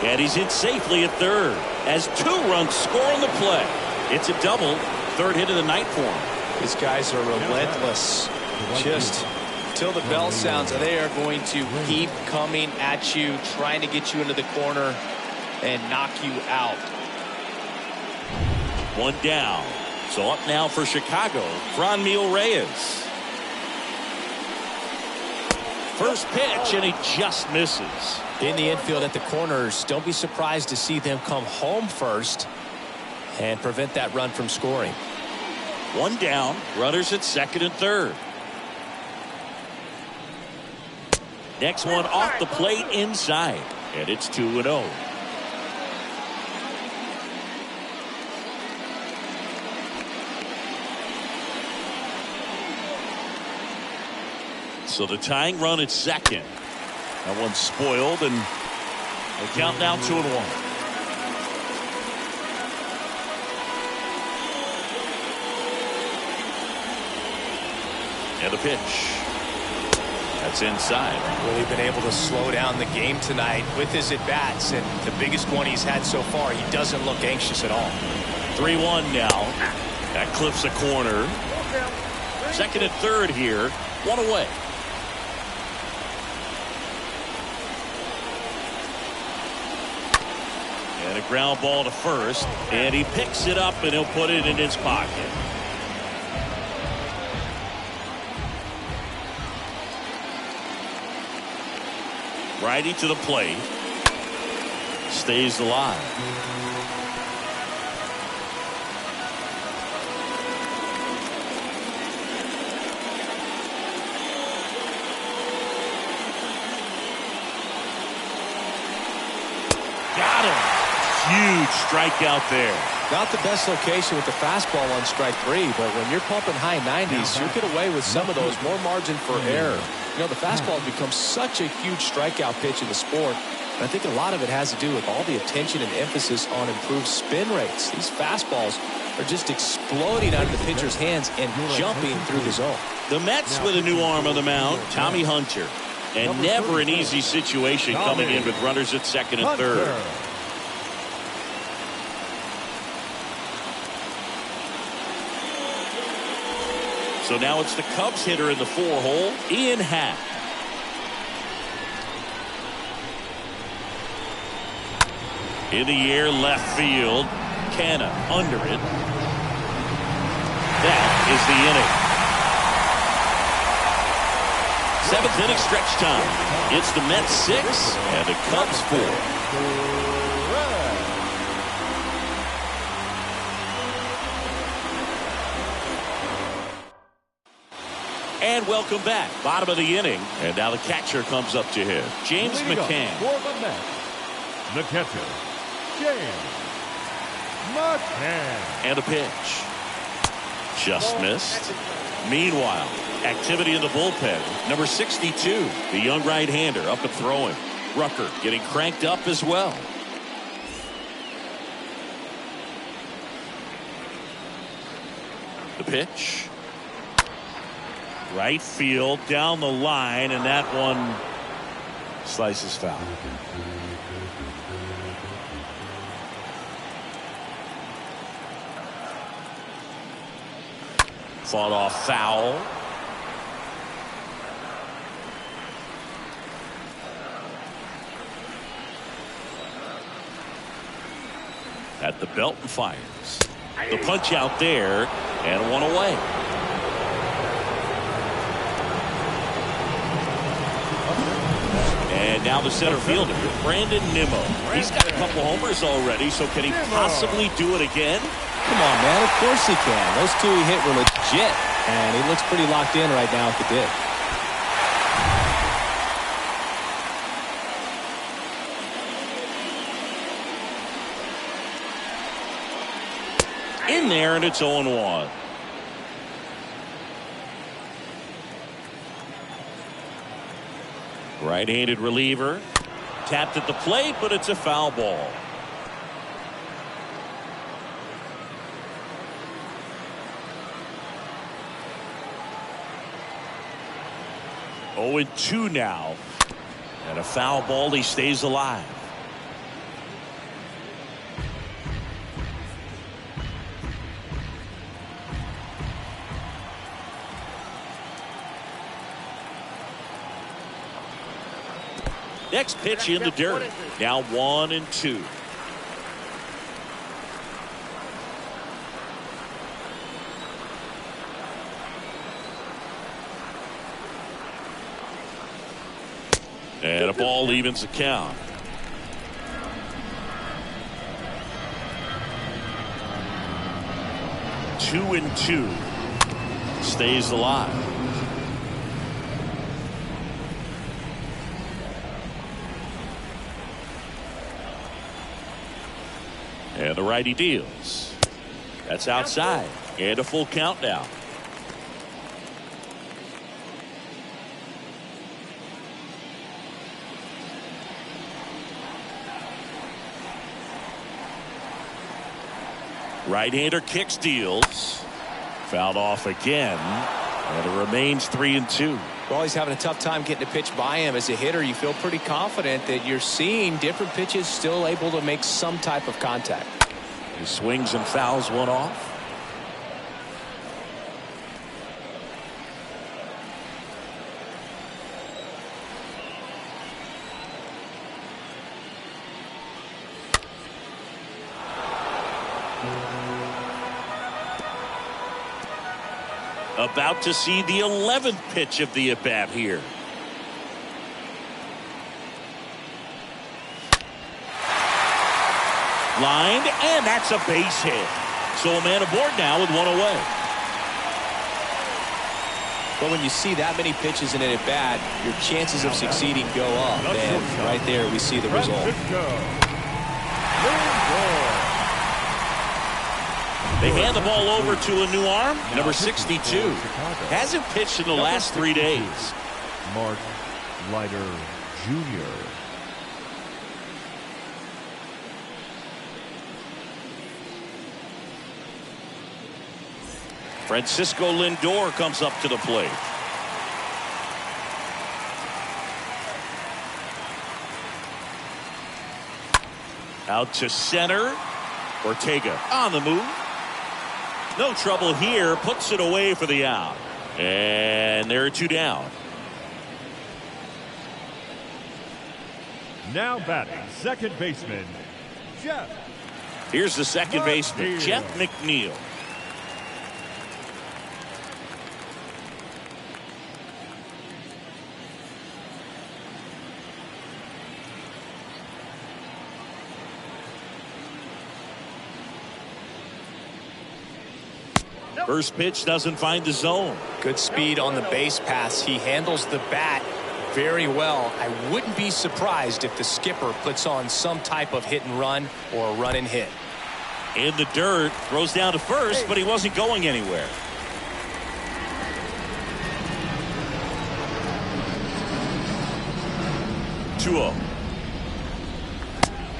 And he's in safely at third as 2 runs score on the play. It's a double. 3rd hit of the night for him. These guys are relentless. Just till the bell sounds, they are going to keep coming at you, trying to get you into the corner and knock you out. 1 down. So up now for Chicago, Manuel Rodriguez. First pitch, and he just misses. In the infield at the corners, don't be surprised to see them come home first and prevent that run from scoring. 1 down, runners at second and third. Next one off the plate inside, and it's 2-0. So the tying run at second. That one's spoiled, and they count down 2-1. And the pitch. That's inside. Really been able to slow down the game tonight with his at-bats, and the biggest one he's had so far, he doesn't look anxious at all. 3-1 now. That clips a corner. Second and third here. 1 away. And a ground ball to first, and he picks it up and he'll put it in his pocket. Righty to the plate. Stays alive. Got him. Huge strikeout there. Not the best location with the fastball on strike 3, but when you're pumping high 90s, you'll get away with some of those, more margin for error. You know, the fastball has become such a huge strikeout pitch in the sport, and I think a lot of it has to do with all the attention and emphasis on improved spin rates. These fastballs are just exploding out of the pitcher's hands and jumping through the zone. The Mets with a new arm on the mound, Tommy Hunter. And never an easy situation coming in with runners at second and third. So now it's the Cubs hitter in the 4-hole, Ian Happ. In the air, left field. Canna under it. That is the inning. 7th inning stretch time. It's the Mets 6 and the Cubs 4. And welcome back. Bottom of the inning. And now the catcher comes up to him. James McCann. For the Mets, the catcher, James Mcneil. And a pitch. Just missed. Meanwhile, activity in the bullpen. Number 62, the young right-hander, up and throwing. Rucker getting cranked up as well. The pitch. Right field, down the line, and that one slices foul. Fought off foul. At the belt and fires. The punch out there, and one away. And now the center fielder, Brandon Nimmo. He's got a couple homers already, so can he possibly do it again? Come on, man. Of course he can. Those two he hit were legit, and he looks pretty locked in right now at the dig. In there, and it's 0-1. Right-handed reliever. Tapped at the plate, but it's a foul ball. Oh, 0-2 now. And a foul ball, he stays alive. Next pitch in the dirt. Now 1-2. And a ball evens the count. Two and two. Stays alive. And the righty deals. That's outside. And a full count now. Right-hander kicks, deals. Fouled off again. And it remains 3-2. Well, he's having a tough time getting a pitch by him. As a hitter, you feel pretty confident that you're seeing different pitches still able to make some type of contact. He swings and fouls one off. About to see the 11th pitch of the at-bat here. Lined, and that's a base hit. So a man aboard now with one away. But when you see that many pitches in an at-bat, your chances of succeeding go up. And right there we see the result. They hand the ball over to a new arm, number 62. Hasn't pitched in the last 3 days. Mark Leiter Jr. Francisco Lindor comes up to the plate. Out to center. Ortega on the move. No trouble here. Puts it away for the out. And there are two down. Now batting, second baseman, Jeff. Here's the second baseman, Jeff Mcneil. First pitch doesn't find the zone. Good speed on the base pass. He handles the bat very well. I wouldn't be surprised if the skipper puts on some type of hit and run or a run and hit. In the dirt, throws down to first, but he wasn't going anywhere. Two-0.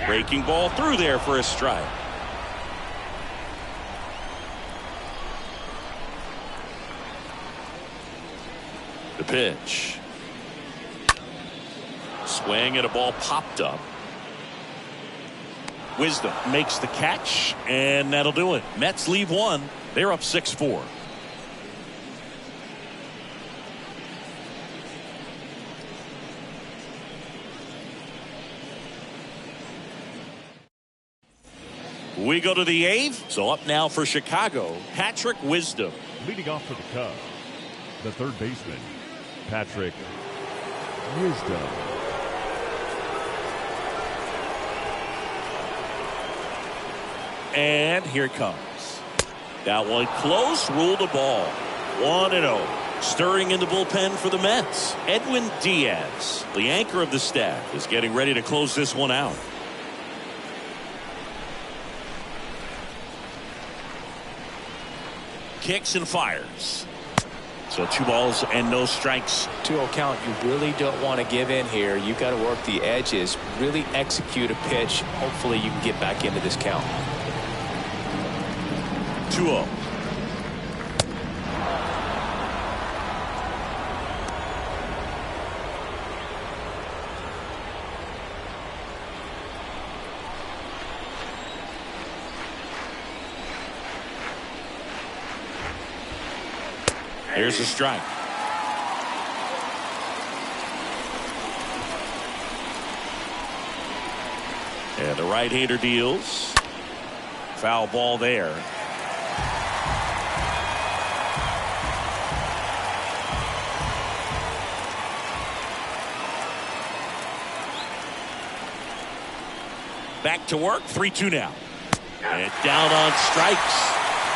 Breaking ball through there for a strike. The pitch. Swing and a ball popped up. Wisdom makes the catch, and that'll do it. Mets leave one. They're up 6-4. We go to the eighth. So up now for Chicago, Patrick Wisdom. Leading off for the Cubs, the third baseman, Patrick Wisdom. And here it comes. That one close, ruled a ball. 1-0. Stirring in the bullpen for the Mets, Edwin Diaz, the anchor of the staff, is getting ready to close this one out. Kicks and fires. So 2 balls and no strikes. 2-0 count. You really don't want to give in here. You've got to work the edges, really execute a pitch. Hopefully you can get back into this count. 2-0. Here's a strike. And the right-hander deals. Foul ball there. Back to work. 3-2 now. And down on strikes.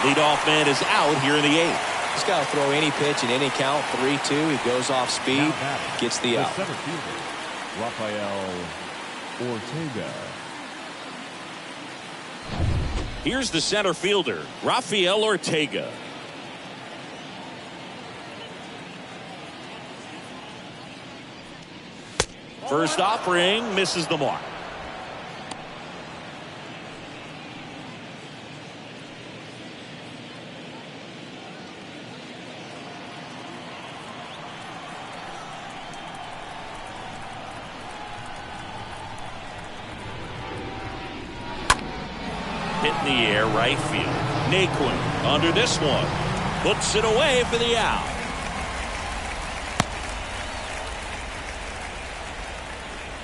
Leadoff man is out here in the eighth. He's got to throw any pitch in any count. 3-2. He goes off speed, gets the out. Center fielder, Rafael Ortega. Here's the center fielder, Rafael Ortega. First offering misses the mark. Hit in the air, right field. Naquin under this one. Puts it away for the out.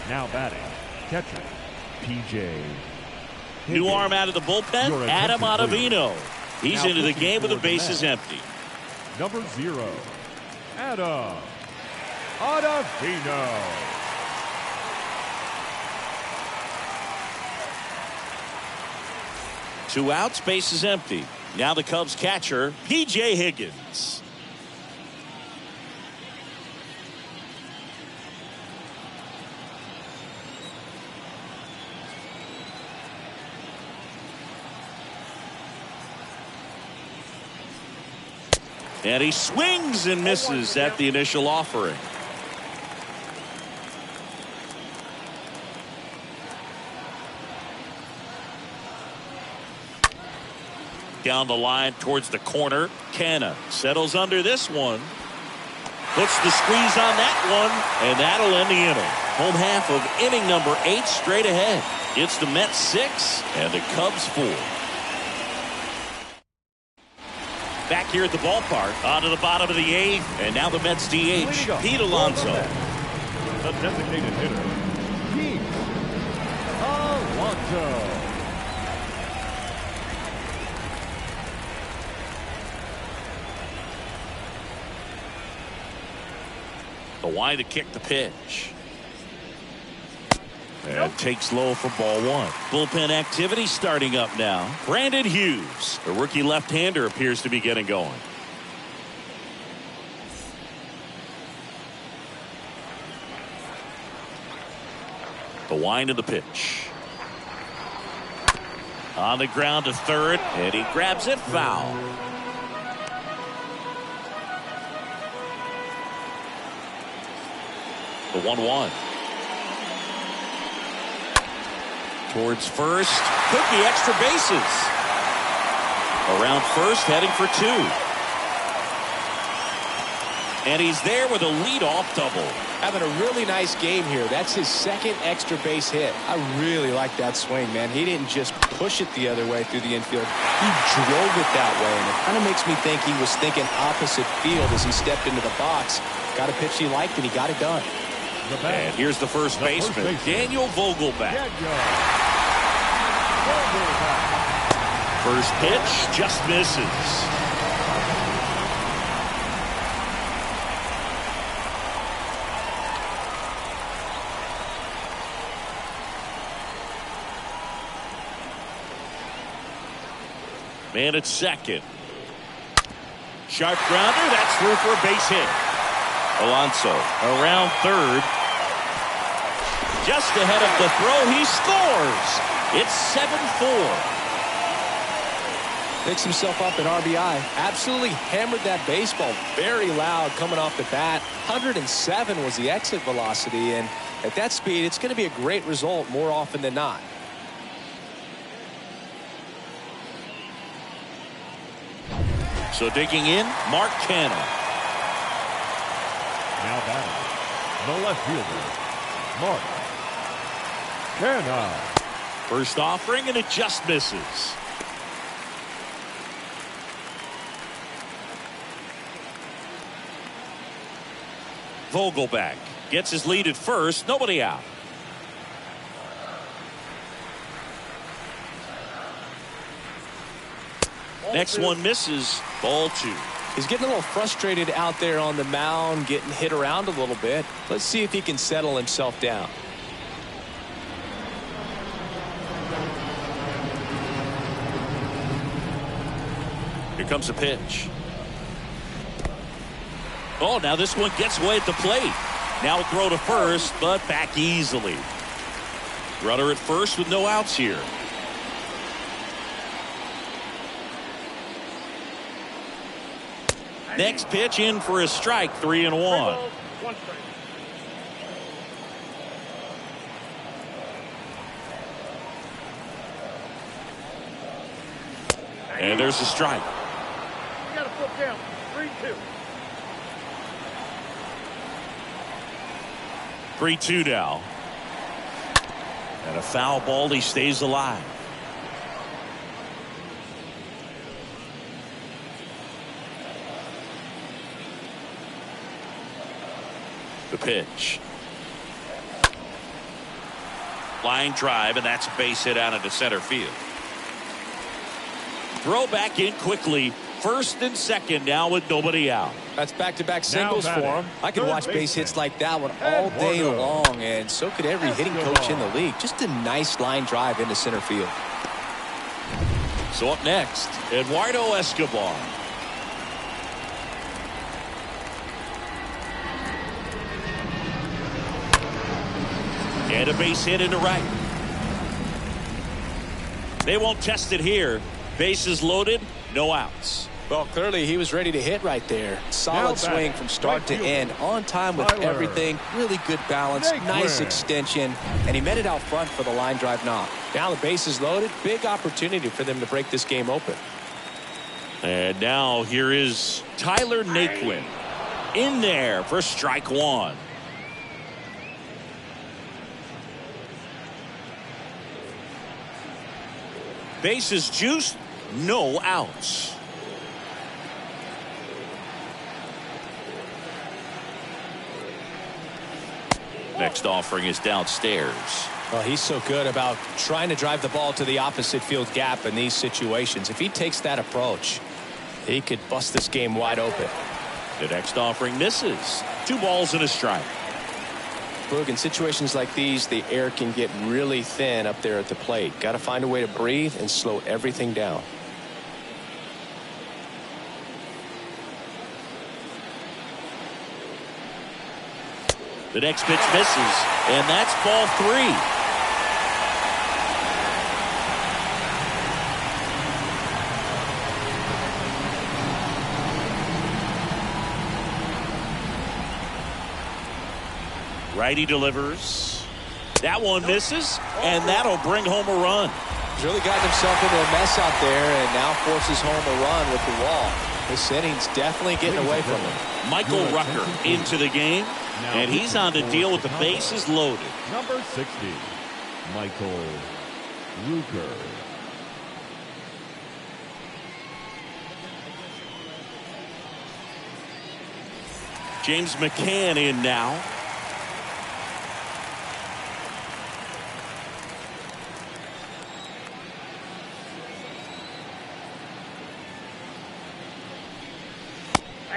Now batting, catcher, P.J. New Higgins. arm out of the bullpen, Adam Ottavino. He's Now into the pitching game with the for the bases Mets. empty. Number 0, Adam Ottavino. Two outs, bases empty. Now the Cubs catcher, P.J. Higgins. And he swings and misses at the initial offering. Down the line towards the corner. Canna settles under this one. Puts the squeeze on that one, and that'll end the inning. Home half of inning number 8 straight ahead. It's the Mets 6 and the Cubs 4. Back here at the ballpark, onto the bottom of the 8th, and now the Mets DH, Pete Alonso. The designated hitter, Pete Alonso. The wind to kick the pitch. And takes low for ball 1. Bullpen activity starting up now. Brandon Hughes, the rookie left-hander, appears to be getting going. The wind of the pitch. On the ground to third, and he grabs it foul. The 1-1. Towards first. Could be extra bases. Around first, heading for two. And he's there with a leadoff double. Having a really nice game here. That's his second extra base hit. I really like that swing, man. He didn't just push it the other way through the infield. He drove it that way, and it kind of makes me think he was thinking opposite field as he stepped into the box. Got a pitch he liked, and he got it done. And here's the first baseman, Daniel Vogelback. First pitch just misses. Man at second. Sharp grounder. That's through for a base hit. Alonso around third. Just ahead of the throw. He scores. It's 7-4. Picks himself up an RBI. Absolutely hammered that baseball. Very loud coming off the bat. 107 was the exit velocity. And at that speed, it's going to be a great result more often than not. So digging in, Mark Canha. Now batting, the left fielder, Mark Canha. First offering, and it just misses. Vogelback gets his lead at first, nobody out. Next one misses. Ball two. He's getting a little frustrated out there on the mound, getting hit around a little bit. Let's see if he can settle himself down. Here comes a pitch. Oh, now this one gets away at the plate. Now a throw to first, but back easily. Runner at first with no outs here. Next pitch in for a strike, 3-1. And there's a strike. You got to flip down. 3-2. 3-2 now. And a foul ball. He stays alive. The pitch. Line drive, and that's a base hit out into center field. Throw back in quickly. First and second now with nobody out. That's back-to-back singles for him. I could watch base hits like that one all day Eduardo. long, and so could every hitting coach in the league. Just a nice line drive into center field. So up next, Eduardo Escobar. And a base hit into right. They won't test it here. Bases loaded, no outs. Well, clearly he was ready to hit right there. Solid swing from start to end. On time with Tyler. everything. Really good balance. Nice extension. And he met it out front for the line drive knock. Now the bases loaded. Big opportunity for them to break this game open. And now here is Tyler Naquin in there for strike one. Bases juiced, no outs. Next offering is downstairs. Well, he's so good about trying to drive the ball to the opposite field gap in these situations. If he takes that approach, he could bust this game wide open. The next offering misses. 2 balls and a strike. Boog, in situations like these, the air can get really thin up there at the plate. Got to find a way to breathe and slow everything down. The next pitch misses, and that's ball 3. Righty delivers. That one misses, and that'll bring home a run. He's really gotten himself into a mess out there and now forces home a run with the wall. This inning's definitely getting away from him. Michael Rucker into the game, and he's on to deal with the bases loaded. Number 60, Michael Rucker. James McCann in now.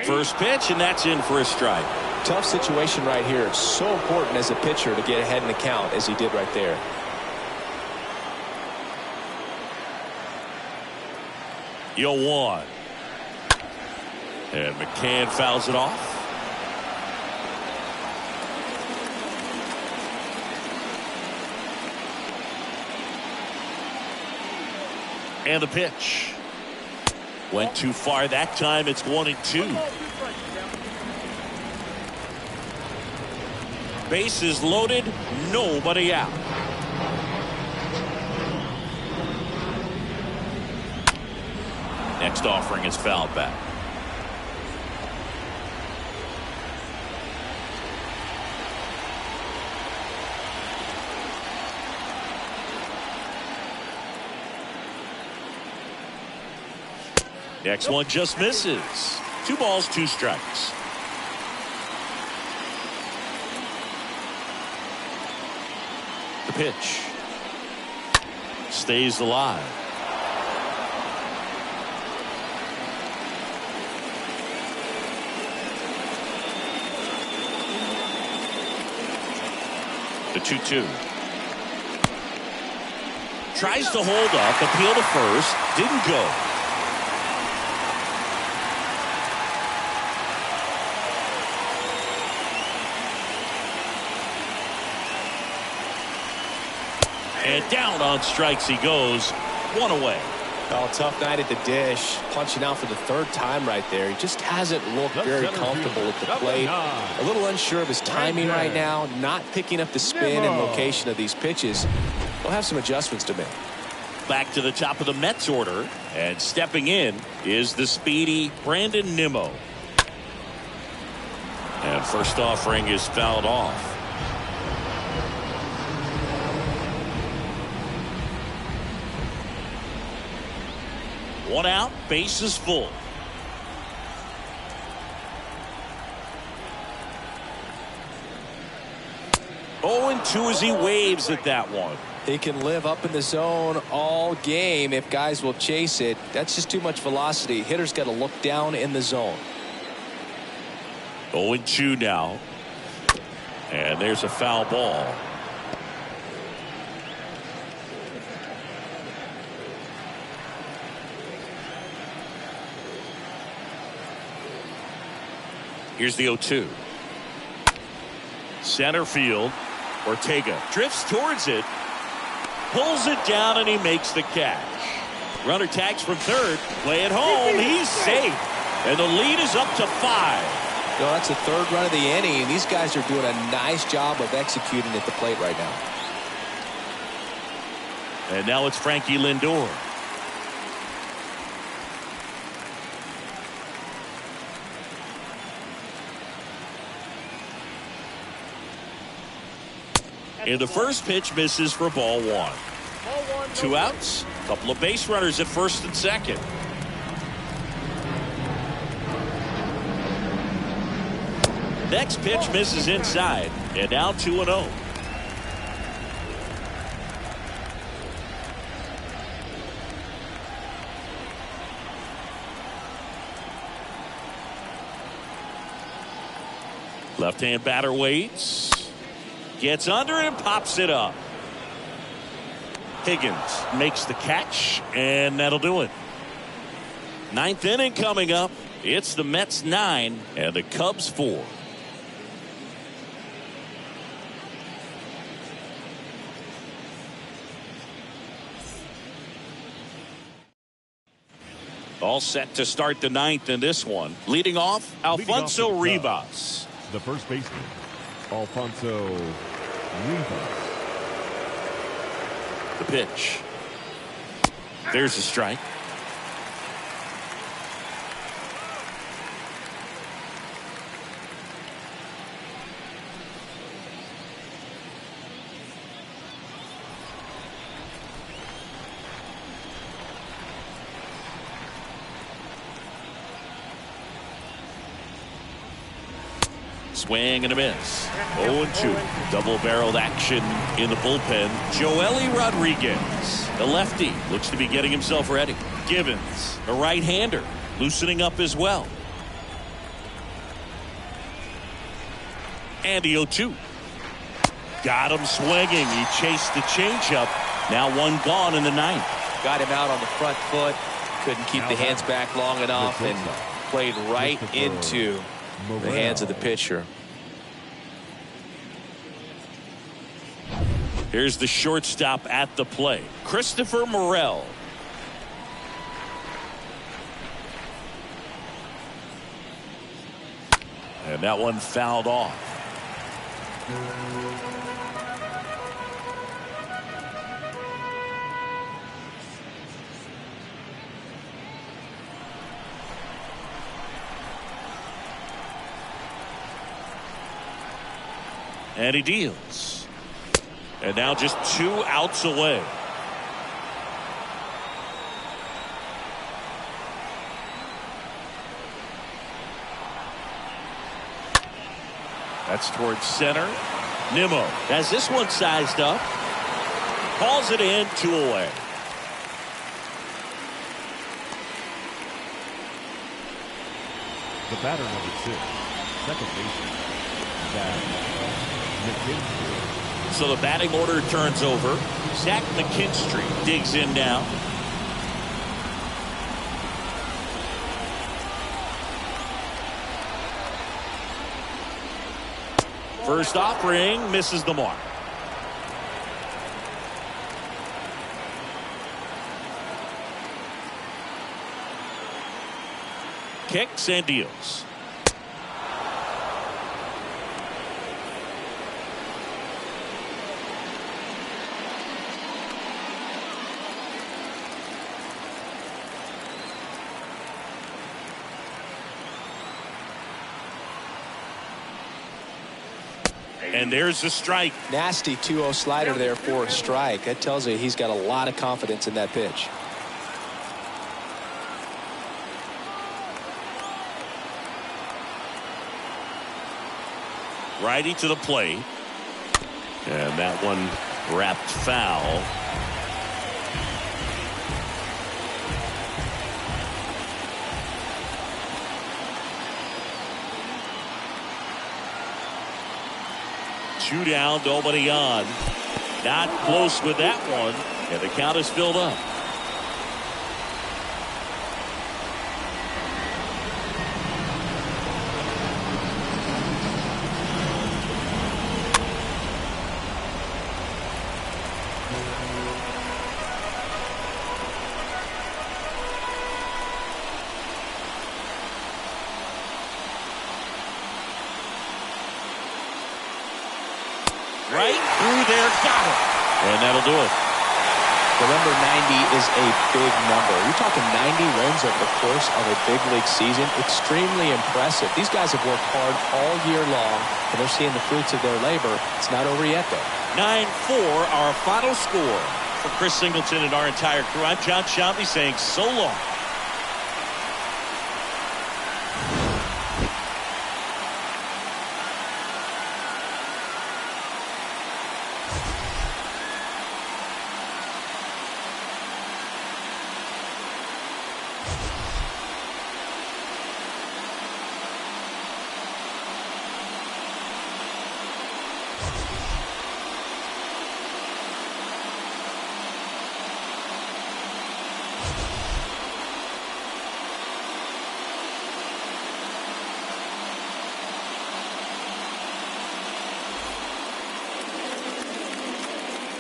First pitch, and that's in for a strike. Tough situation right here. It's so important as a pitcher to get ahead in the count as he did right there. Yo one. And McCann fouls it off. And the pitch. Went too far that time. It's 1-2. Bases loaded. Nobody out. Next offering is fouled back. Next one just misses. 2 balls, 2 strikes. The pitch. Stays alive. The 2-2. Tries to hold up, appeal to first, didn't go. And down on strikes he goes. 1 away. Oh, tough night at the dish. Punching out for the 3rd time right there. He just hasn't looked very comfortable at the plate. A little unsure of his timing right now. Not picking up the spin and location of these pitches. He'll have some adjustments to make. Back to the top of the Mets order. And stepping in is the speedy Brandon Nimmo. And first offering is fouled off. One out, bases full. Oh, 2 as he waves at that one. He can live up in the zone all game if guys will chase it. That's just too much velocity. Hitter's got to look down in the zone. 0-2 now. And there's a foul ball. Here's the 0-2. Center field. Ortega drifts towards it. Pulls it down, and he makes the catch. Runner tags from third. Play at home. He's safe. And the lead is up to 5. You know, that's the 3rd run of the inning. These guys are doing a nice job of executing at the plate right now. And now it's Frankie Lindor. And the first pitch misses for ball 1. 2 outs. A couple of base runners at first and second. Next pitch misses inside. And now 2-0. Left-hand batter waits. Gets under it and pops it up. Higgins makes the catch, and that'll do it. 9th inning coming up. It's the Mets 9 and the Cubs 4. All set to start the 9th in this one. Leading off, Alonso Rivas. The first baseman, Alfonso Rivas. The pitch. There's a strike. Swing and a miss. 0-2. Double-barreled action in the bullpen. Joely Rodriguez, the lefty, looks to be getting himself ready. Givens, a right-hander, loosening up as well. And the 0-2. Got him swinging. He chased the changeup. Now one gone in the ninth. Got him out on the front foot. Couldn't keep the hands back long enough and played right into the hands of the pitcher. Here's the shortstop at the plate, Christopher Morel. And that one fouled off. And he deals. And now just 2 outs away. That's towards center. Nimmo has this one sized up. Calls it in, 2 away. The batter, number 6, second baseman, Mcneil. So the batting order turns over. Zach McKinstry digs in now. First offering misses the mark. Kicks and deals. And there's the strike. Nasty 2-0 slider there for a strike. That tells you he's got a lot of confidence in that pitch. Righty to the plate. And that one wrapped foul. Two down, nobody on. Not close with that one. And the count is filled up. Right through there, got it. And that'll do it. The number 90 is a big number. You're talking 90 wins over the course of a big league season. Extremely impressive. These guys have worked hard all year long, and they're seeing the fruits of their labor. It's not over yet, though. 9-4, our final score. For Chris Singleton and our entire crew, I'm John Shambi saying so long.